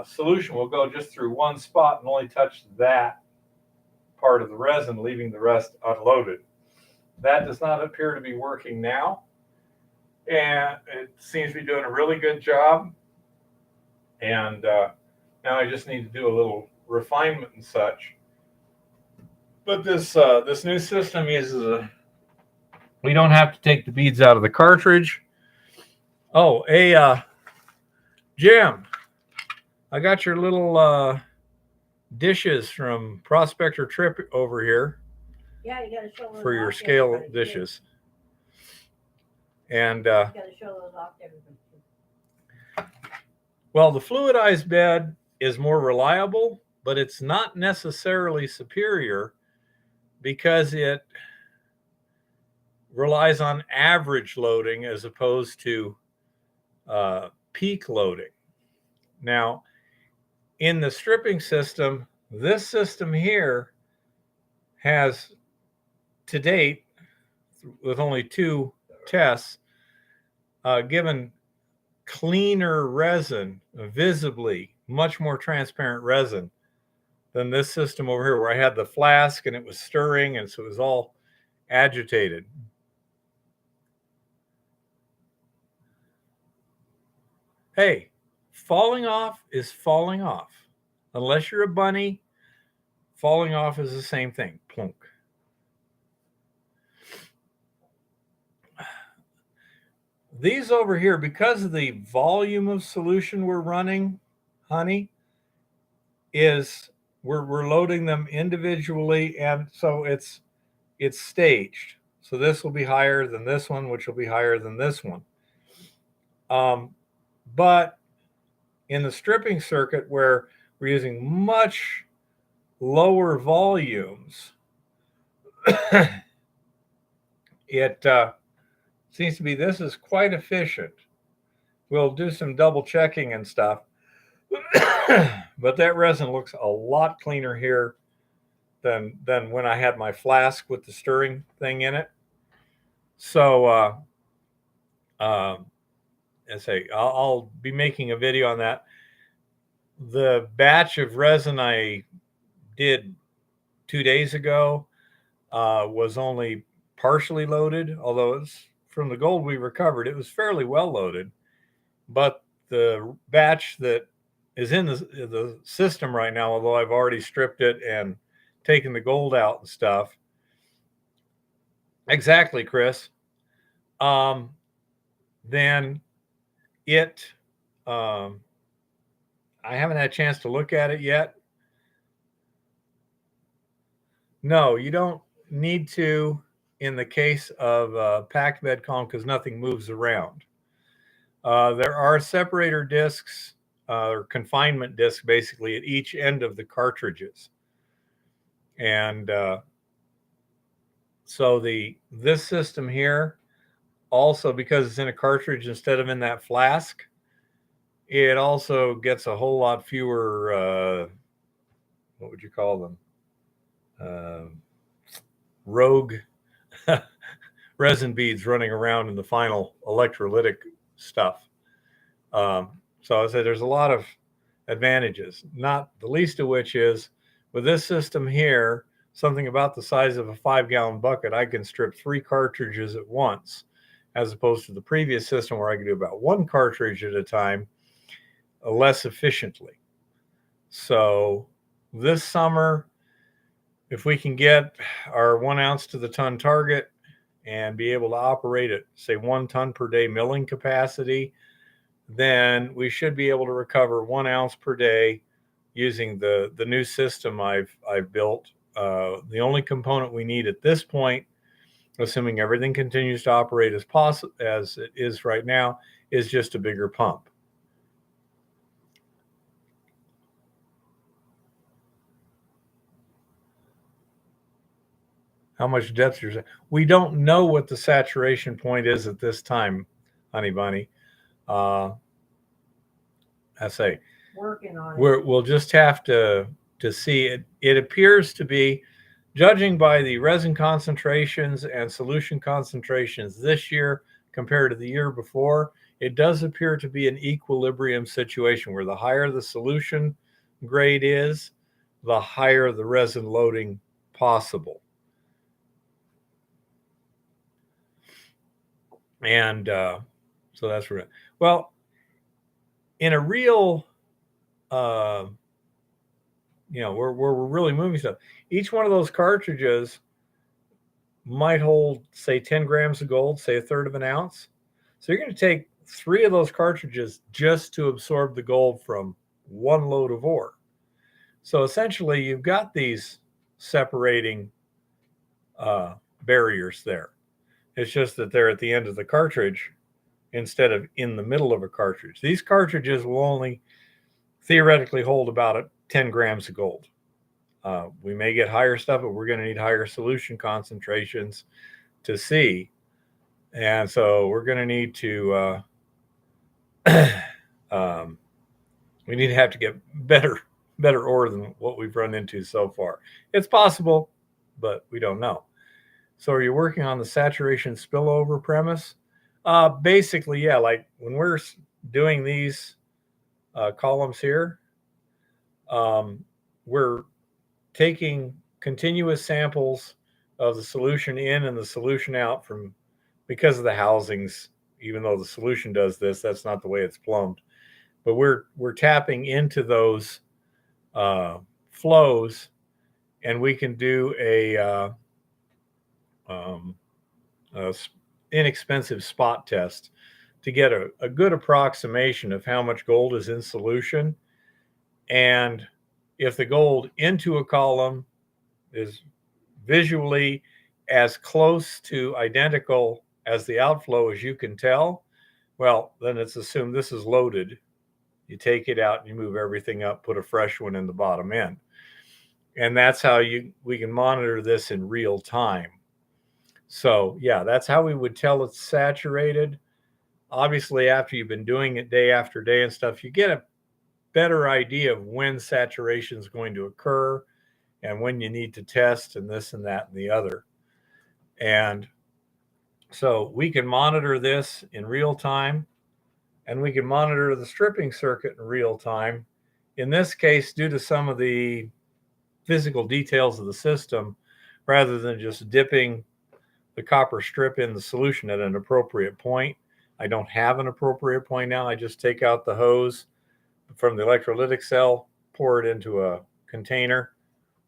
solution will go just through one spot and only touch that part of the resin, leaving the rest unloaded. That does not appear to be working now. And it seems to be doing a really good job. And now I just need to do a little refinement and such. But this new system uses we don't have to take the beads out of the cartridge. Oh, Jim, I got your little dishes from Prospector Trip over here. Yeah, you got to show those for your off to scale everybody, too. dishes. And You got to show those off to everybody, too. well, the fluidized bed is more reliable, but it's not necessarily superior because it relies on average loading as opposed to peak loading. Now, in the stripping system, this system here has, to date, with only 2 tests, given cleaner resin, visibly much more transparent resin than this system over here, where I had the flask and it was stirring, and so it was all agitated. Hey, falling off is falling off. Unless you're a bunny, falling off is the same thing. Plunk. These over here, because of the volume of solution we're running, honey, is we're loading them individually, and so it's staged. So this will be higher than this one, which will be higher than this one. But in the stripping circuit, where we're using much lower volumes, it seems to be this is quite efficient. We'll do some double checking and stuff. But that resin looks a lot cleaner here than when I had my flask with the stirring thing in it. So I say I'll be making a video on that. The batch of resin I did 2 days ago was only partially loaded, although it's from the gold we recovered, it was fairly well loaded. But the batch that is in the system right now, although I've already stripped it and taken the gold out and stuff. Exactly, Chris. Then it, I haven't had a chance to look at it yet. No, you don't need to in the case of packed bed column because nothing moves around. There are separator discs or confinement discs basically at each end of the cartridges. And so this system here also, because it's in a cartridge instead of in that flask, it also gets a whole lot fewer, what would you call them? Rogue resin beads running around in the final electrolytic stuff. So I said there's a lot of advantages, not the least of which is with this system here, something about the size of a 5-gallon bucket, I can strip 3 cartridges at once, as opposed to the previous system where I could do about 1 cartridge at a time, less efficiently. So this summer, if we can get our 1 ounce to the ton target and be able to operate at, say, 1 ton per day milling capacity, then we should be able to recover 1 ounce per day using the new system I've built. The only component we need at this point, assuming everything continues to operate as it is right now, is just a bigger pump. How much depth you're saying? We don't know what the saturation point is at this time, honey bunny. I say Working on it. we'll just have to see it. It appears to be, judging by the resin concentrations and solution concentrations this year compared to the year before, it does appear to be an equilibrium situation where the higher the solution grade is, the higher the resin loading possible. And so that's where, well, in a real, where we're really moving stuff, each one of those cartridges might hold, say, 10 grams of gold, say 1/3 of an ounce. So you're going to take 3 of those cartridges just to absorb the gold from 1 load of ore. So essentially, you've got these separating barriers there. It's just that they're at the end of the cartridge instead of in the middle of a cartridge. These cartridges will only theoretically hold about 10 grams of gold. We may get higher stuff, but we're going to need higher solution concentrations to see. And so we're going to need to, we need to have to get better ore than what we've run into so far. It's possible, but we don't know. So are you working on the saturation spillover premise? Basically, yeah, like when we're doing these columns here, we're taking continuous samples of the solution in and the solution out from, because of the housings, even though the solution does this, that's not the way it's plumbed. But we're tapping into those flows, and we can do a inexpensive spot test to get a good approximation of how much gold is in solution. And if the gold into a column is visually as close to identical as the outflow as you can tell, well, then it's assumed this is loaded. You take it out and you move everything up, put a fresh one in the bottom end. And that's how we can monitor this in real time. So yeah, that's how we would tell it's saturated. Obviously, after you've been doing it day after day and stuff, you get better idea of when saturation is going to occur and when you need to test and this and that and the other. And so we can monitor this in real time, and we can monitor the stripping circuit in real time. In this case, due to some of the physical details of the system, rather than just dipping the copper strip in the solution at an appropriate point, I don't have an appropriate point now. I just take out the hose from the electrolytic cell, pour it into a container,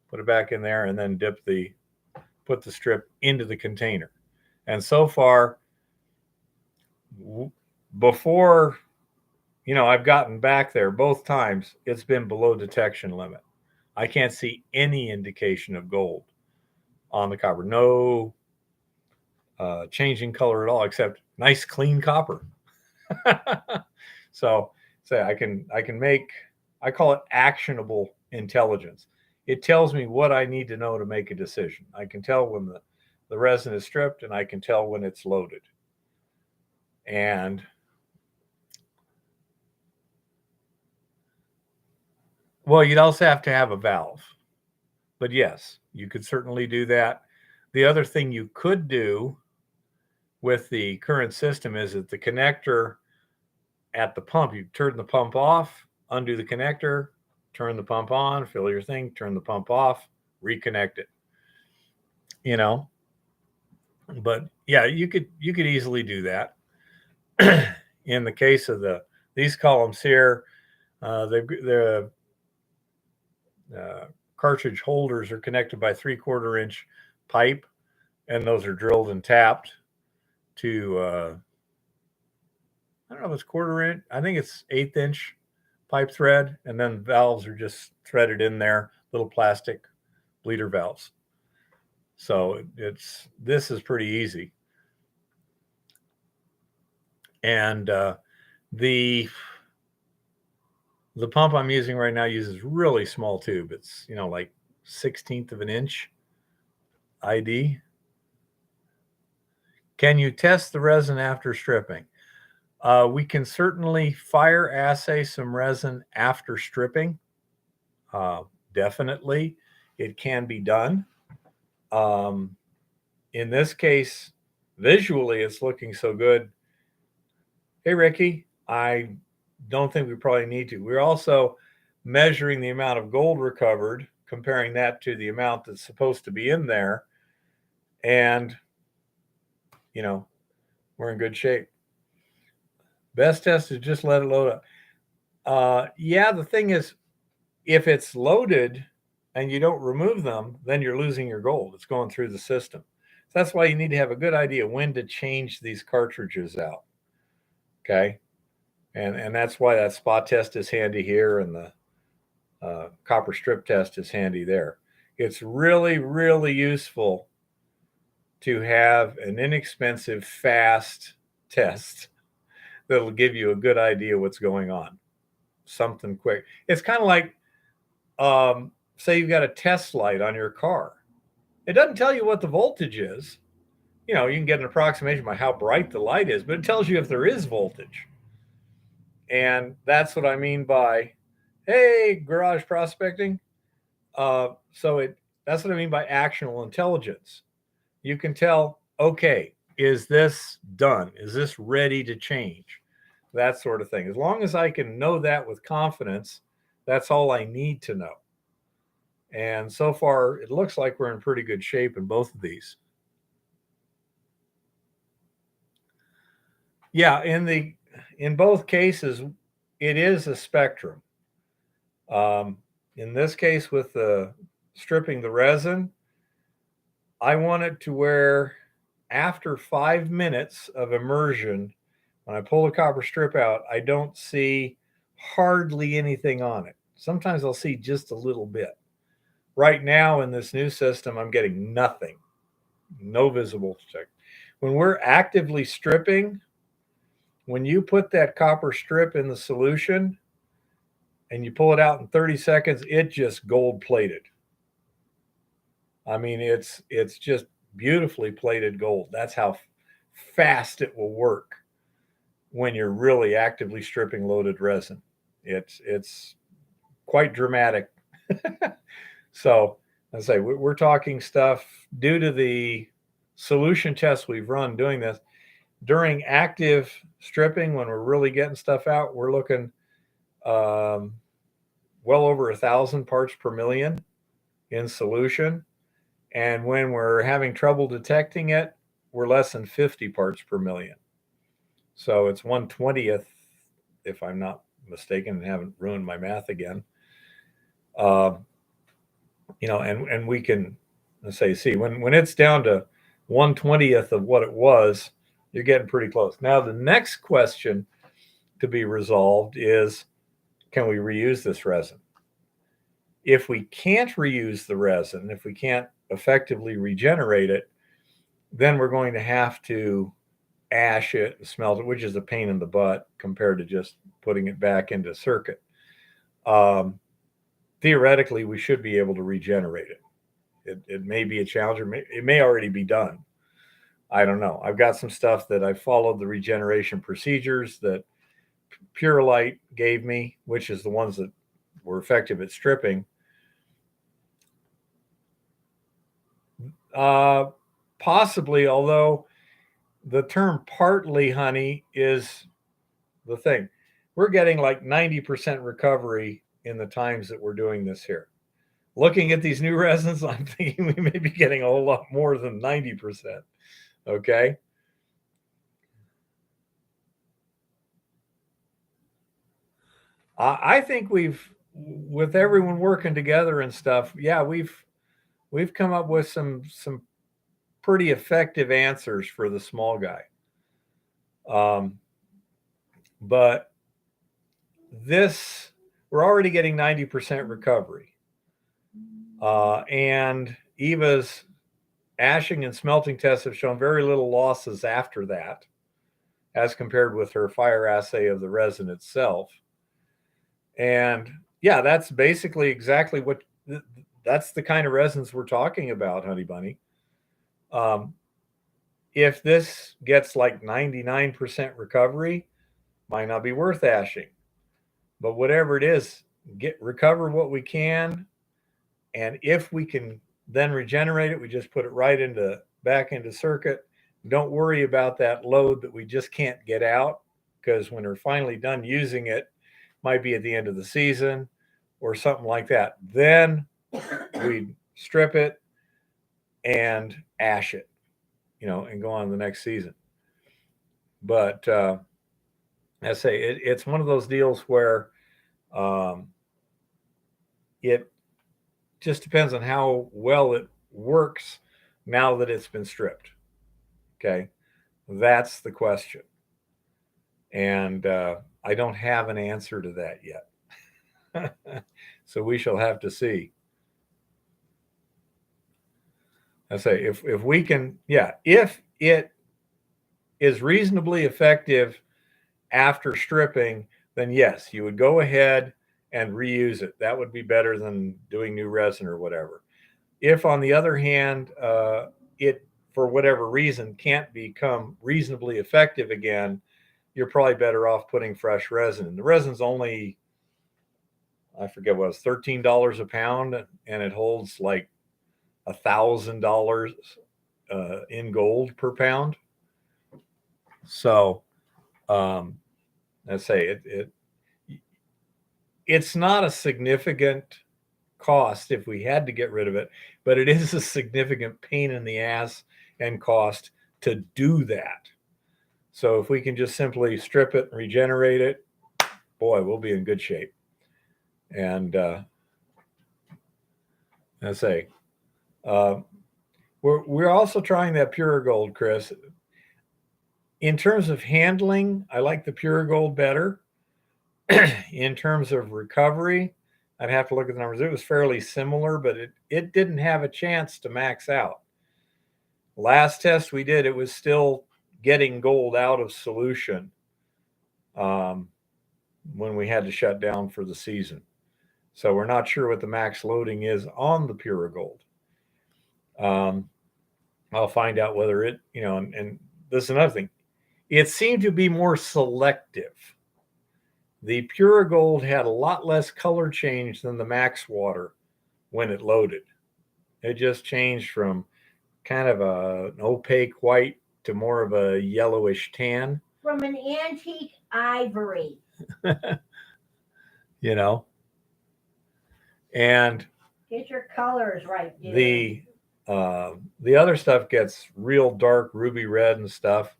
put it back in there, and then put the strip into the container. And so far, before, I've gotten back there both times, it's been below detection limit. I can't see any indication of gold on the copper. No changing color at all, except nice clean copper. So I can make, I call it actionable intelligence. It tells me what I need to know to make a decision. I can tell when the resin is stripped, and I can tell when it's loaded. And well, you'd also have to have a valve. But yes, you could certainly do that. The other thing you could do with the current system is that the connector at the pump, you turn the pump off, undo the connector, turn the pump on, fill your thing, turn the pump off, reconnect it. But yeah, you could easily do that. In the case of these columns here, the cartridge holders are connected by 3/4 inch pipe, and those are drilled and tapped to I don't know if it's 1/4 inch. I think it's 1/8 inch pipe thread, and then valves are just threaded in there, little plastic bleeder valves. So this is pretty easy. And the pump I'm using right now uses really small tube. It's like 1/16 of an inch ID. Can you test the resin after stripping? We can certainly fire assay some resin after stripping. Definitely, it can be done. In this case, visually, it's looking so good. Hey, Ricky, I don't think we probably need to. We're also measuring the amount of gold recovered, comparing that to the amount that's supposed to be in there. And, we're in good shape. Best test is just let it load up. Yeah, the thing is, if it's loaded and you don't remove them, then you're losing your gold. It's going through the system. So that's why you need to have a good idea when to change these cartridges out. Okay. And that's why that spot test is handy here, and the copper strip test is handy there. It's really, really useful to have an inexpensive, fast test that'll give you a good idea what's going on. Something quick. It's kind of like, say you've got a test light on your car. It doesn't tell you what the voltage is. You can get an approximation by how bright the light is, but it tells you if there is voltage. And that's what I mean by, hey, garage prospecting. That's what I mean by actionable intelligence. You can tell, okay, is this done? Is this ready to change? That sort of thing. As long as I can know that with confidence, that's all I need to know. And so far, it looks like we're in pretty good shape in both of these. Yeah, in both cases, it is a spectrum. In this case, with the stripping the resin, I want it to where after 5 minutes of immersion, when I pull the copper strip out, I don't see hardly anything on it. Sometimes I'll see just a little bit. Right now in this new system, I'm getting nothing, no visible check. When we're actively stripping, when you put that copper strip in the solution and you pull it out in 30 seconds, it just gold plated. I mean, it's just beautifully plated gold. That's how fast it will work when you're really actively stripping loaded resin. It's quite dramatic. So I say we're talking stuff due to the solution tests we've run doing this during active stripping when we're really getting stuff out. We're looking well over 1,000 parts per million in solution, and when we're having trouble detecting it, we're less than 50 parts per million. So it's 1/20th, if I'm not mistaken, and haven't ruined my math again. And we can, let's say, see when it's down to 1/20th of what it was, you're getting pretty close. Now the next question to be resolved is, can we reuse this resin? If we can't reuse the resin, if we can't effectively regenerate it, then we're going to have to ash it and smelt it, which is a pain in the butt compared to just putting it back into circuit. Theoretically, we should be able to regenerate it. It may be a challenge, or it may already be done. I don't know. I've got some stuff that I followed the regeneration procedures that Purelight gave me, which is the ones that were effective at stripping. Possibly, although the term partly honey is the thing. We're getting like 90% recovery in the times that we're doing this here. Looking at these new resins, I'm thinking we may be getting a whole lot more than 90%. Okay. I think with everyone working together and stuff, yeah, we've come up with some pretty effective answers for the small guy. But this, we're already getting 90% recovery. And Eva's ashing and smelting tests have shown very little losses after that, as compared with her fire assay of the resin itself. And yeah, that's basically exactly that's the kind of resins we're talking about, Honey Bunny. If this gets like 99% recovery, might not be worth ashing. But whatever it is, recover what we can. And if we can then regenerate it, we just put it back into circuit. Don't worry about that load that we just can't get out, because when we're finally done using it, might be at the end of the season or something like that. Then we strip it and ash it, and go on to the next season. But I say it's one of those deals where it just depends on how well it works now that it's been stripped. Okay, that's the question, and I don't have an answer to that yet. So we shall have to see. I say if we can, if it is reasonably effective after stripping, then yes, you would go ahead and reuse it. That would be better than doing new resin or whatever. If, on the other hand, it, for whatever reason, can't become reasonably effective again, you're probably better off putting fresh resin. And the resin's only, I forget what it was, $13 a pound, and it holds like $1,000 in gold per pound. So, let's say it's not a significant cost if we had to get rid of it, but it is a significant pain in the ass and cost to do that. So if we can just simply strip it and regenerate it, boy, we'll be in good shape. And I say, we're also trying that Pure Gold, Chris. In terms of handling, I like the Pure Gold better. In terms of recovery, I'd have to look at the numbers. It was fairly similar, but it didn't have a chance to max out. Last test we did, it was still getting gold out of solution when we had to shut down for the season. So we're not sure what the max loading is on the Pure Gold. I'll find out whether it, and this is another thing. It seemed to be more selective. The Pure Gold had a lot less color change than the Max Water when it loaded. It just changed from kind of an opaque white to more of a yellowish tan, From an antique ivory. you know. And Get your colors right, dude. the other stuff gets real dark ruby red and stuff.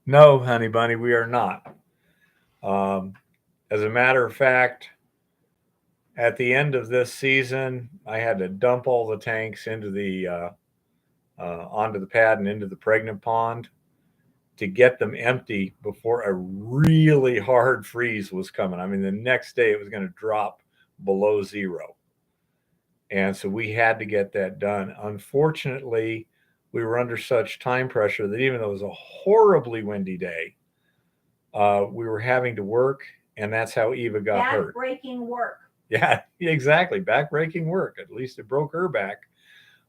No, honey bunny, we are not. As a matter of fact, at the end of this season, I had to dump all the tanks into the onto the pad and into the pregnant pond to get them empty before a really hard freeze was coming. I mean, the next day it was going to drop below zero. And so we had to get that done. Unfortunately, we were under such time pressure that even though it was a horribly windy day, we were having to work, and that's how Eva got hurt. Back-breaking work. Yeah, exactly. Back-breaking work. At least it broke her back.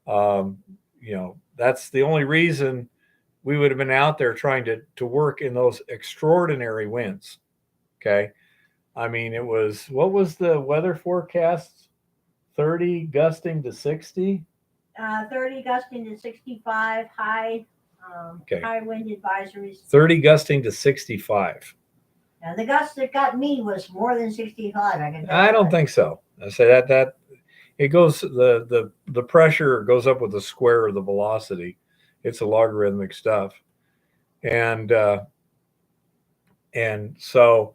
That's the only reason we would have been out there trying to work in those extraordinary winds. Okay. I mean, what was the weather forecast? 30 gusting to 60? 30 gusting to 65, high wind advisories. 30 gusting to 65. Now, the gust that got me was more than 65. I don't think so. I say that it goes, the pressure goes up with the square of the velocity. It's a logarithmic stuff. And so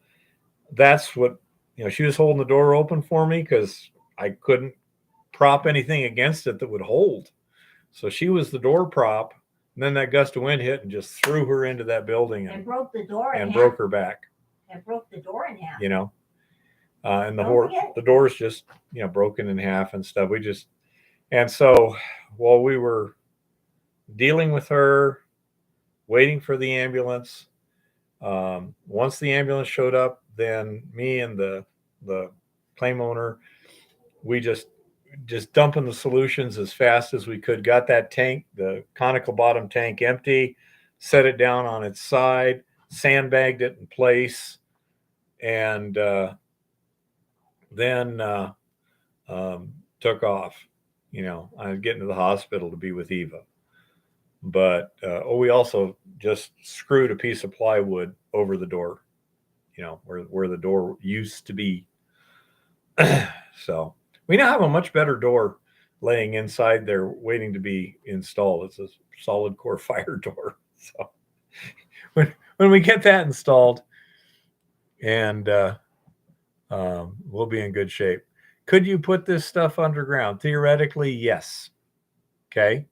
that's what, she was holding the door open for me because I couldn't prop anything against it that would hold. So she was the door prop. And then that gust of wind hit and just threw her into that building and broke the door and broke her back. And broke the door in half. And the door's just, broken in half and stuff. And so while we were dealing with her, waiting for the ambulance, once the ambulance showed up, then me and the claim owner, we just dumping the solutions as fast as we could, got that tank, the conical bottom tank, empty, set it down on its side, sandbagged it in place, and then took off. I was getting to the hospital to be with Eva. But we also just screwed a piece of plywood over the door, where the door used to be. So we now have a much better door laying inside there waiting to be installed. It's a solid core fire door. So when we get that installed, and we'll be in good shape. Could you put this stuff underground? Theoretically, yes. Okay.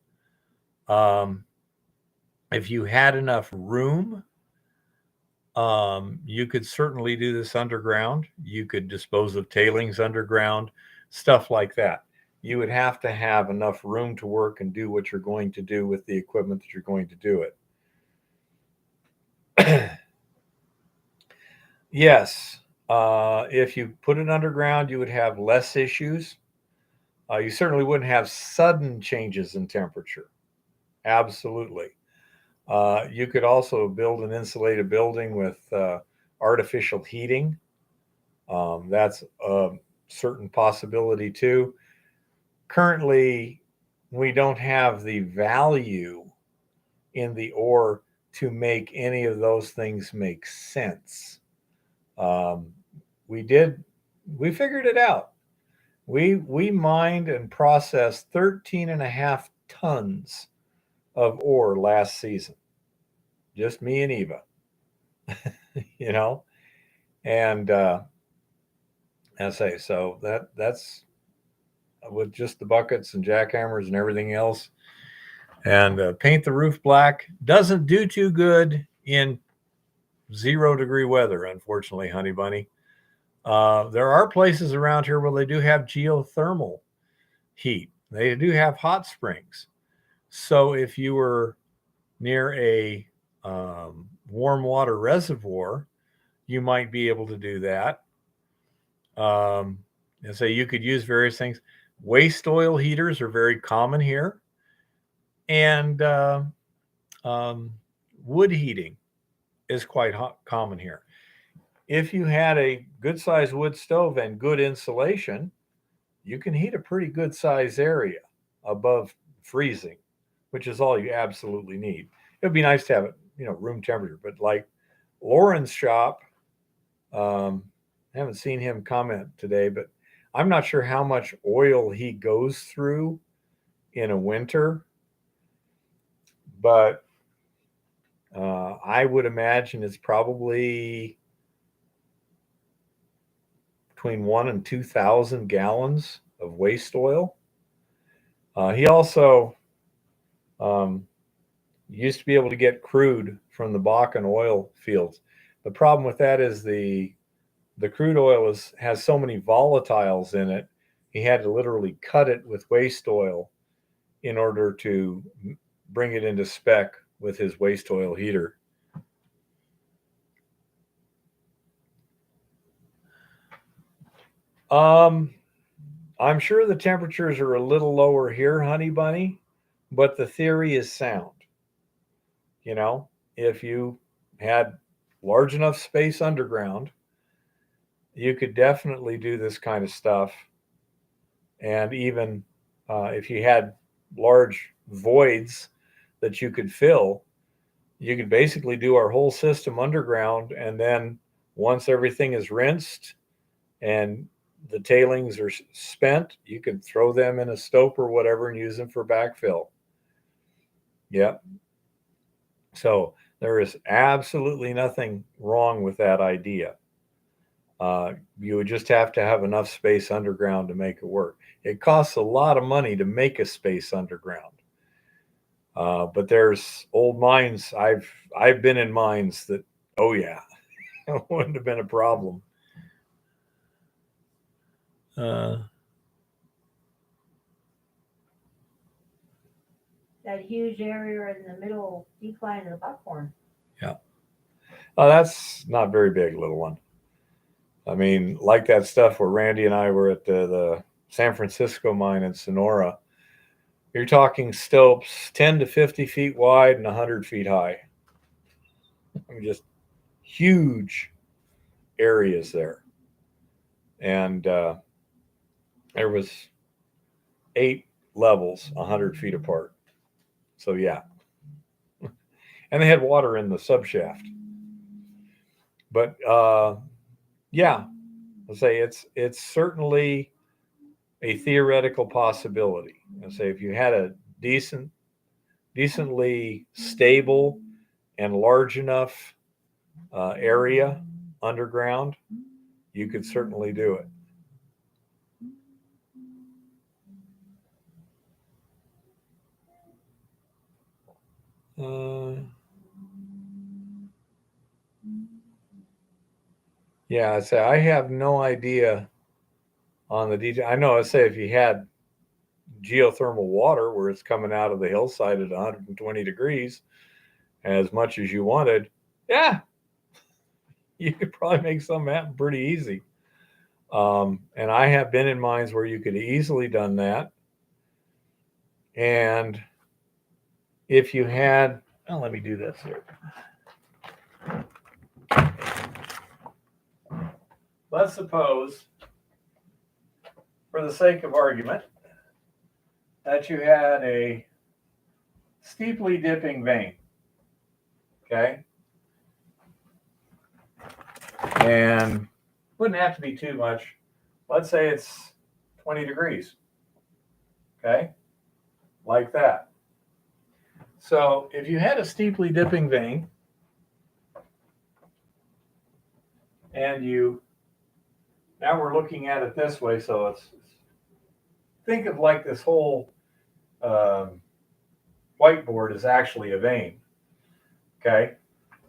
If you had enough room, you could certainly do this underground. You could dispose of tailings underground, stuff like that. You would have to have enough room to work and do what you're going to do with the equipment that you're going to do it. Yes. If you put it underground, you would have less issues. You certainly wouldn't have sudden changes in temperature. Absolutely. You could also build an insulated building with artificial heating. That's a certain possibility too. Currently, we don't have the value in the ore to make any of those things make sense. We figured it out. We mined and processed 13.5 tons of ore last season. Just me and Eva, and I say, so that's with just the buckets and jackhammers and everything else. And paint the roof black doesn't do too good in 0-degree weather, unfortunately, honey bunny. There are places around here where they do have geothermal heat. They do have hot springs. So if you were near a warm water reservoir, you might be able to do that. And so you could use various things. Waste oil heaters are very common here. And wood heating is quite common here. If you had a good sized wood stove and good insulation, you can heat a pretty good sized area above freezing, which is all you absolutely need. It would be nice to have it, room temperature, but like Lauren's shop, I haven't seen him comment today, but I'm not sure how much oil he goes through in a winter, but I would imagine it's probably between 1 and 2,000 gallons of waste oil. He also used to be able to get crude from the Bakken oil fields. The problem with that is the crude oil has so many volatiles in it. He had to literally cut it with waste oil in order to bring it into spec with his waste oil heater. I'm sure the temperatures are a little lower here, Honey Bunny, but the theory is sound. If you had large enough space underground, you could definitely do this kind of stuff. And even if you had large voids that you could fill, you could basically do our whole system underground. And then once everything is rinsed and the tailings are spent, you can throw them in a stope or whatever and use them for backfill. Yep. So there is absolutely nothing wrong with that idea. You would just have to have enough space underground to make it work. It costs a lot of money to make a space underground. But there's old mines. I've been in mines that, oh yeah, it wouldn't have been a problem. That huge area in the middle decline of the Buckhorn. Yeah. That's not very big, little one. I mean, like that stuff where Randy and I were at the San Francisco mine in Sonora. You're talking stopes 10 to 50 feet wide and 100 feet high. I mean, just huge areas there. And there was 8 levels 100 feet apart. So yeah. And they had water in the subshaft. But yeah, I'll say it's certainly a theoretical possibility. I'll say if you had a decently stable and large enough area underground, you could certainly do it. Yeah, I say I have no idea on the detail. I know I say if you had geothermal water where it's coming out of the hillside at 120 degrees as much as you wanted, yeah, you could probably make something happen pretty easy. And I have been in mines where you could easily done that. And if you had, let me do this here. Let's suppose, for the sake of argument, that you had a steeply dipping vein. Okay. And wouldn't have to be too much. Let's say it's 20 degrees. Okay. Like that. So if you had a steeply dipping vein and now we're looking at it this way. So think of like this whole whiteboard is actually a vein. Okay.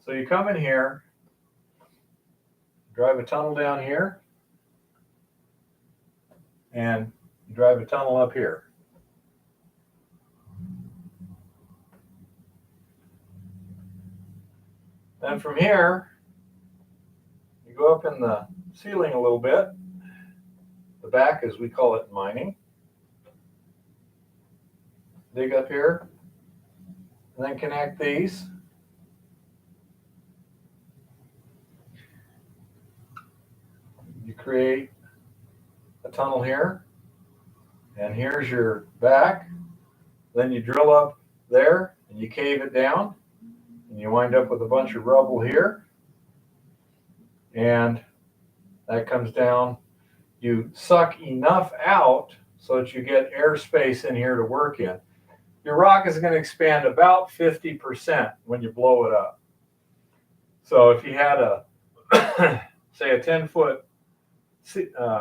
So you come in here, drive a tunnel down here, and drive a tunnel up here. Then from here, you go up in the ceiling a little bit. The back, as we call it in mining. Dig up here, and then connect these. you create a tunnel here, and here's your back. Then you drill up there and you cave it down, and you wind up with a bunch of rubble here, and that comes down. You suck enough out so that you get airspace in here to work in. Your rock is going to expand about 50% when you blow it up. So if you had a, say, a 10-foot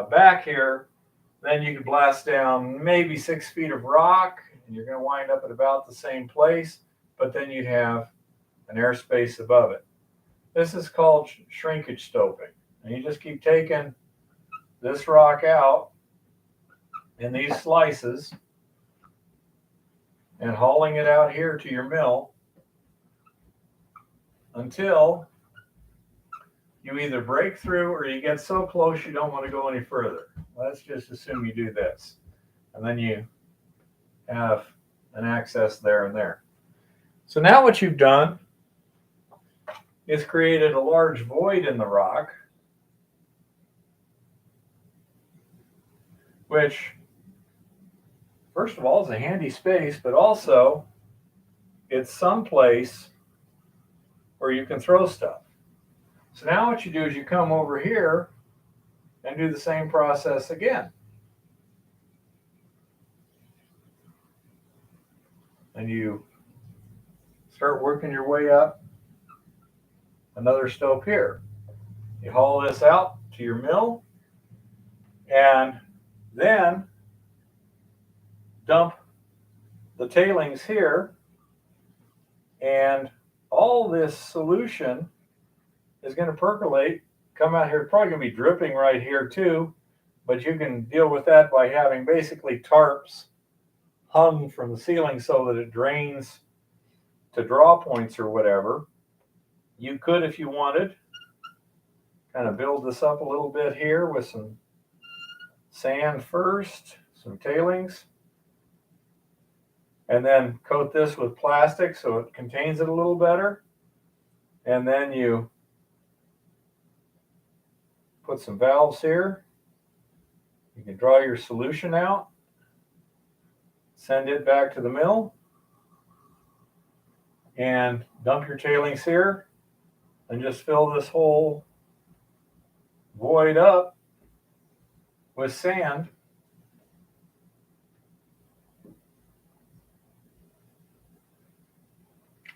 back here, then you could blast down maybe 6 feet of rock, and you're going to wind up at about the same place, but then you'd have an airspace above it. This is called shrinkage stoping. And you just keep taking this rock out in these slices and hauling it out here to your mill until you either break through or you get so close you don't want to go any further. Let's just assume you do this. And then you have an access there and there. So now what you've done is created a large void in the rock, which, first of all, is a handy space, but also it's someplace where you can throw stuff. So now what you do is you come over here and do the same process again. And you start working your way up another stope here. You haul this out to your mill and then dump the tailings here, and all this solution is going to percolate, come out here. It's probably going to be dripping right here too, but you can deal with that by having basically tarps hung from the ceiling so that it drains to draw points or whatever. You could, if you wanted, kind of build this up a little bit here with some sand first, some tailings, and then coat this with plastic so it contains it a little better. And then you put some valves here. You can draw your solution out, send it back to the mill, and dump your tailings here, and just fill this whole void up with sand.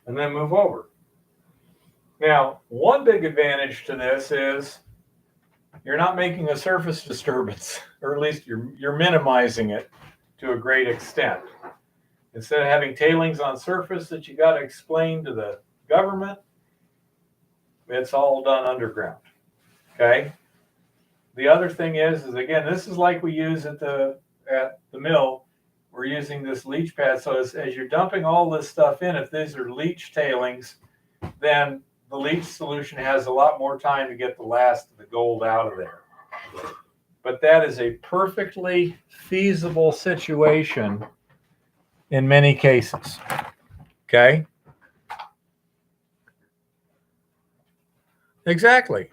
And then move over. Now, one big advantage to this is you're not making a surface disturbance, or at least you're minimizing it to a great extent. Instead of having tailings on surface that you got to explain to the government, it's all done underground. Okay. The other thing is again, this is like we use at the mill. We're using this leach pad. So as you're dumping all this stuff in, if these are leach tailings, then the leach solution has a lot more time to get the last of the gold out of there. But that is a perfectly feasible situation in many cases. Okay? Exactly.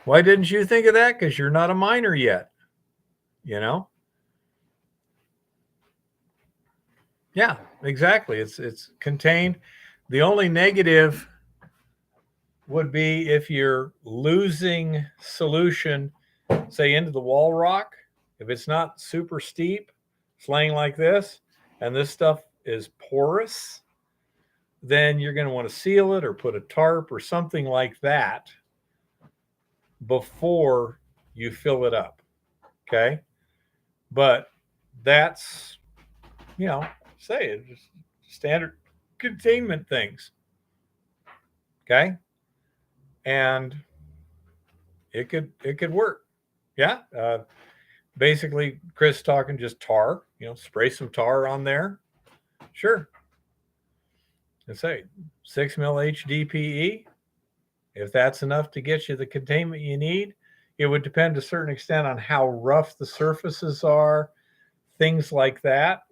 Why didn't you think of that? Because you're not a miner yet, you know? Yeah, exactly. It's contained. The only negative would be if you're losing solution, say, into the wall rock. If it's not super steep, it's laying like this, and this stuff is porous, then you're going to want to seal it or put a tarp or something like that before you fill it up. Okay. But that's, say it, just standard containment things. Okay. And it could work. Yeah. Basically, Chris talking just tar, spray some tar on there. Sure. And say 6 mil HDPE. If that's enough to get you the containment you need, it would depend to a certain extent on how rough the surfaces are, things like that.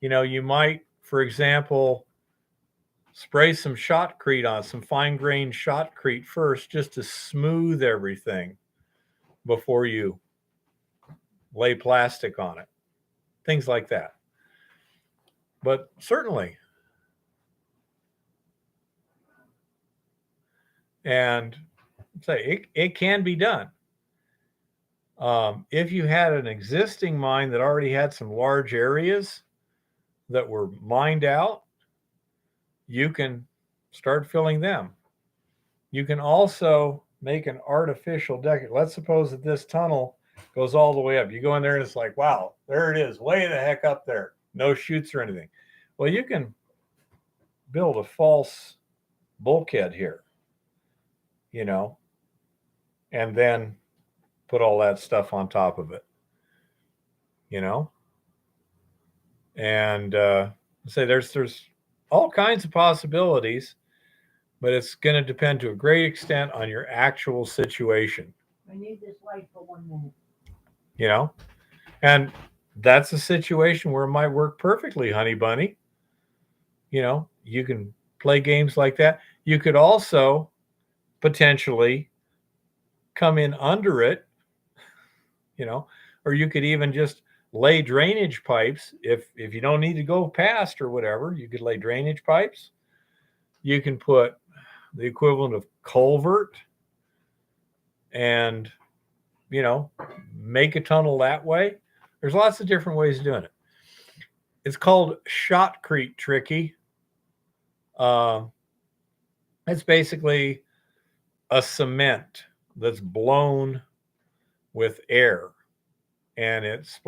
You might, for example, spray some shotcrete on, some fine-grained shotcrete first, just to smooth everything before you lay plastic on it. Things like that. But certainly, and say it can be done. If you had an existing mine that already had some large areas that were mined out, you can start filling them. You can also make an artificial deck. Let's suppose that this tunnel goes all the way up. You go in there and it's like, wow, there it is, way the heck up there. No chutes or anything. Well, you can build a false bulkhead here, you know, and then put all that stuff on top of it, you know. And say there's all kinds of possibilities, but it's going to depend to a great extent on your actual situation. I need this light for 1 minute. You know, and that's a situation where it might work perfectly, honey bunny. You know, you can play games like that. You could also potentially come in under it, you know, or you could even just lay drainage pipes. If you don't need to go past or whatever, you could lay drainage pipes. You can put the equivalent of culvert and, you know, make a tunnel that way. There's lots of different ways of doing it. It's called shotcrete, Tricky. It's basically a cement that's blown with air, and it's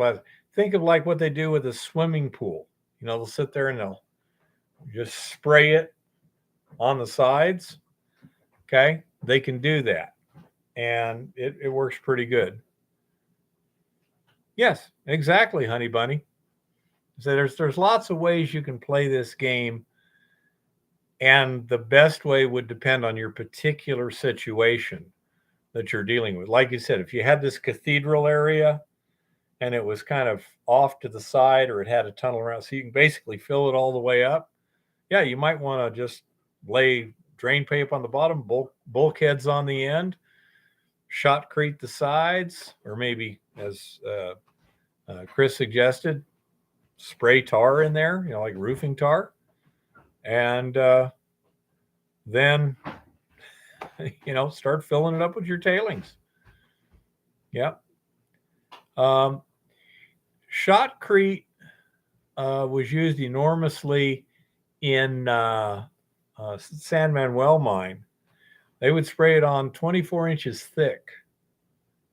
think of like what they do with a swimming pool. You know, they'll sit there and they'll just spray it on the sides. Okay, they can do that, and it works pretty good. Yes, exactly, honey bunny. So there's lots of ways you can play this game, and the best way would depend on your particular situation that you're dealing with. Like you said, if you had this cathedral area and it was kind of off to the side, or it had a tunnel around, so you can basically fill it all the way up, yeah, you might want to just lay drain pipe on the bottom, bulkheads on the end, shotcrete the sides, or maybe, as Chris suggested, spray tar in there, you know, like roofing tar, and then, you know, start filling it up with your tailings. Yeah. Shotcrete was used enormously in San Manuel mine. They would spray it on 24 inches thick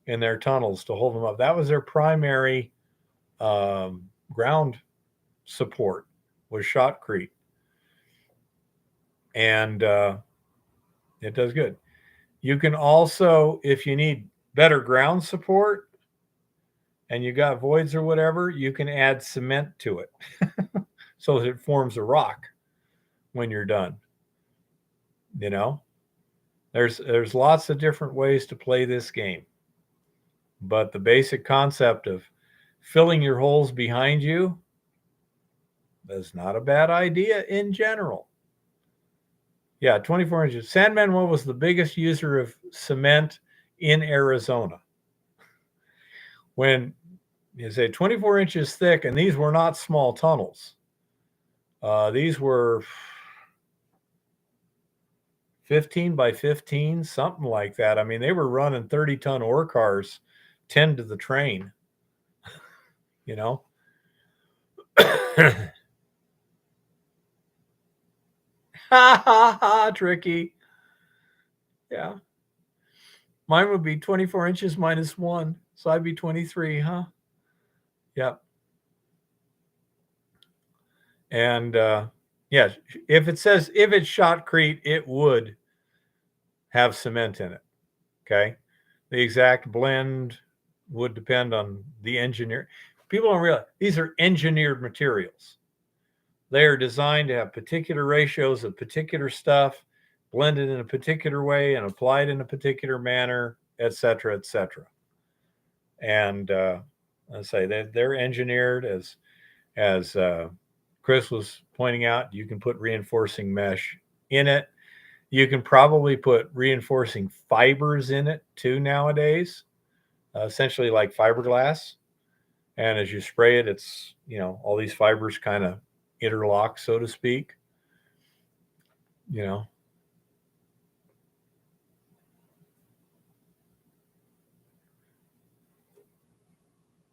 in their tunnels to hold them up. That was their primary ground support, was shotcrete. And it does good. You can also, if you need better ground support and you got voids or whatever, you can add cement to it so that it forms a rock when you're done. You know, there's lots of different ways to play this game, but the basic concept of filling your holes behind you is not a bad idea in general. Yeah, 24 inches. San Manuel was the biggest user of cement in Arizona. When you say 24 inches thick, and these were not small tunnels. These were 15 by 15, something like that. I mean, they were running 30-ton ore cars, 10 to the train, you know. Ha ha ha, Tricky. Yeah. Mine would be 24 inches minus 1. So I'd be 23, huh? Yep. And yeah, if it's shotcrete, it would have cement in it. Okay. The exact blend would depend on the engineer. People don't realize these are engineered materials. They are designed to have particular ratios of particular stuff, blended in a particular way and applied in a particular manner, et cetera, et cetera. And I say they're engineered as Chris was pointing out, you can put reinforcing mesh in it. You can probably put reinforcing fibers in it too nowadays, essentially like fiberglass. And as you spray it, it's, all these fibers kind of interlock, so to speak. Yeah,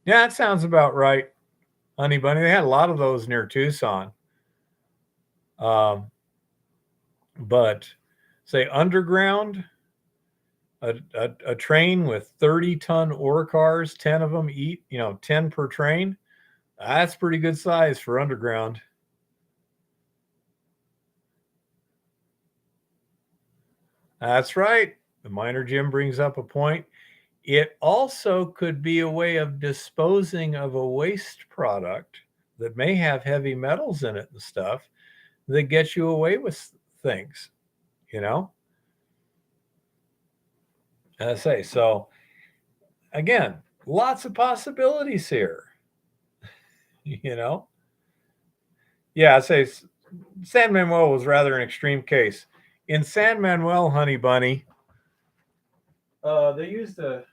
that sounds about right, Honey Bunny. They had a lot of those near Tucson. But say underground, a train with 30-ton ore cars, 10 of them 10 per train. That's pretty good size for underground. That's right. The Miner Jim brings up a point. It also could be a way of disposing of a waste product that may have heavy metals in it and stuff that gets you away with things, As I say, so again, lots of possibilities here, Yeah, I'd say San Manuel was rather an extreme case. In San Manuel, Honey Bunny, they used a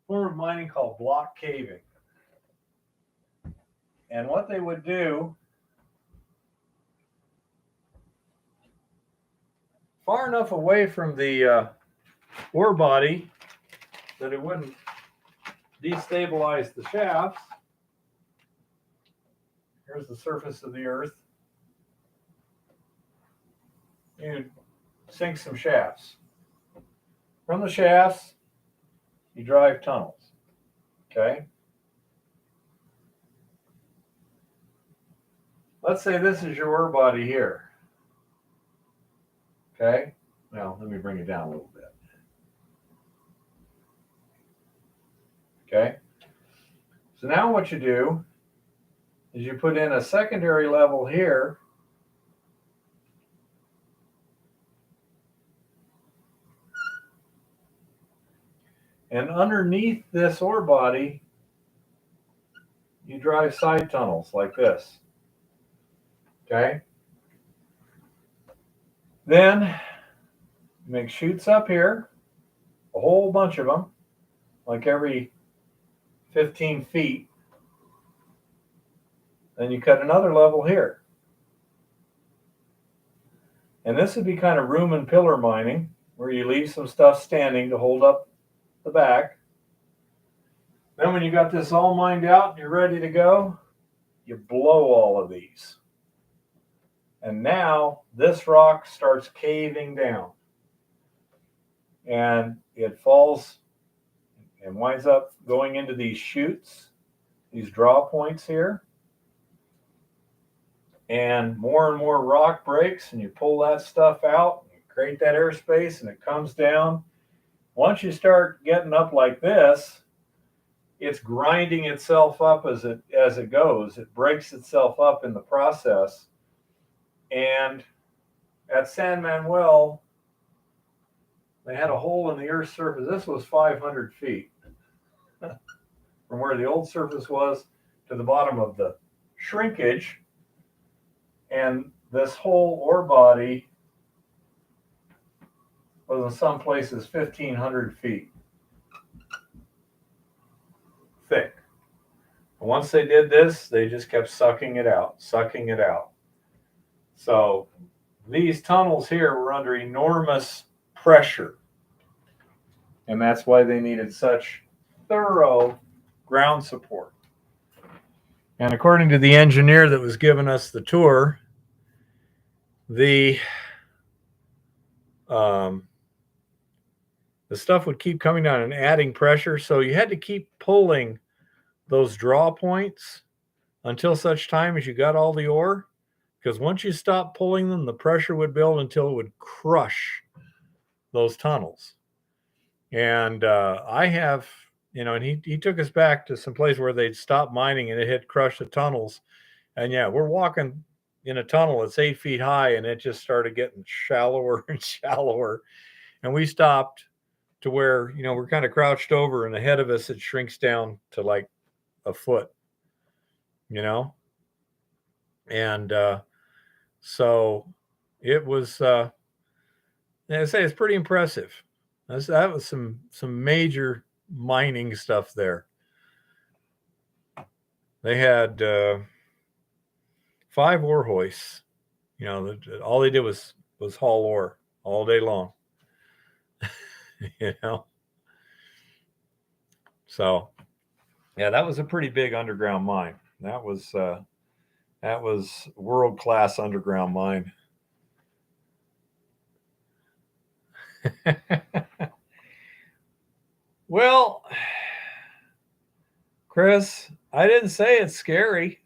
form of mining called block caving. And what they would do, far enough away from the ore body that it wouldn't destabilize the shafts. Here's the surface of the earth. You sink some shafts. From the shafts, you drive tunnels. Okay? Let's say this is your ore body here. Okay? Now, let me bring it down a little bit. Okay? So now what you do is you put in a secondary level here. And underneath this ore body, you drive side tunnels like this. Okay? Then you make chutes up here, a whole bunch of them, like every 15 feet. Then you cut another level here. And this would be kind of room and pillar mining, where you leave some stuff standing to hold up the back. Then when you got this all mined out and you're ready to go, you blow all of these. And now this rock starts caving down. And it falls and winds up going into these chutes, these draw points here. And more rock breaks, and you pull that stuff out, and create that airspace, and it comes down. Once you start getting up like this, it's grinding itself up as it goes. It breaks itself up in the process. And at San Manuel, they had a hole in the earth's surface. This was 500 feet from where the old surface was to the bottom of the shrinkage. And this whole ore body was in some places 1,500 feet thick. And once they did this, they just kept sucking it out. So these tunnels here were under enormous pressure. And that's why they needed such thorough ground support. And according to the engineer that was giving us the tour, the stuff would keep coming down and adding pressure. So you had to keep pulling those draw points until such time as you got all the ore. Because once you stopped pulling them, the pressure would build until it would crush those tunnels. And I have, and he took us back to some place where they'd stopped mining and it had crushed the tunnels. And yeah, we're walking in a tunnel that's 8 feet high, and it just started getting shallower and shallower. And we stopped to where, we're kind of crouched over, and ahead of us, it shrinks down to like a foot, And so it was, I say it's pretty impressive. That was some major mining stuff there. They had 5 ore hoists. You know, all they did was haul ore all day long. You know, so yeah, that was a pretty big underground mine. That was world-class underground mine. Well, Chris, I didn't say it's scary.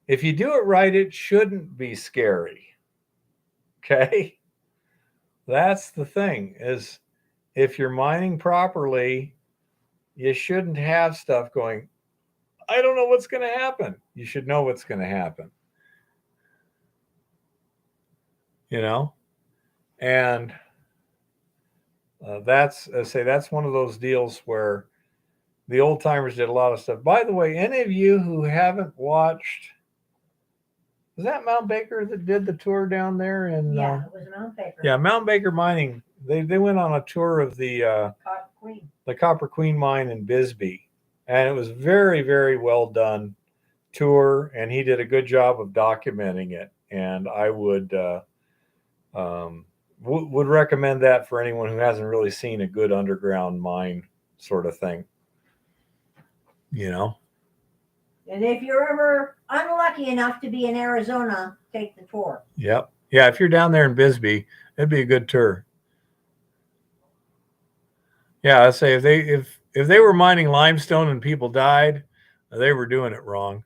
If you do it right, it shouldn't be scary. Okay? That's the thing, is if you're mining properly, you shouldn't have stuff going, I don't know what's going to happen. You should know what's going to happen. You know? And that's one of those deals where the old timers did a lot of stuff. By the way, any of you who haven't watched, was that Mount Baker that did the tour down there? Yeah, it was Mount Baker. Yeah, Mount Baker Mining. They went on a tour of the Copper Queen mine in Bisbee, and it was very, very well done tour. And he did a good job of documenting it. And I would recommend that for anyone who hasn't really seen a good underground mine sort of thing. You know. And if you're ever unlucky enough to be in Arizona, take the tour. Yep. Yeah, if you're down there in Bisbee, it'd be a good tour. Yeah, I'd say if they were mining limestone and people died, they were doing it wrong.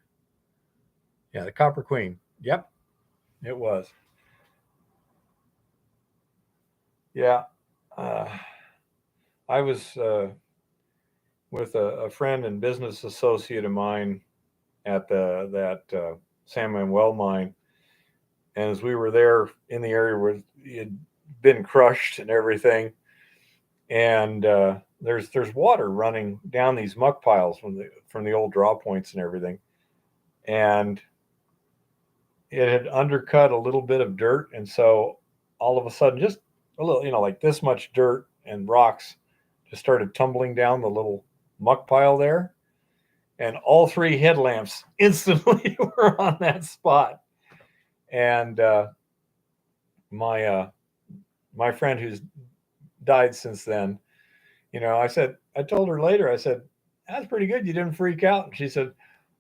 Yeah, the Copper Queen. Yep, it was. Yeah. I was with a friend and business associate of mine at that San Manuel mine. And as we were there in the area where it had been crushed and everything, and there's water running down these muck piles from the old draw points and everything, and it had undercut a little bit of dirt, and so all of a sudden, just a little, like this much dirt and rocks just started tumbling down the little muck pile there, and all 3 headlamps instantly were on that spot. And my friend who's died since then, I told her later, I said, that's pretty good. You didn't freak out. And she said,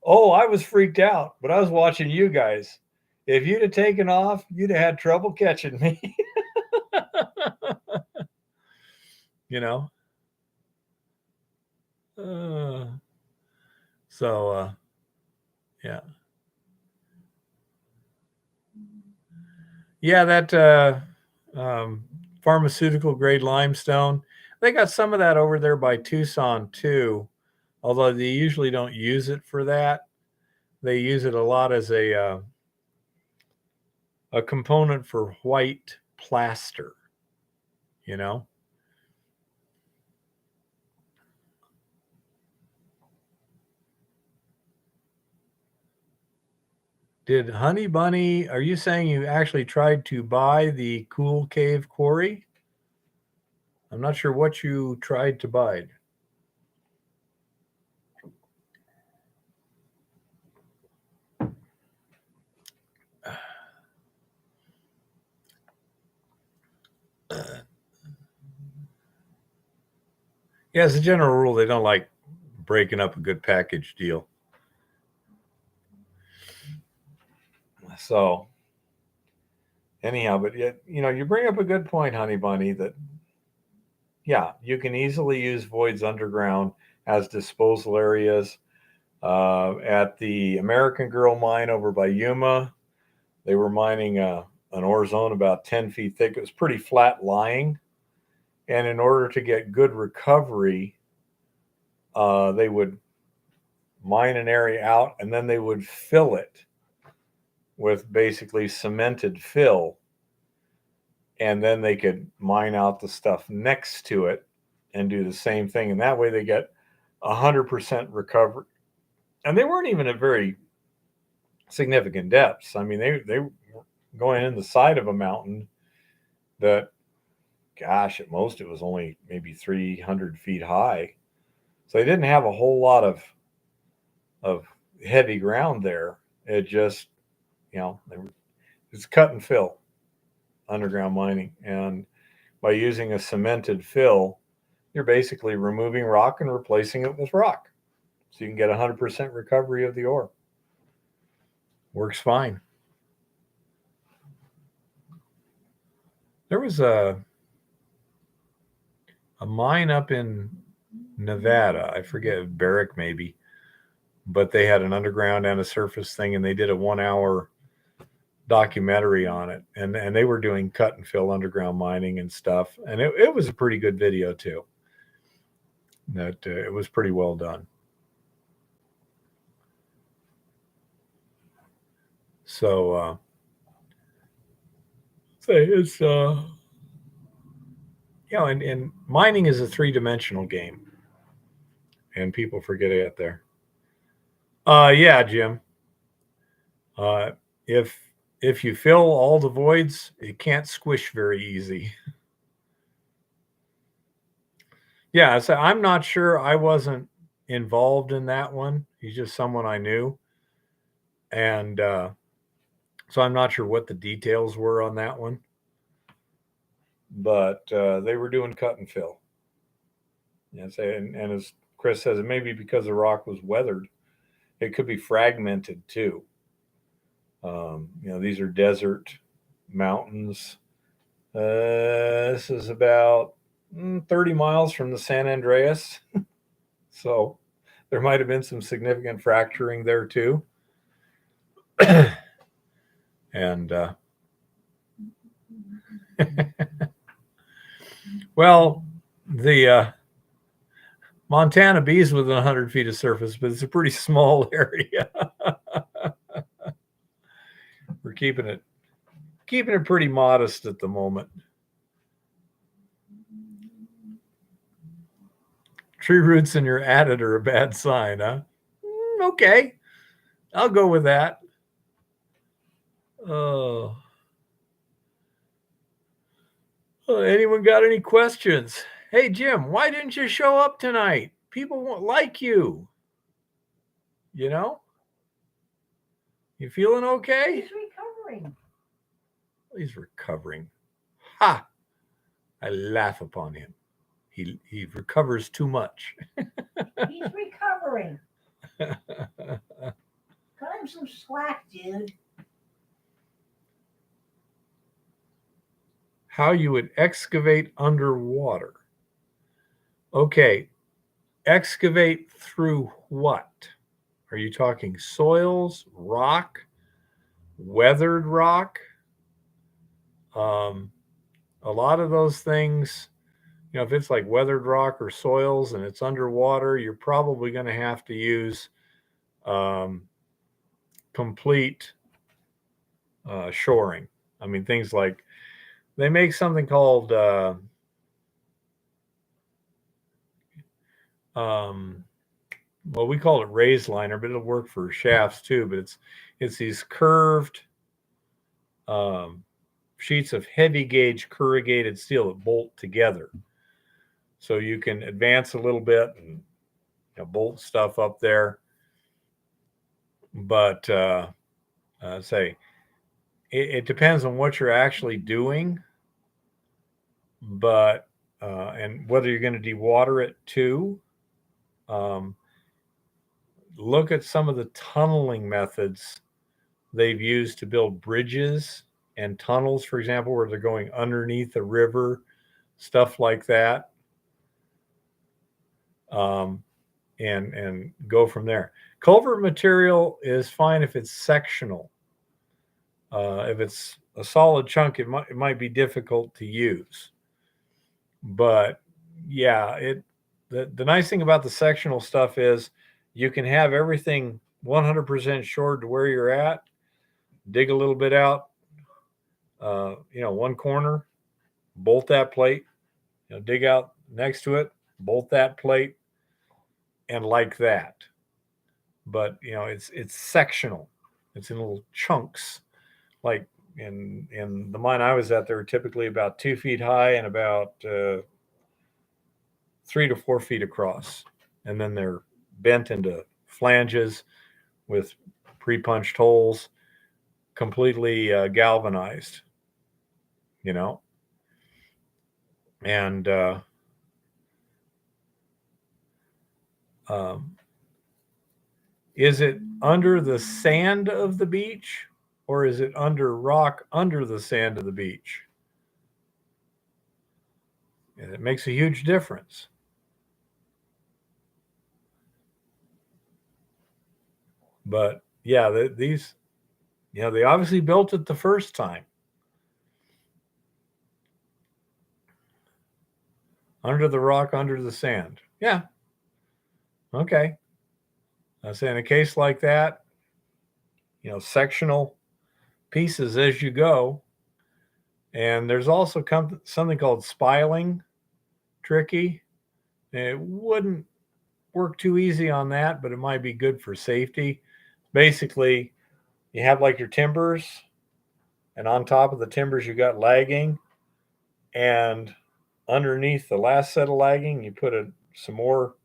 oh, I was freaked out, but I was watching you guys. If you'd have taken off, you'd have had trouble catching me. you know? Yeah. Yeah, that pharmaceutical grade limestone. They got some of that over there by Tucson too, although they usually don't use it for that. They use it a lot as a component for white plaster, you know. Did Honey Bunny, are you saying you actually tried to buy the Cool Cave Quarry? I'm not sure what you tried to buy. Yeah, as a general rule, they don't like breaking up a good package deal. So, anyhow, but yet, you bring up a good point, Honey Bunny, that, yeah, you can easily use voids underground as disposal areas. At the American Girl mine over by Yuma, they were mining an ore zone about 10 feet thick. It was pretty flat lying. And in order to get good recovery, they would mine an area out and then they would fill it with basically cemented fill. And then they could mine out the stuff next to it and do the same thing. And that way they get 100% recovery. And they weren't even at very significant depths. I mean, they were going in the side of a mountain that, gosh, at most it was only maybe 300 feet high. So they didn't have a whole lot of heavy ground there. It just, it's cut and fill underground mining. And by using a cemented fill, you're basically removing rock and replacing it with rock. So you can get 100% recovery of the ore. Works fine. There was a mine up in Nevada. I forget, Barrick maybe. But they had an underground and a surface thing, and they did a 1-hour documentary on it. And they were doing cut and fill underground mining and stuff. And it was a pretty good video too. That it was pretty well done. So it's and mining is a 3-dimensional game, and people forget it there. Yeah, Jim. If you fill all the voids, it can't squish very easy. Yeah, so I'm not sure. I wasn't involved in that one. He's just someone I knew. And so I'm not sure what the details were on that one. But they were doing cut and fill. Yes, and as Chris says, it may be because the rock was weathered. It could be fragmented too. These are desert mountains. This is about 30 miles from the San Andreas. So there might have been some significant fracturing there too. And well, the Montana Bee's within 100 feet of surface, but it's a pretty small area. We're keeping it pretty modest at the moment. Tree roots in your attic are a bad sign, huh? Okay, I'll go with that. Anyone got any questions? Hey, Jim, why didn't you show up tonight? People won't like you. You feeling okay? He's recovering. He's recovering. Ha! I laugh upon him. He recovers too much. He's recovering. Cut him some slack, dude. How you would excavate underwater. Okay. Excavate through what? Are you talking soils, rock, weathered rock? A lot of those things, if it's like weathered rock or soils and it's underwater, you're probably going to have to use complete shoring. I mean, things like they make something called well, we call it raised liner, but it'll work for shafts too. But it's these curved sheets of heavy gauge corrugated steel that bolt together. So you can advance a little bit and bolt stuff up there. But say it depends on what you're actually doing. But and whether you're going to dewater it too. Look at some of the tunneling methods they've used to build bridges and tunnels, for example, where they're going underneath a river, stuff like that, and go from there. Culvert material is fine if it's sectional. If it's a solid chunk, it might be difficult to use. But yeah, the nice thing about the sectional stuff is you can have everything 100% shored to where you're at, dig a little bit out, one corner, bolt that plate, dig out next to it, bolt that plate, and like that. But it's sectional. It's in little chunks. Like in the mine I was at, they were typically about 2 feet high and about 3 to 4 feet across, and then they're bent into flanges with pre-punched holes, completely galvanized. You know, and um, is it under the sand of the beach, or is it under rock under the sand of the beach? And it makes a huge difference. But yeah, these, they obviously built it the first time. Under the rock, under the sand. Yeah. Okay. I say in a case like that, sectional pieces as you go. And there's also something called spiling, tricky. It wouldn't work too easy on that, but it might be good for safety. Basically, you have like your timbers, and on top of the timbers, you got lagging, and underneath the last set of lagging, you put some more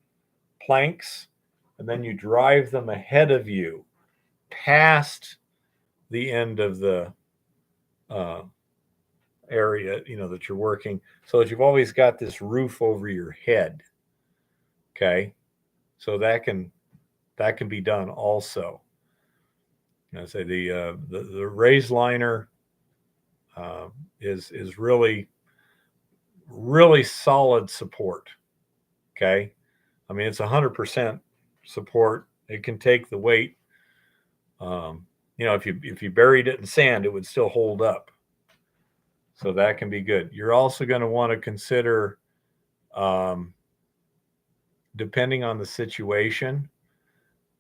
planks, and then you drive them ahead of you past the end of the area, that you're working, so that you've always got this roof over your head. Okay, so that can be done also. I say the raised liner is really solid support. Okay, I mean it's 100% support. It can take the weight. If you buried it in sand, it would still hold up. So that can be good. You're also going to want to consider, depending on the situation,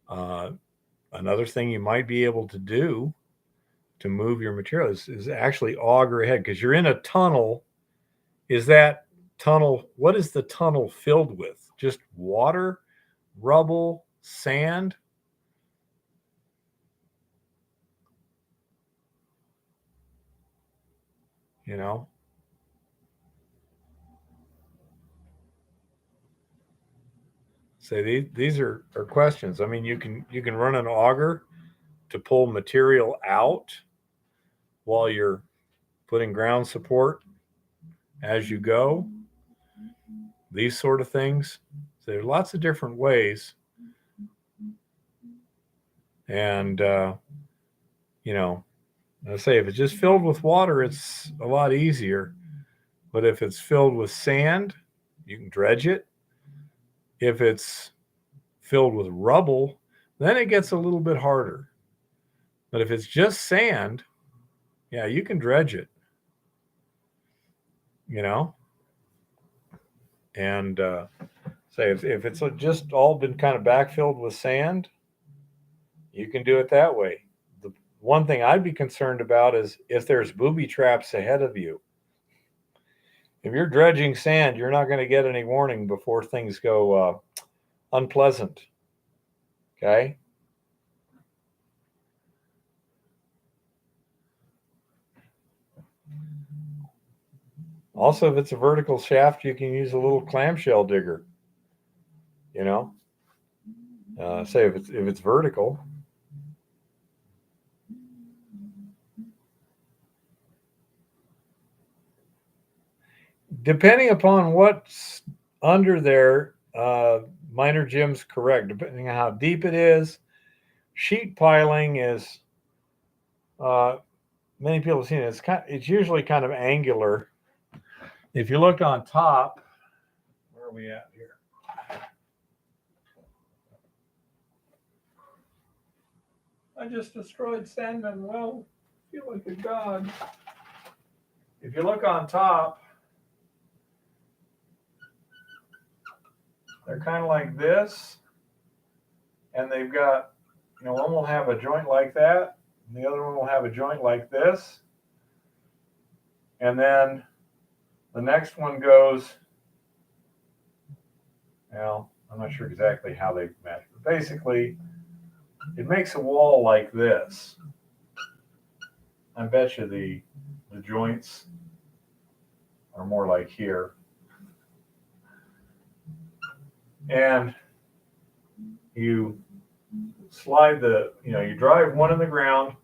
another thing you might be able to do to move your materials is actually auger ahead, because you're in a tunnel. Is that tunnel, what is the tunnel filled with? Just water, rubble, sand? Say these are questions. I mean, you can run an auger to pull material out while you're putting ground support as you go. These sort of things. So there are lots of different ways. And, I say if it's just filled with water, it's a lot easier. But if it's filled with sand, you can dredge it. If it's filled with rubble, then it gets a little bit harder. But if it's just sand, yeah, you can dredge it. And say if it's just all been kind of backfilled with sand, you can do it that way. The one thing I'd be concerned about is if there's booby traps ahead of you. If you're dredging sand, you're not going to get any warning before things go unpleasant. Okay? Also, if it's a vertical shaft, you can use a little clamshell digger. Say if it's vertical. Depending upon what's under there, Miner Jim's correct. Depending on how deep it is, sheet piling is. Many people have seen it. It's usually kind of angular. If you look on top, where are we at here? I just destroyed Sandman. Well, I feel like a god. If you look on top, they're kind of like this, and they've got, one will have a joint like that, and the other one will have a joint like this, and then the next one goes, I'm not sure exactly how they match, but basically it makes a wall like this. I bet you the joints are more like here. And you slide you drive one in the ground,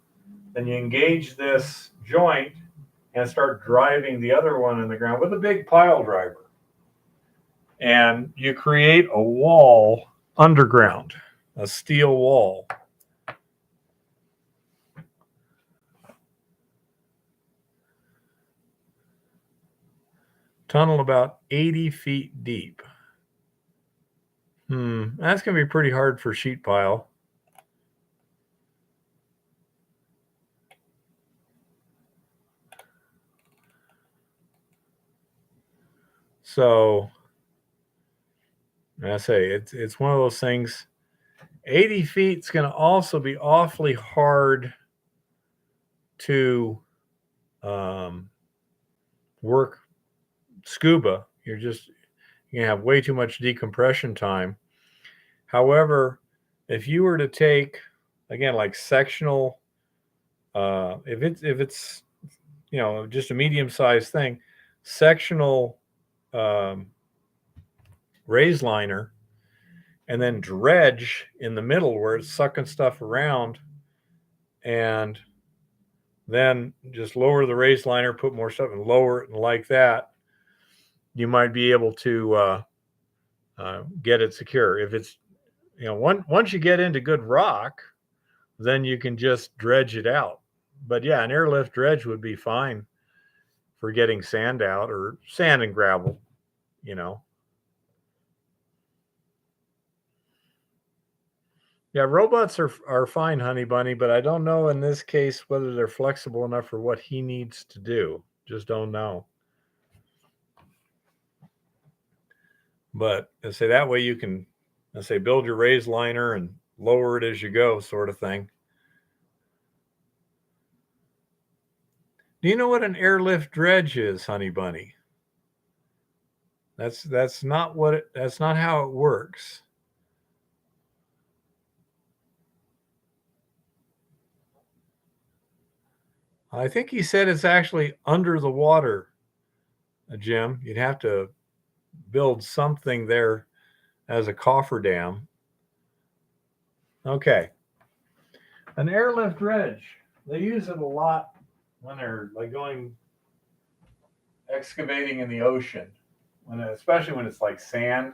then you engage this joint and start driving the other one in the ground with a big pile driver. And you create a wall underground, a steel wall. Tunnel about 80 feet deep. That's going to be pretty hard for sheet pile. So, I say it's one of those things. 80 feet is going to also be awfully hard to work scuba. You're going to have way too much decompression time. However, if you were to take, again, like sectional, if it's just a medium-sized thing, sectional raise liner, and then dredge in the middle where it's sucking stuff around, and then just lower the raise liner, put more stuff and lower it, and like that, you might be able to get it secure. If it's, once you get into good rock, then you can just dredge it out. But yeah, an airlift dredge would be fine for getting sand out, or sand and gravel, Yeah, robots are fine, Honey Bunny, but I don't know in this case whether they're flexible enough for what he needs to do. Just don't know. But I say that way you can, build your raise liner and lower it as you go, sort of thing. Do you know what an airlift dredge is, Honey Bunny? That's not that's not how it works. I think he said it's actually under the water, Jim. You'd have to build something there as a cofferdam. Okay. An airlift dredge. They use it a lot when they're like going excavating in the ocean, especially when it's like sand.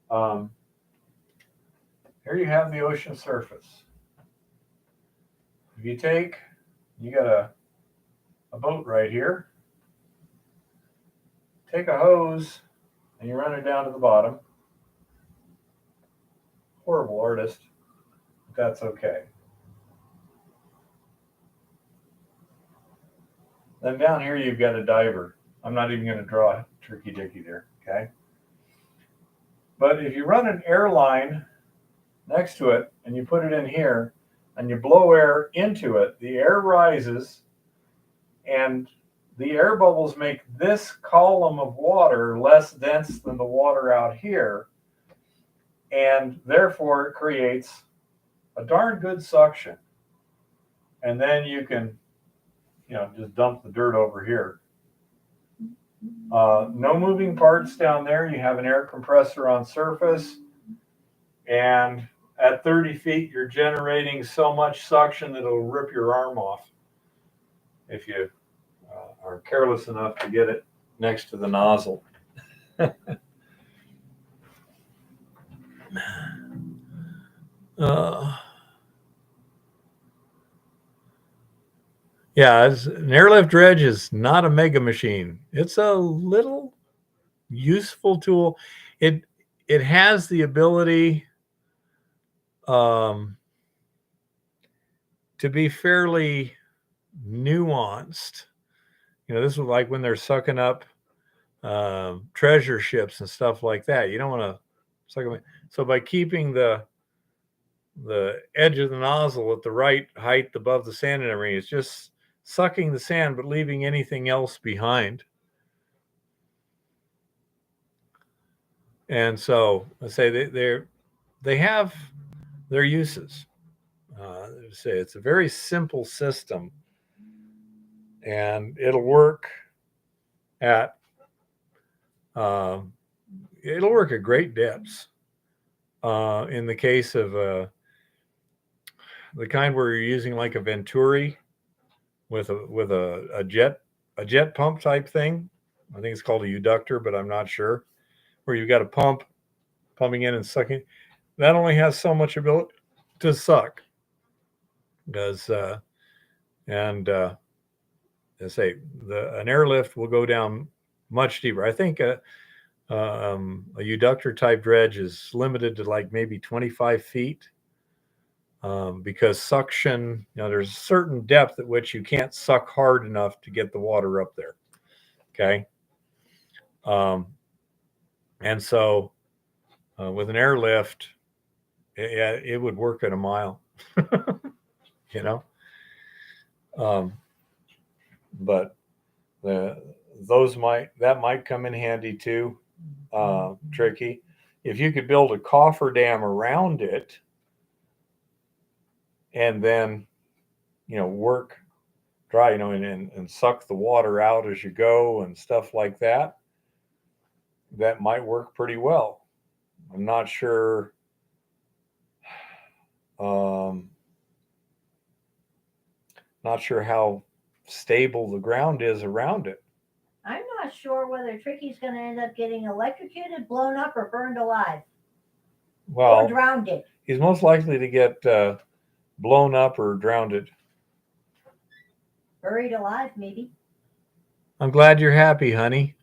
Here you have the ocean surface. If you got a boat right here. Take a hose and you run it down to the bottom. Horrible artist, but that's okay. Then down here you've got a diver. I'm not even going to draw a tricky dicky there, okay? But if you run an air line next to it and you put it in here and you blow air into it, the air rises and the air bubbles make this column of water less dense than the water out here, and therefore it creates a darn good suction. And then you can, just dump the dirt over here. No moving parts down there. You have an air compressor on surface, and at 30 feet, you're generating so much suction that it'll rip your arm off if you are careless enough to get it next to the nozzle. Yeah, an airlift dredge is not a mega machine. It's a little useful tool. It has the ability to be fairly nuanced. This is like when they're sucking up treasure ships and stuff like that. You don't want to suck them in. So by keeping the edge of the nozzle at the right height above the sand and everything, it's just sucking the sand but leaving anything else behind. And so I say they have their uses. Say it's a very simple system, and it'll work at great depths. In the case of the kind where you're using like a Venturi with a jet pump type thing, I think it's called a euductor, but I'm not sure, where you've got a pump pumping in and sucking. That only has so much ability to suck. Does and I say an airlift will go down much deeper. I think a euductor type dredge is limited to like maybe 25 feet because suction, there's a certain depth at which you can't suck hard enough to get the water up there. Okay. And so with an airlift, it would work at a mile, but that might come in handy too. Tricky. If you could build a cofferdam around it and then, work dry, and suck the water out as you go and stuff like that, that might work pretty well. I'm not sure. Not sure how stable the ground is around it. I'm not sure whether Tricky's going to end up getting electrocuted, blown up, or burned alive. Well, or drowned. He's most likely to get blown up or drowned. Buried alive, maybe. I'm glad you're happy, honey.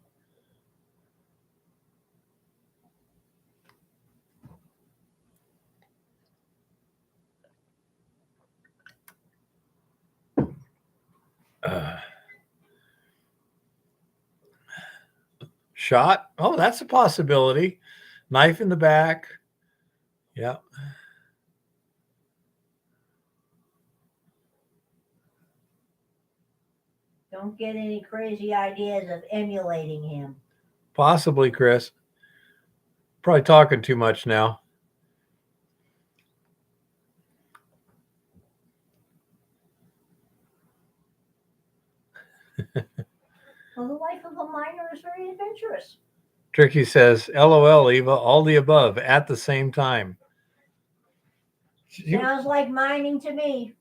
Shot? Oh, that's a possibility. Knife in the back. Yeah. Don't get any crazy ideas of emulating him. Possibly, Chris. Probably talking too much now. Well, the life of a miner is very adventurous. Tricky says, LOL, Eva, all the above at the same time. Sounds like mining to me.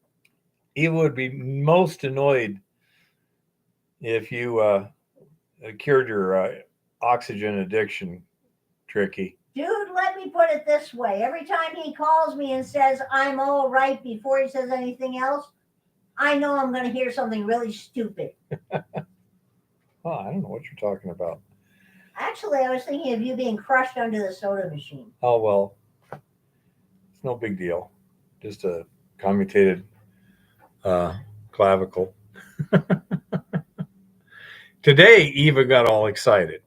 Eva would be most annoyed if you cured your oxygen addiction, Tricky. Dude, let me put it this way. Every time he calls me and says, I'm all right, before he says anything else, I know I'm going to hear something really stupid. Oh, I don't know what you're talking about. Actually, I was thinking of you being crushed under the soda machine. Oh, well, it's no big deal. Just a commutated clavicle. Today, Eva got all excited.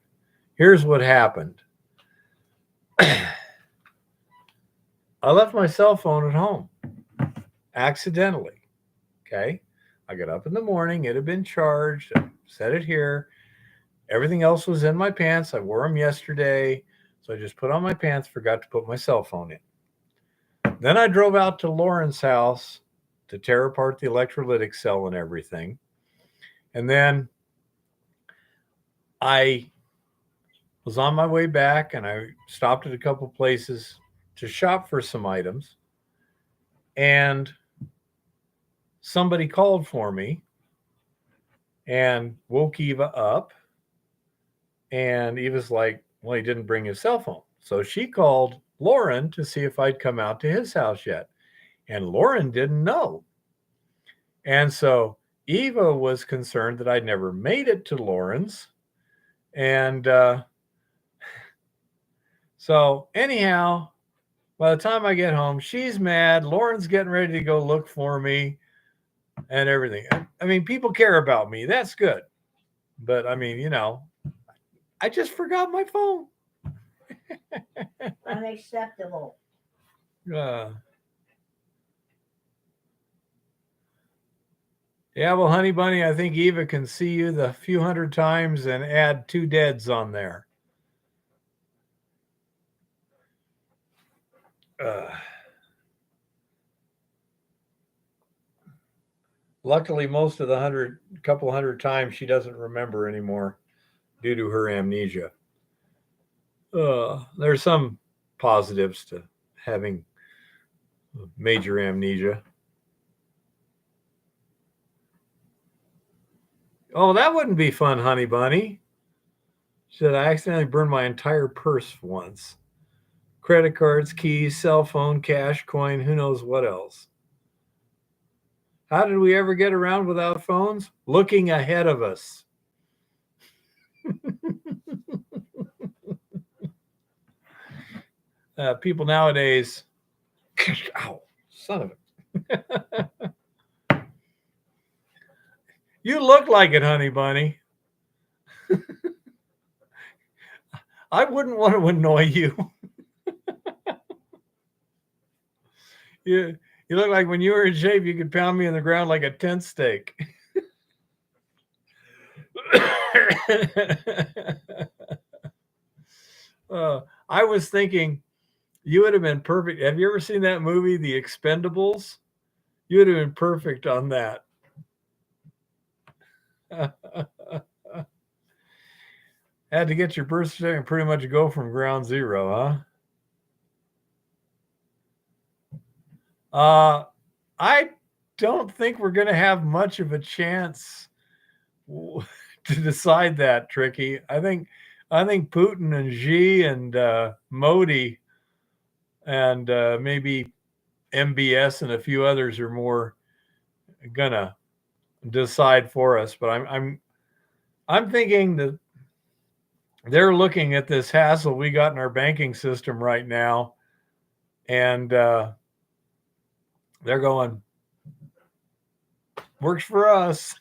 Here's what happened. I left my cell phone at home accidentally. Okay. I got up in the morning. It had been charged. I set it here. Everything else was in my pants. I wore them yesterday. So I just put on my pants, forgot to put my cell phone in. Then I drove out to Lauren's house to tear apart the electrolytic cell and everything. And then I was on my way back and I stopped at a couple places to shop for some items. And somebody called for me and woke Eva up. And Eva's like, well, he didn't bring his cell phone. So she called Lauren to see if I'd come out to his house yet. And Lauren didn't know. And so Eva was concerned that I'd never made it to Lauren's. And so anyhow, by the time I get home, she's mad. Lauren's getting ready to go look for me and everything. I mean, people care about me. That's good. But I mean, I just forgot my phone. Unacceptable. Yeah, well, honey bunny, I think Eva can see you the few hundred times and add 2 deads on there. Luckily, most of the couple hundred times she doesn't remember anymore due to her amnesia. There's some positives to having major amnesia. Oh, that wouldn't be fun, honey bunny. She said, I accidentally burned my entire purse once. Credit cards, keys, cell phone, cash, coin, who knows what else. How did we ever get around without phones? Looking ahead of us. People nowadays, ow, son of a. You look like it, honey bunny. I wouldn't want to annoy you. You look like when you were in shape, you could pound me in the ground like a tent stake. I was thinking you would have been perfect. Have you ever seen that movie, The Expendables? You would have been perfect on that. Had to get your birth certificate and pretty much go from ground zero, huh? I don't think we're going to have much of a chance to decide that, Tricky. I think Putin and Xi and Modi and maybe MBS and a few others are more gonna decide for us. But I'm thinking that they're looking at this hassle we got in our banking system right now, and they're going, works for us.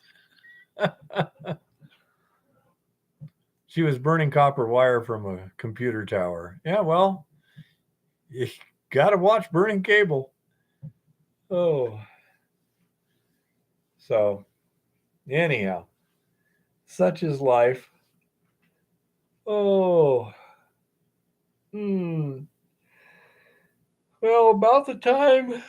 She was burning copper wire from a computer tower. Yeah, well, you got to watch burning cable. Oh. So, anyhow, such is life. Oh. Well, about the time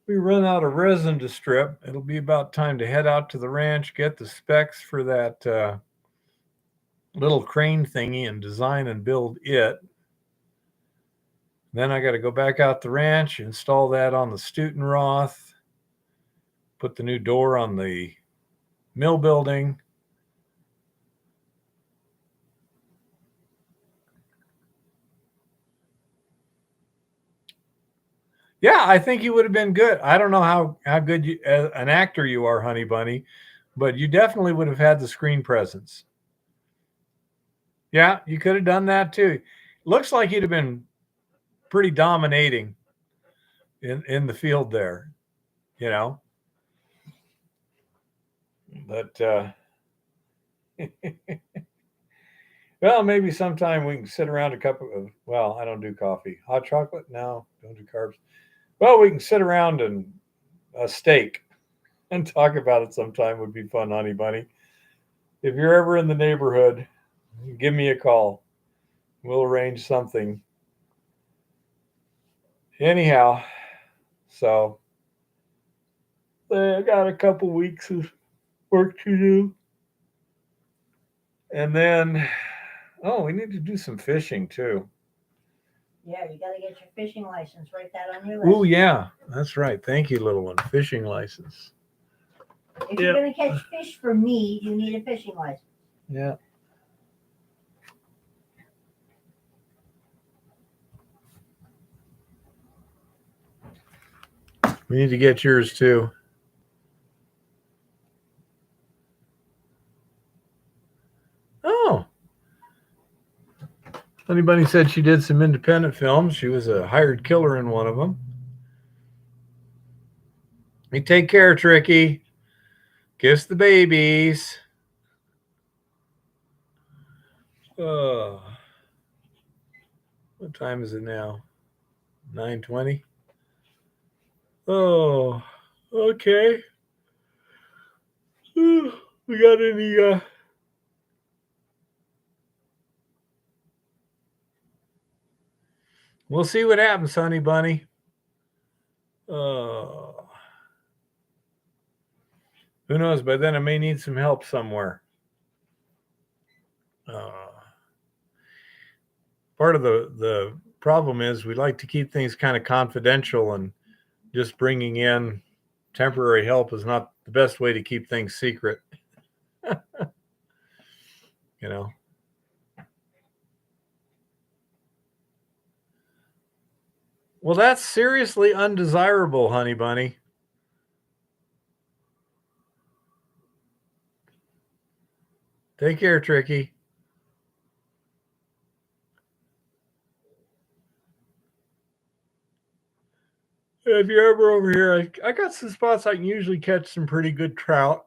we run out of resin to strip, it'll be about time to head out to the ranch, get the specs for that little crane thingy and design and build it. Then I got to go back out the ranch, install that on the Stutenroth, put the new door on the mill building. Yeah, I think you would have been good. I don't know how good an actor you are, honey bunny, but you definitely would have had the screen presence. Yeah, you could have done that too. Looks like you'd have been pretty dominating in the field there, you know. But well, maybe sometime we can sit around a cup of, well, I don't do coffee. Hot chocolate? No, don't do carbs. Well, we can sit around and a steak and talk about it sometime. Would be fun, honey bunny. If you're ever in the neighborhood, give me a call. We'll arrange something. Anyhow, so I got a couple weeks of work to do. And then, we need to do some fishing too. Yeah, you got to get your fishing license. Write that on your list. Oh, yeah, that's right. Thank you, little one. Fishing license. If you're going to catch fish for me, you need a fishing license. Yeah. We need to get yours too. Oh. Honey Bunny said she did some independent films. She was a hired killer in one of them. You take care, Tricky. Kiss the babies. What time is it now? 9:20. Oh, okay. We got any we'll see what happens, honey bunny. Who knows? By then I may need some help somewhere. Part of the problem is we like to keep things kind of confidential, and just bringing in temporary help is not the best way to keep things secret. You know. Well, that's seriously undesirable, honey bunny. Take care, Tricky. If you're ever over here, I got some spots I can usually catch some pretty good trout.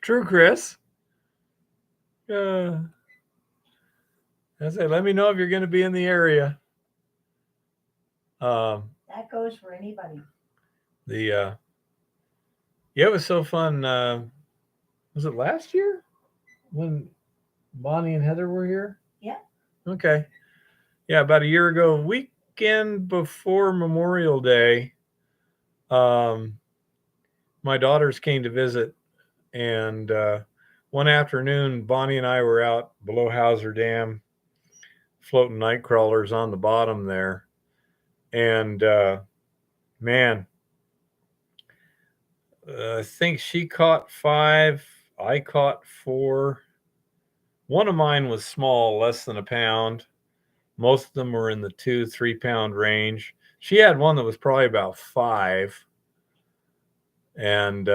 True, Chris. I say, let me know if you're going to be in the area. That goes for anybody. Yeah, it was so fun. Was it last year when Bonnie and Heather were here? Yeah. Okay. Yeah, about a year ago, weekend before Memorial Day, my daughters came to visit, and one afternoon, Bonnie and I were out below Hauser Dam, floating night crawlers on the bottom there, and man, I think she caught 5, I caught 4. One of mine was small, less than a pound. Most of them were in the 2-3 pound range. She had one that was probably about 5, and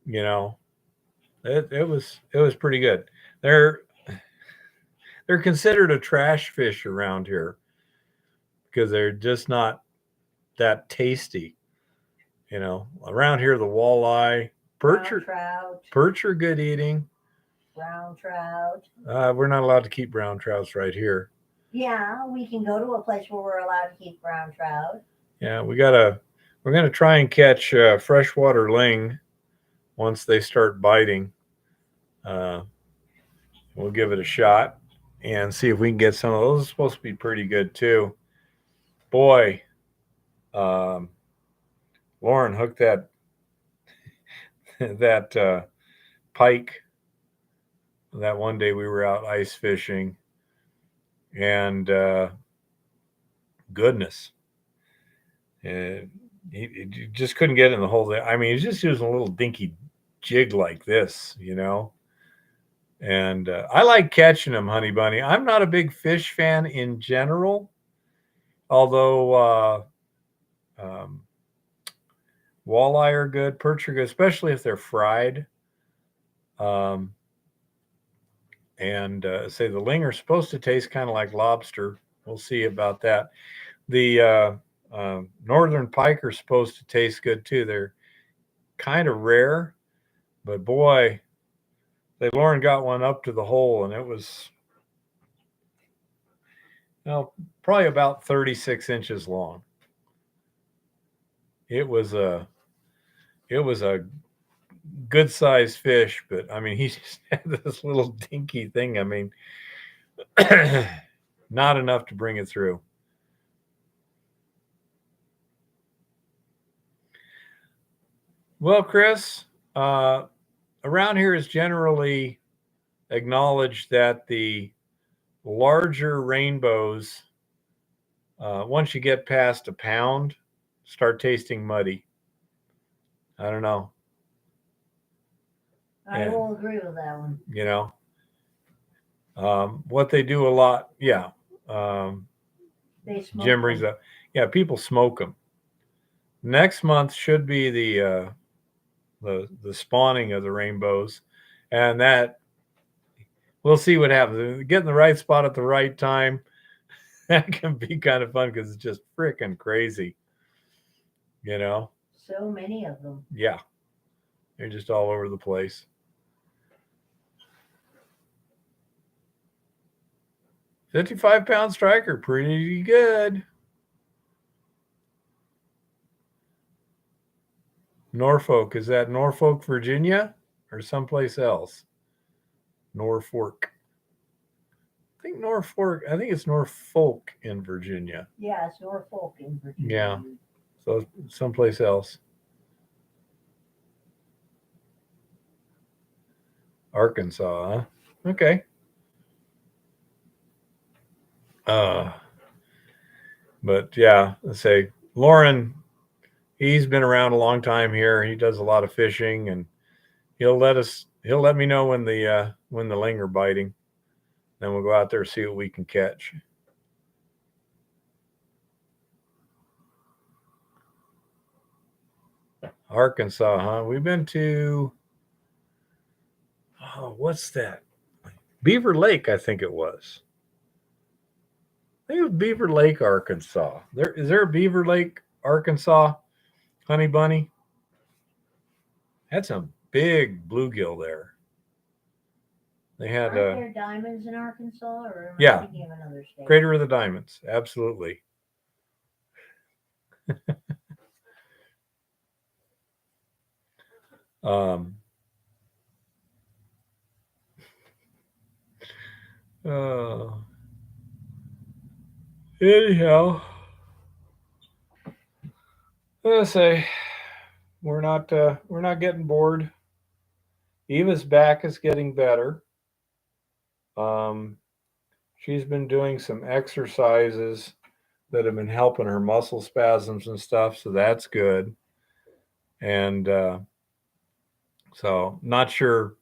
you know, it was pretty good. They're considered a trash fish around here because they're just not that tasty. You know, around here the walleye, perch are good eating. Brown trout. We're not allowed to keep brown trouts right here. Yeah, we can go to a place where we're allowed to keep brown trout. Yeah, we're gonna try and catch freshwater ling once they start biting. We'll give it a shot and see if we can get some of those. It's supposed to be pretty good too. Boy, Lauren hooked that that pike that one day we were out ice fishing, and goodness, he just couldn't get in the hole. I mean, he's just using a little dinky jig like this, you know. And I like catching them, honey bunny. I'm not a big fish fan in general, although walleye are good, perch are good, especially if they're fried. And say the ling are supposed to taste kind of like lobster. We'll see about that. The northern pike are supposed to taste good too. They're kind of rare, but boy, Lauren got one up to the hole, and it was, probably about 36 inches long. It was a good sized fish, but I mean, he just had this little dinky thing. I mean, not enough to bring it through. Well, Chris, around here is generally acknowledged that the larger rainbows, once you get past a pound, start tasting muddy. I don't know. I will agree with that one. You know, what they do a lot, yeah. They smoke Jim brings up, yeah, people smoke them. Next month should be the spawning of the rainbows, and that we'll see what happens. Getting the right spot at the right time, that can be kind of fun because it's just freaking crazy. You know, so many of them. Yeah, they're just all over the place. 55-pound striker, pretty good. Norfolk. Is that Norfolk, Virginia, or someplace else? Norfolk. I think Norfolk. I think it's Norfolk in Virginia. Yeah, it's Norfolk in Virginia. Yeah. So someplace else. Arkansas, huh? Okay. But yeah, let's say Lauren, he's been around a long time here. He does a lot of fishing, and he'll let me know when the ling are biting. Then we'll go out there and see what we can catch. Arkansas, huh? We've been to what's that? Beaver Lake, I think it was. I think it was Beaver Lake, Arkansas. Is there a Beaver Lake, Arkansas, Honey Bunny? Had some big bluegill there. They had Aren't there diamonds in Arkansas, or am I yeah, thinking of another state? Crater of the Diamonds, absolutely. um, anyhow, let's say we're not getting bored. Eva's back is getting better. She's been doing some exercises that have been helping her muscle spasms and stuff, so that's good. And so not sure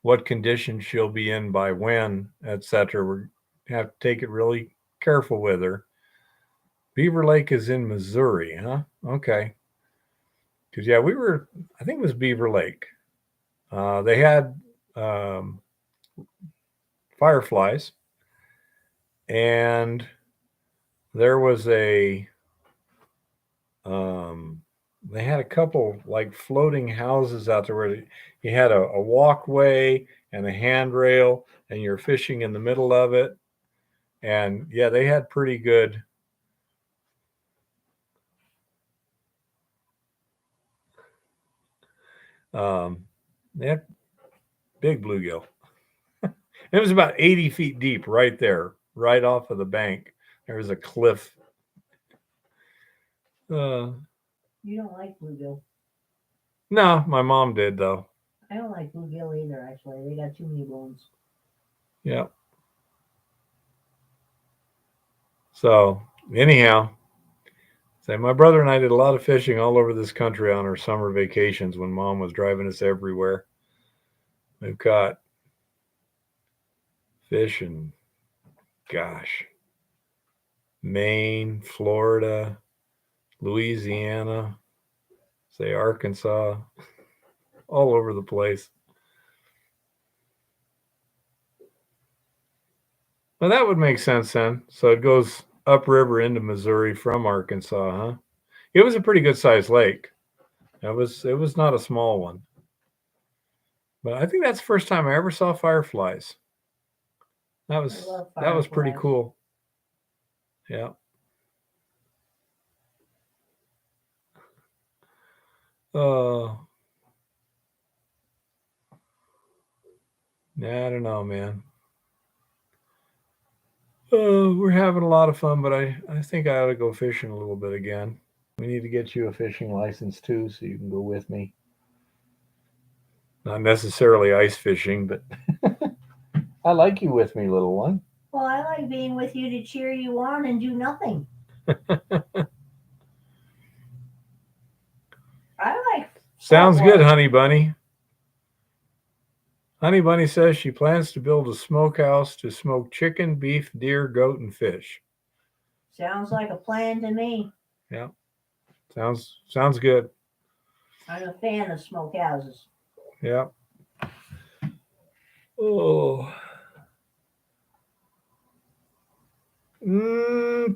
what condition she'll be in by when, etc. We have to take it really careful with her. Beaver Lake is in Missouri, huh? Okay. Because yeah, I think it was Beaver Lake. They had fireflies, and there was they had a couple like floating houses out there where you had a walkway and a handrail, and you're fishing in the middle of it. And yeah, they had pretty good. They had big bluegill. It was about 80 feet deep right there, right off of the bank. There was a cliff. You don't like bluegill? No, my mom did though. I don't like bluegill either, actually. They got too many bones. Yeah. So anyhow, say my brother and I did a lot of fishing all over this country on our summer vacations when Mom was driving us everywhere. We've caught fish in, gosh, Maine, Florida, Louisiana, say Arkansas, all over the place. Well, that would make sense then. So it goes upriver into Missouri from Arkansas, huh? It was a pretty good sized lake. It was not a small one. But I think that's the first time I ever saw fireflies. That was pretty cool. Yeah. I don't know, man. We're having a lot of fun, but I think I ought to go fishing a little bit again. We need to get you a fishing license too, so you can go with me. Not necessarily ice fishing, but I like you with me, little one. Well, I like being with you to cheer you on and do nothing. I like. Sounds good, Honey Bunny. Honey Bunny says she plans to build a smokehouse to smoke chicken, beef, deer, goat, and fish. Sounds like a plan to me. Yeah. Sounds good. I'm a fan of smokehouses. Yeah. Oh.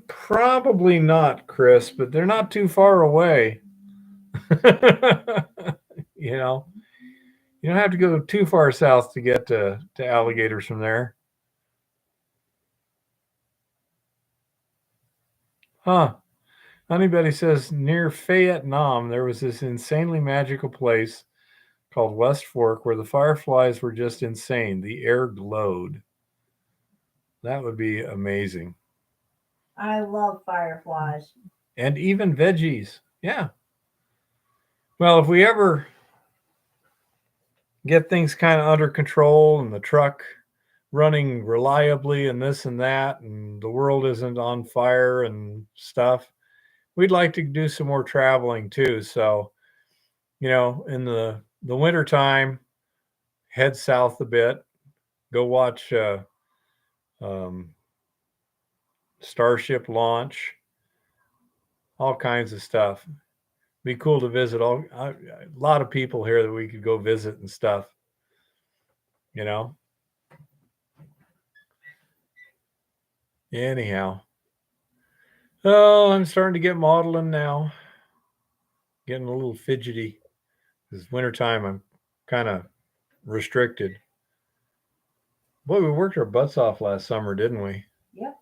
Probably not, Chris, but they're not too far away. You know, you don't have to go too far south to get to alligators from there. Huh. Honeybuddy says near Vietnam, there was this insanely magical place called West Fork where the fireflies were just insane. The air glowed. That would be amazing. I love fireflies. And even veggies. Yeah. Well, if we ever get things kind of under control and the truck running reliably and this and that, and the world isn't on fire and stuff, we'd like to do some more traveling too. So, in the winter time, head south a bit, go watch um, Starship launch, all kinds of stuff. Be cool to visit a lot of people here that we could go visit and stuff. Anyhow, oh, I'm starting to get maudlin now, getting a little fidgety. It's wintertime. I'm kind of restricted. Boy, we worked our butts off last summer, didn't we? Yep.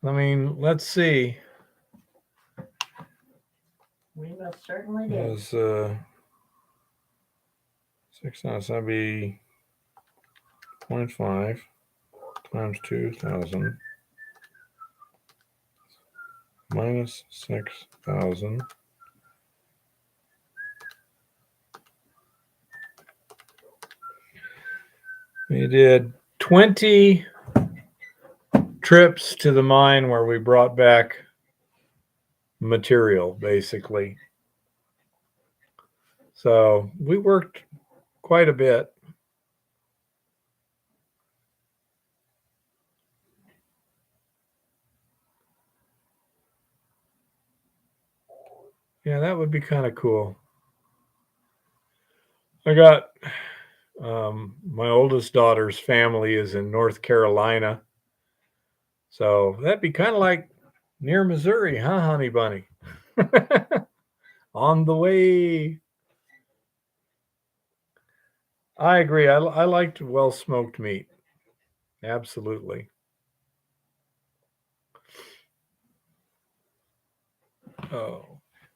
I mean, let's see. We most certainly It did. was 6 months. That'd be 0.5 times 2,000 minus 6,000. We did 20 trips to the mine where we brought back material, basically. So we worked quite a bit. Yeah, that would be kind of cool. I got my oldest daughter's family is in North Carolina. So that'd be kind of like near Missouri, huh, honey bunny? On the way. I agree. I liked well smoked meat. Absolutely. Oh,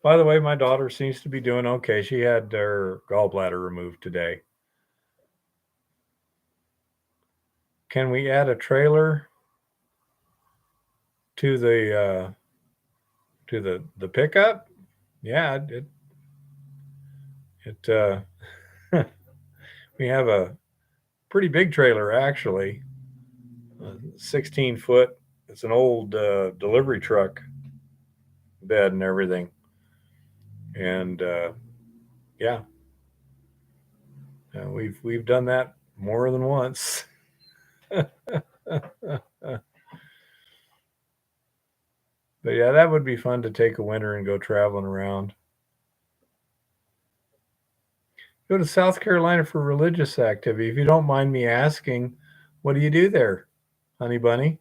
by the way, my daughter seems to be doing okay. She had her gallbladder removed today. Can we add a trailer to the pickup? Yeah, we have a pretty big trailer actually, 16 foot. It's an old delivery truck bed and everything, and yeah, we've done that more than once. But yeah, that would be fun to take a winter and go traveling around. Go to South Carolina for religious activity. If you don't mind me asking, what do you do there, honey bunny?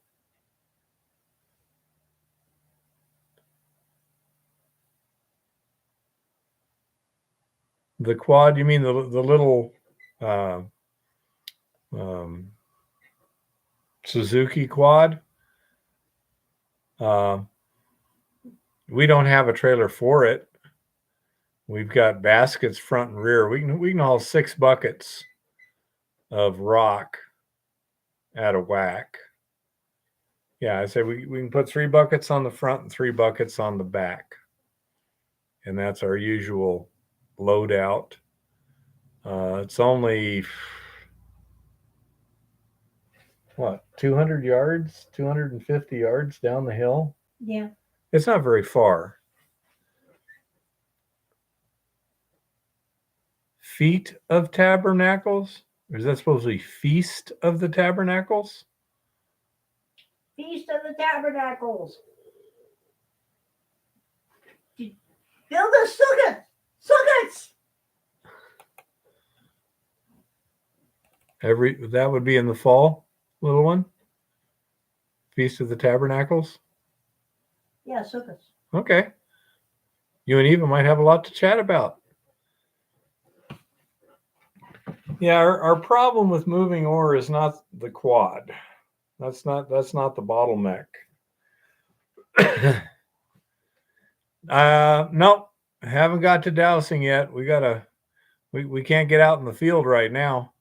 The quad? You mean the little Suzuki quad? We don't have a trailer for it. We've got baskets front and rear. We can haul 6 buckets of rock at a whack. Yeah, I say we can put 3 buckets on the front and 3 buckets on the back. And that's our usual loadout. It's only, 200 yards, 250 yards down the hill? Yeah. It's not very far. Feet of Tabernacles? Or is that supposed to be Feast of the Tabernacles? Feast of the Tabernacles. Build a sukkah. Sukkahs. That would be in the fall, little one? Feast of the Tabernacles? Yeah, sukkahs. Okay. You and Eva might have a lot to chat about. Yeah, our problem with moving ore is not the quad. That's not the bottleneck. Nope, haven't got to dousing yet. We can't get out in the field right now.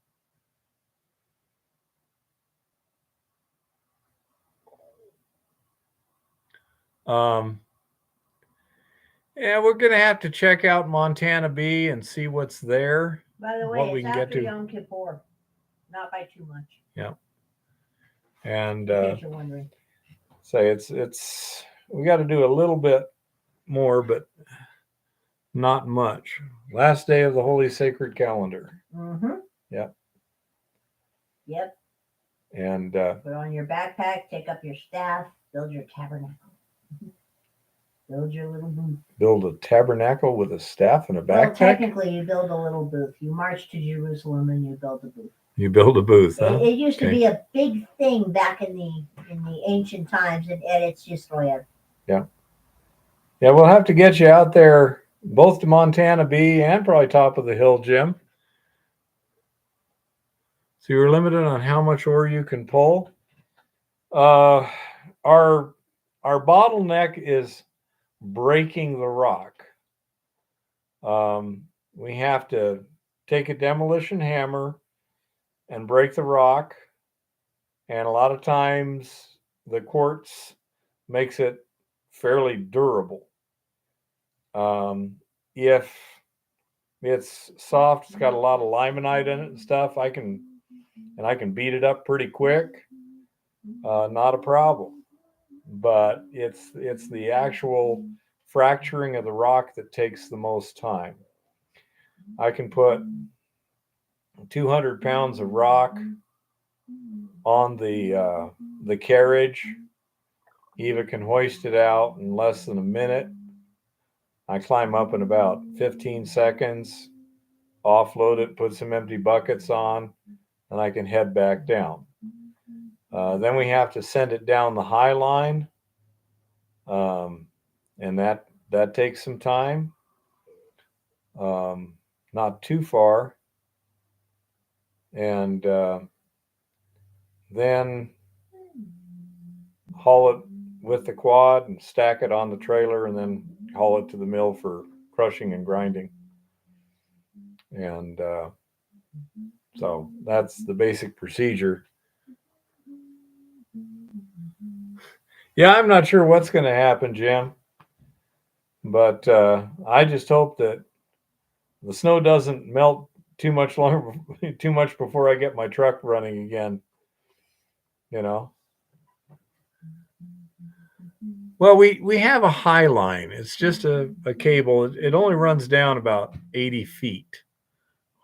Yeah, we're gonna have to check out Montana B and see what's there. By the What way, we it's can get after to. Yom Kippur, not by too much. Yeah. And In case you're wondering. say it's we got to do a little bit more, but not much. Last day of the Holy Sacred Calendar. Mm-hmm. Yep. Yep. And Put on your backpack, take up your staff, build your tabernacle. Build your little booth. build a tabernacle with a staff and a Well, backpack. technically, you build a little booth. You march to Jerusalem and you build a booth. You build a booth, huh? It used to Okay. be a big thing back in the ancient times, and it's just land. Yeah, we'll have to get you out there, both to Montana B and probably top of the hill, Jim. So you're limited on how much ore you can pull. Our bottleneck is breaking the rock. We have to take a demolition hammer and break the rock, and a lot of times the quartz makes it fairly durable. If it's soft, it's got a lot of limonite in it and stuff, I can beat it up pretty quick. Not a problem. But it's the actual fracturing of the rock that takes the most time. I can put 200 pounds of rock on the carriage. Eva can hoist it out in less than a minute. I climb up in about 15 seconds, offload it, put some empty buckets on, and I can head back down. Then we have to send it down the high line, and that takes some time. Not too far. And then haul it with the quad and stack it on the trailer, and then haul it to the mill for crushing and grinding. And so that's the basic procedure. Yeah, I'm not sure what's going to happen, Jim, but I just hope that the snow doesn't melt too much before I get my truck running again. You know. Well, we have a high line. It's just a cable. It only runs down about 80 feet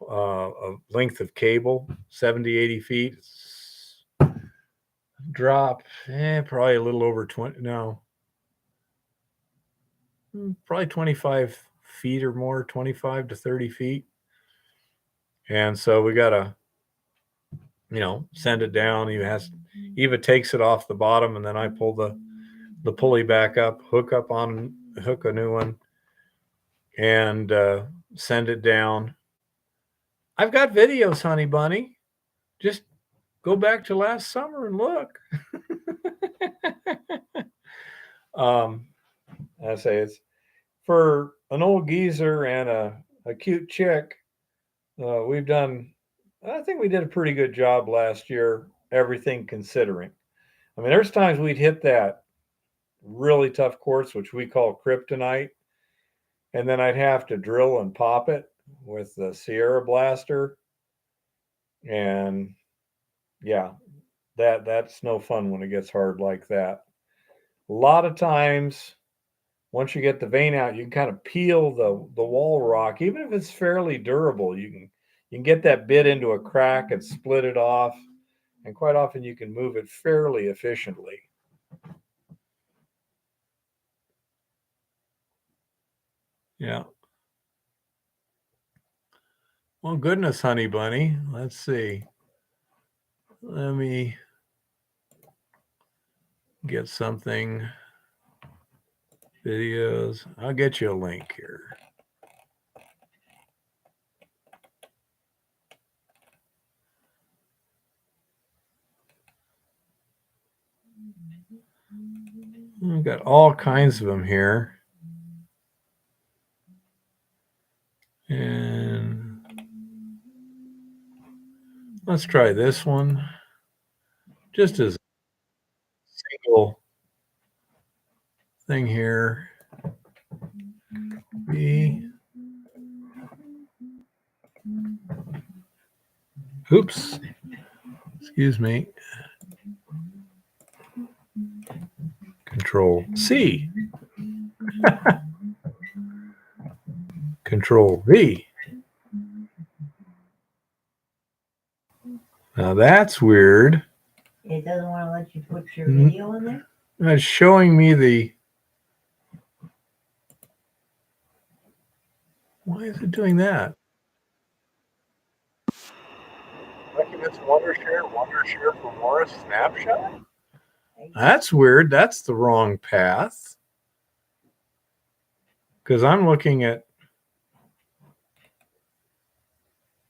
of length of cable, 70, 80 feet. It's drop, probably a little over 20. No, probably 25 feet or more, 25 to 30 feet. And so we got to, send it down. Eva takes it off the bottom, and then I pull the pulley back up, hook a new one, and send it down. I've got videos, honey bunny. Just go back to last summer and look. I say it's for an old geezer and a cute chick. I think we did a pretty good job last year, everything considering. I mean, there's times we'd hit that really tough quartz, which we call kryptonite, and then I'd have to drill and pop it with the Sierra blaster. And yeah, that's no fun when it gets hard like that. A lot of times, once you get the vein out, you can kind of peel the wall rock, even if it's fairly durable. You can get that bit into a crack and split it off, and quite often you can move it fairly efficiently. Yeah. Well, goodness, honey bunny. Let's see. Let me get something. Videos. I'll get you a link here. We've got all kinds of them here. And let's try this one. Just as a single thing here. B. Oops. Excuse me. Control C. Control V. Now that's weird. It doesn't want to let you put your video in there? It's showing me the... Why is it doing that? Documents Wondershare for Morris snapshot? That's weird. That's the wrong path. Because I'm looking at...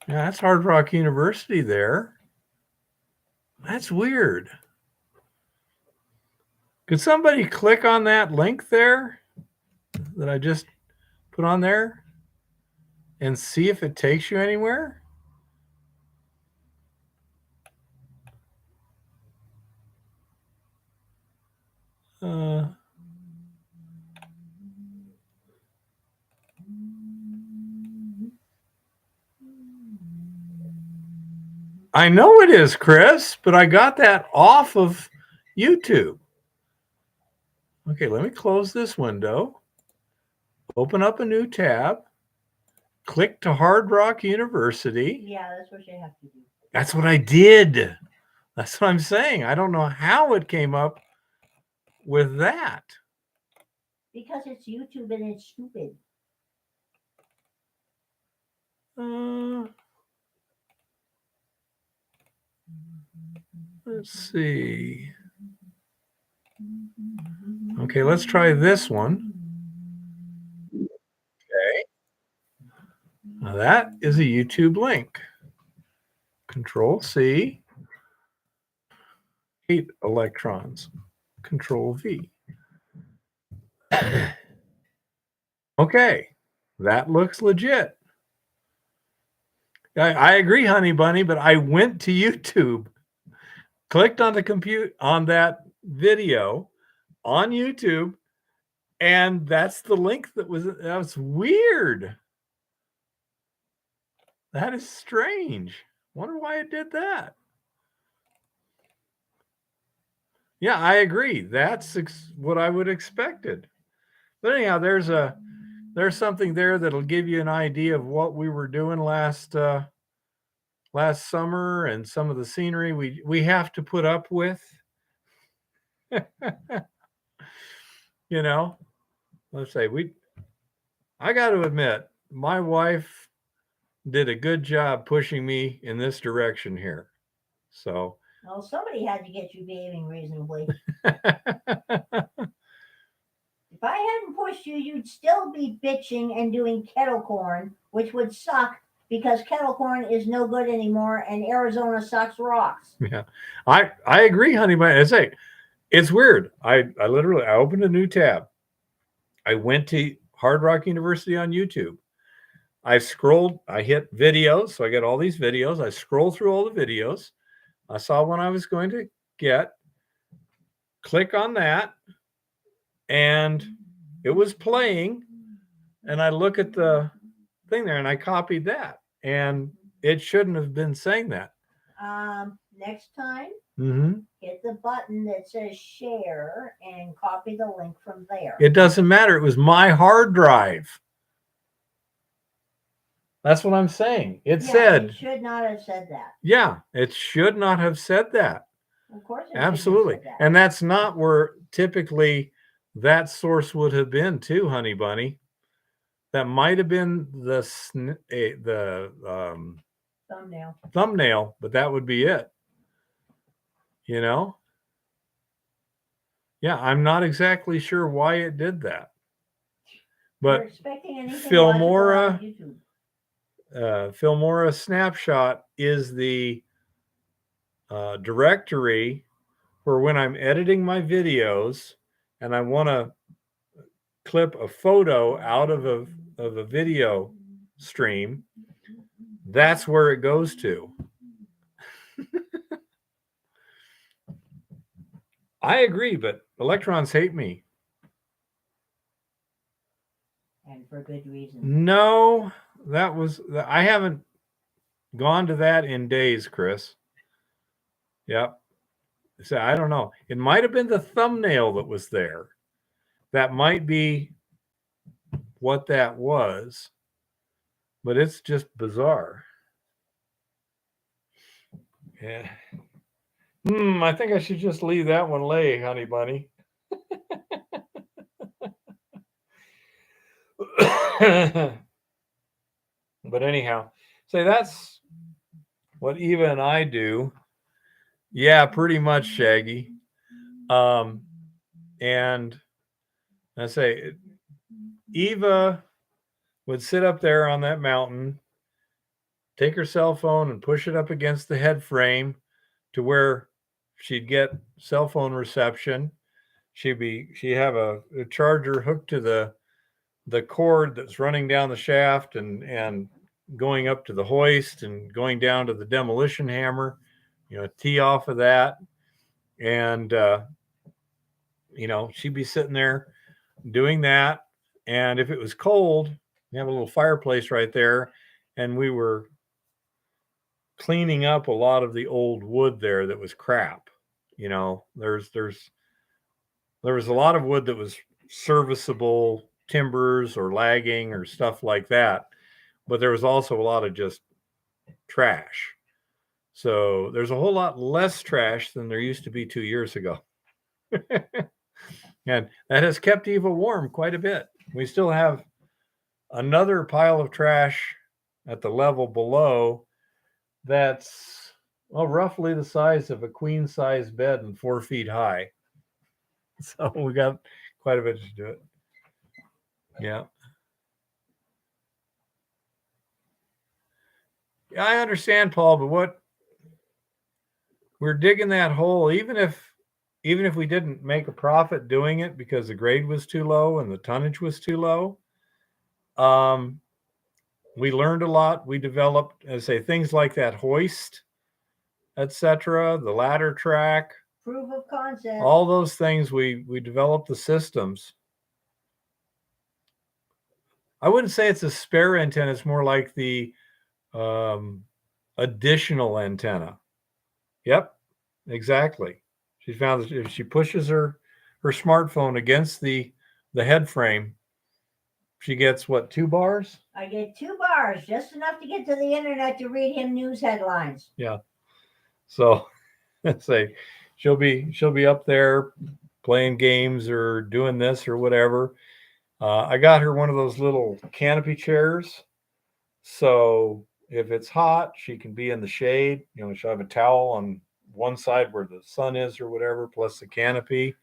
Yeah, that's Hard Rock University there. That's weird. Could somebody click on that link there that I just put on there and see if it takes you anywhere? I know it is, Chris, but I got that off of YouTube. Okay, let me close this window. Open up a new tab. Click to Hard Rock University. Yeah, that's what you have to do. That's what I did. That's what I'm saying. I don't know how it came up with that. Because it's YouTube and it's stupid. Let's see. Okay, let's try this one. Okay. Now that is a YouTube link. Control C. 8 electrons. Control V. Okay, that looks legit. I agree, Honey Bunny, but I went to YouTube, clicked on that video on YouTube, and that's the link that was weird. That is strange. Wonder why it did that. Yeah, I agree. That's what I would expected. But anyhow, there's something there that'll give you an idea of what we were doing last summer and some of the scenery we have to put up with. You know, let's say I got to admit, my wife did a good job pushing me in this direction here. So, well, somebody had to get you behaving reasonably. If I hadn't pushed you, you'd still be bitching and doing kettle corn, which would suck because kettle corn is no good anymore and Arizona sucks rocks. Yeah, I agree, Honey. But I say, it's weird. I literally opened a new tab. I went to Hard Rock University on YouTube. I hit videos. So I get all these videos. I scroll through all the videos. I saw one I was going to get. Click on that. And it was playing. And I look at the thing there and I copied that. And it shouldn't have been saying that. Next time, Mm-hmm. hit the button that says share and copy the link from there. It doesn't matter. It was my hard drive. That's what I'm saying. It said. It should not have said that. Yeah, it should not have said that. Of course it Absolutely. should have said that. And that's not where typically that source would have been too, Honey Bunny. That might have been the thumbnail, but that would be it. You know? Yeah, I'm not exactly sure why it did that. But Filmora Snapshot is the directory for when I'm editing my videos and I want to clip a photo out of a video stream. That's where it goes to. I agree, but electrons hate me. And for good reason. No, I haven't gone to that in days, Chris. Yep. So I don't know. It might have been the thumbnail that was there. That might be what that was, but it's just bizarre. Yeah. I think I should just leave that one lay, honey bunny. But anyhow, say that's what Eva and I do. Yeah, pretty much, Shaggy. And I say Eva would sit up there on that mountain, take her cell phone and push it up against the head frame to where she'd get cell phone reception. She'd have a charger hooked to the cord that's running down the shaft and going up to the hoist and going down to the demolition hammer, tee off of that. And, she'd be sitting there doing that. And if it was cold, we have a little fireplace right there. And we were cleaning up a lot of the old wood there that was crap. There was a lot of wood that was serviceable timbers or lagging or stuff like that. But there was also a lot of just trash. So there's a whole lot less trash than there used to be 2 years ago. And that has kept Eva warm quite a bit. We still have another pile of trash at the level below that's roughly the size of a queen size bed and 4 feet high. So we got quite a bit to do it. Yeah. Yeah, I understand, Paul, but what we're digging that hole, even if we didn't make a profit doing it because the grade was too low and the tonnage was too low, we learned a lot. We developed, things like that hoist, etc., the ladder track, Proof of concept. all those things. We developed the systems. I wouldn't say it's a spare antenna. It's more like the additional antenna. Yep, exactly. She found that if she pushes her smartphone against the head frame, she gets what, 2 bars? I get 2 bars, just enough to get to the internet to read him news headlines. Yeah. So let's say she'll be up there playing games or doing this or whatever. I got her one of those little canopy chairs. So if it's hot, she can be in the shade. She'll have a towel on one side where the sun is or whatever, plus the canopy.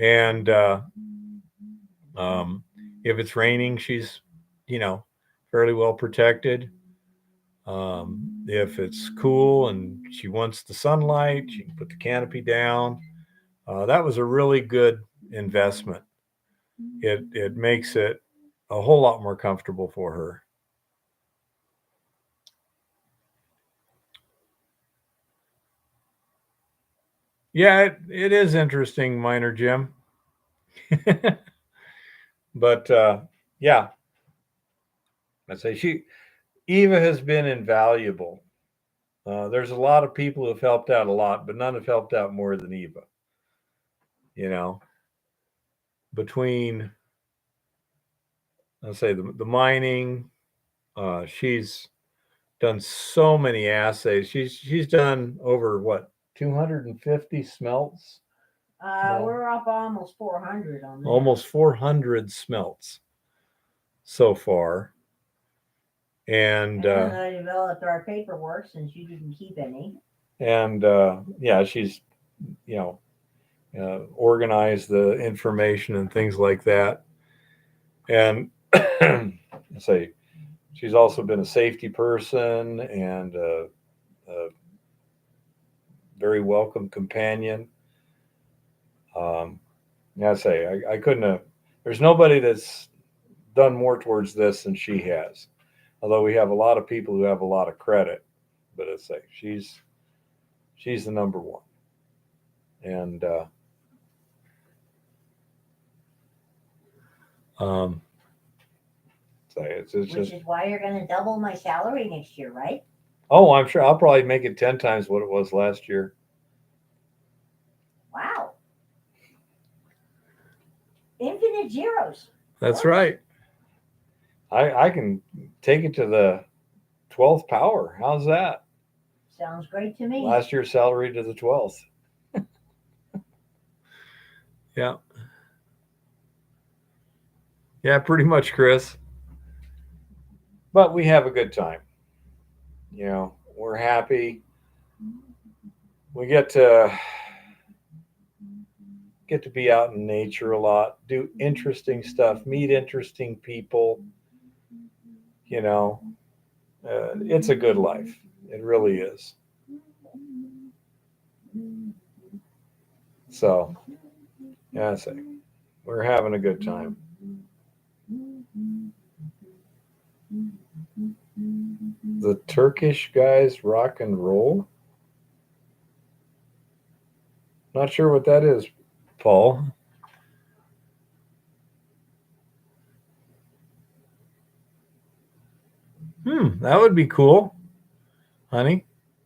And if it's raining, she's, fairly well protected. If it's cool and she wants the sunlight, she can put the canopy down. That was a really good investment. It makes it a whole lot more comfortable for her. Yeah, it is interesting, Minor Jim. But yeah, Eva has been invaluable. There's a lot of people who have helped out a lot, but none have helped out more than Eva. Between, the mining, she's done so many assays. She's done over 250 smelts. We're up almost 400 on that. Almost 400 smelts so far. And I developed our paperwork since you didn't keep any. And she's, organized the information and things like that. And she's also been a safety person and very welcome companion. Yeah, I say I couldn't have. There's nobody that's done more towards this than she has. Although we have a lot of people who have a lot of credit, but I say she's the number one. And so it's Which just. is why you're going to double my salary next year, right? Oh, I'm sure I'll probably make it 10 times what it was last year. Wow. Infinite zeros. That's right. I can take it to the 12th power. How's that? Sounds great to me. Last year's salary to the 12th. Yeah. Yeah, pretty much, Chris. But we have a good time. You know, we're happy. We get to be out in nature a lot, do interesting stuff, meet interesting people. You know, it's a good life. It really is. So, yeah, I say we're having a good time. The Turkish guys rock and roll. Not sure what that is, Paul. That would be cool, honey.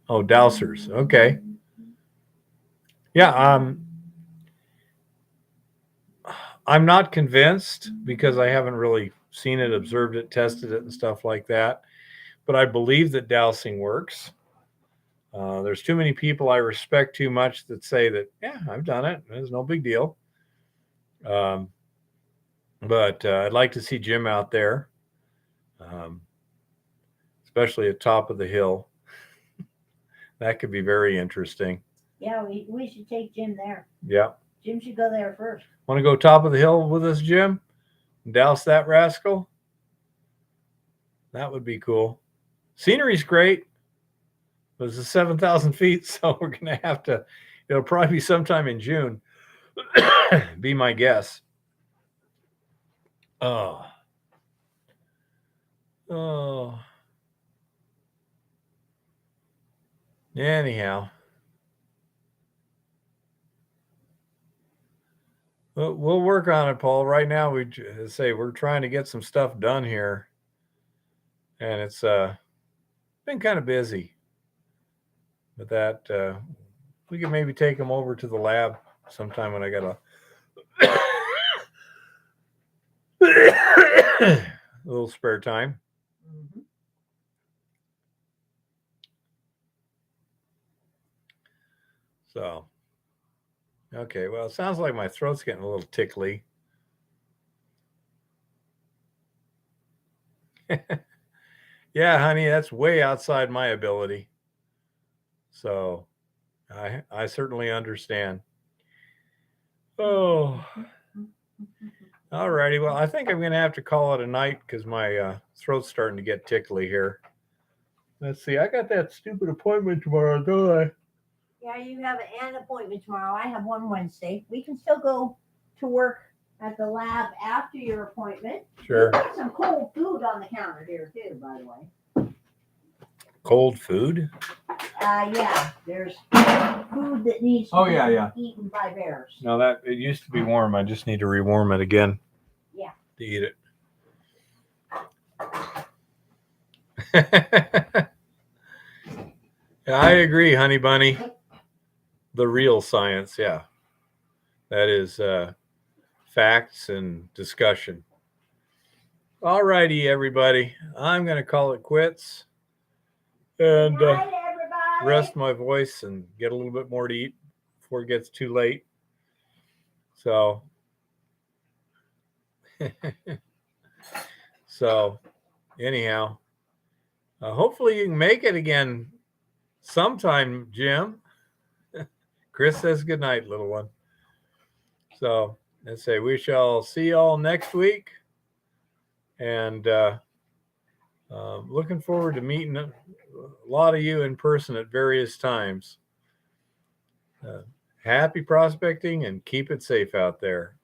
Oh, dowsers. Okay. Yeah, I'm not convinced because I haven't really seen it, observed it, tested it, and stuff like that. But I believe that dowsing works. There's too many people I respect too much that say that, yeah, I've done it. It's no big deal. But I'd like to see Jim out there, especially at top of the hill. That could be very interesting. Yeah, we should take Jim there. Yeah. Jim should go there first. Want to go top of the hill with us, Jim? Douse that rascal? That would be cool. Scenery's great, but it's 7,000 feet, so we're going to have to, it'll probably be sometime in June, be my guess. Oh. Anyhow. We'll work on it, Paul. Right now, we say we're trying to get some stuff done here, and it's been kind of busy. But that we can maybe take them over to the lab sometime when I got a little spare time. Mm-hmm. So, okay. Well, it sounds like my throat's getting a little tickly. Yeah, honey, that's way outside my ability. So, I certainly understand. Oh, all righty. Well, I think I'm going to have to call it a night because my throat's starting to get tickly here. Let's see. I got that stupid appointment tomorrow, don't I? Yeah, you have an appointment tomorrow. I have one Wednesday. We can still go to work at the lab after your appointment. Sure. We've got some cold food on the counter here too, by the way. Cold food? Yeah, there's food that needs to be eaten by bears. No, that it used to be warm. I just need to rewarm it again. Yeah. To eat it. Yeah, I agree, honey bunny. The real science, yeah. That is facts and discussion. All righty, everybody. I'm going to call it quits and Good night, everybody. rest my voice and get a little bit more to eat before it gets too late. So, anyhow, hopefully you can make it again sometime, Jim. Chris says good night, little one. So let's say we shall see y'all next week. And looking forward to meeting a lot of you in person at various times. Happy prospecting and keep it safe out there.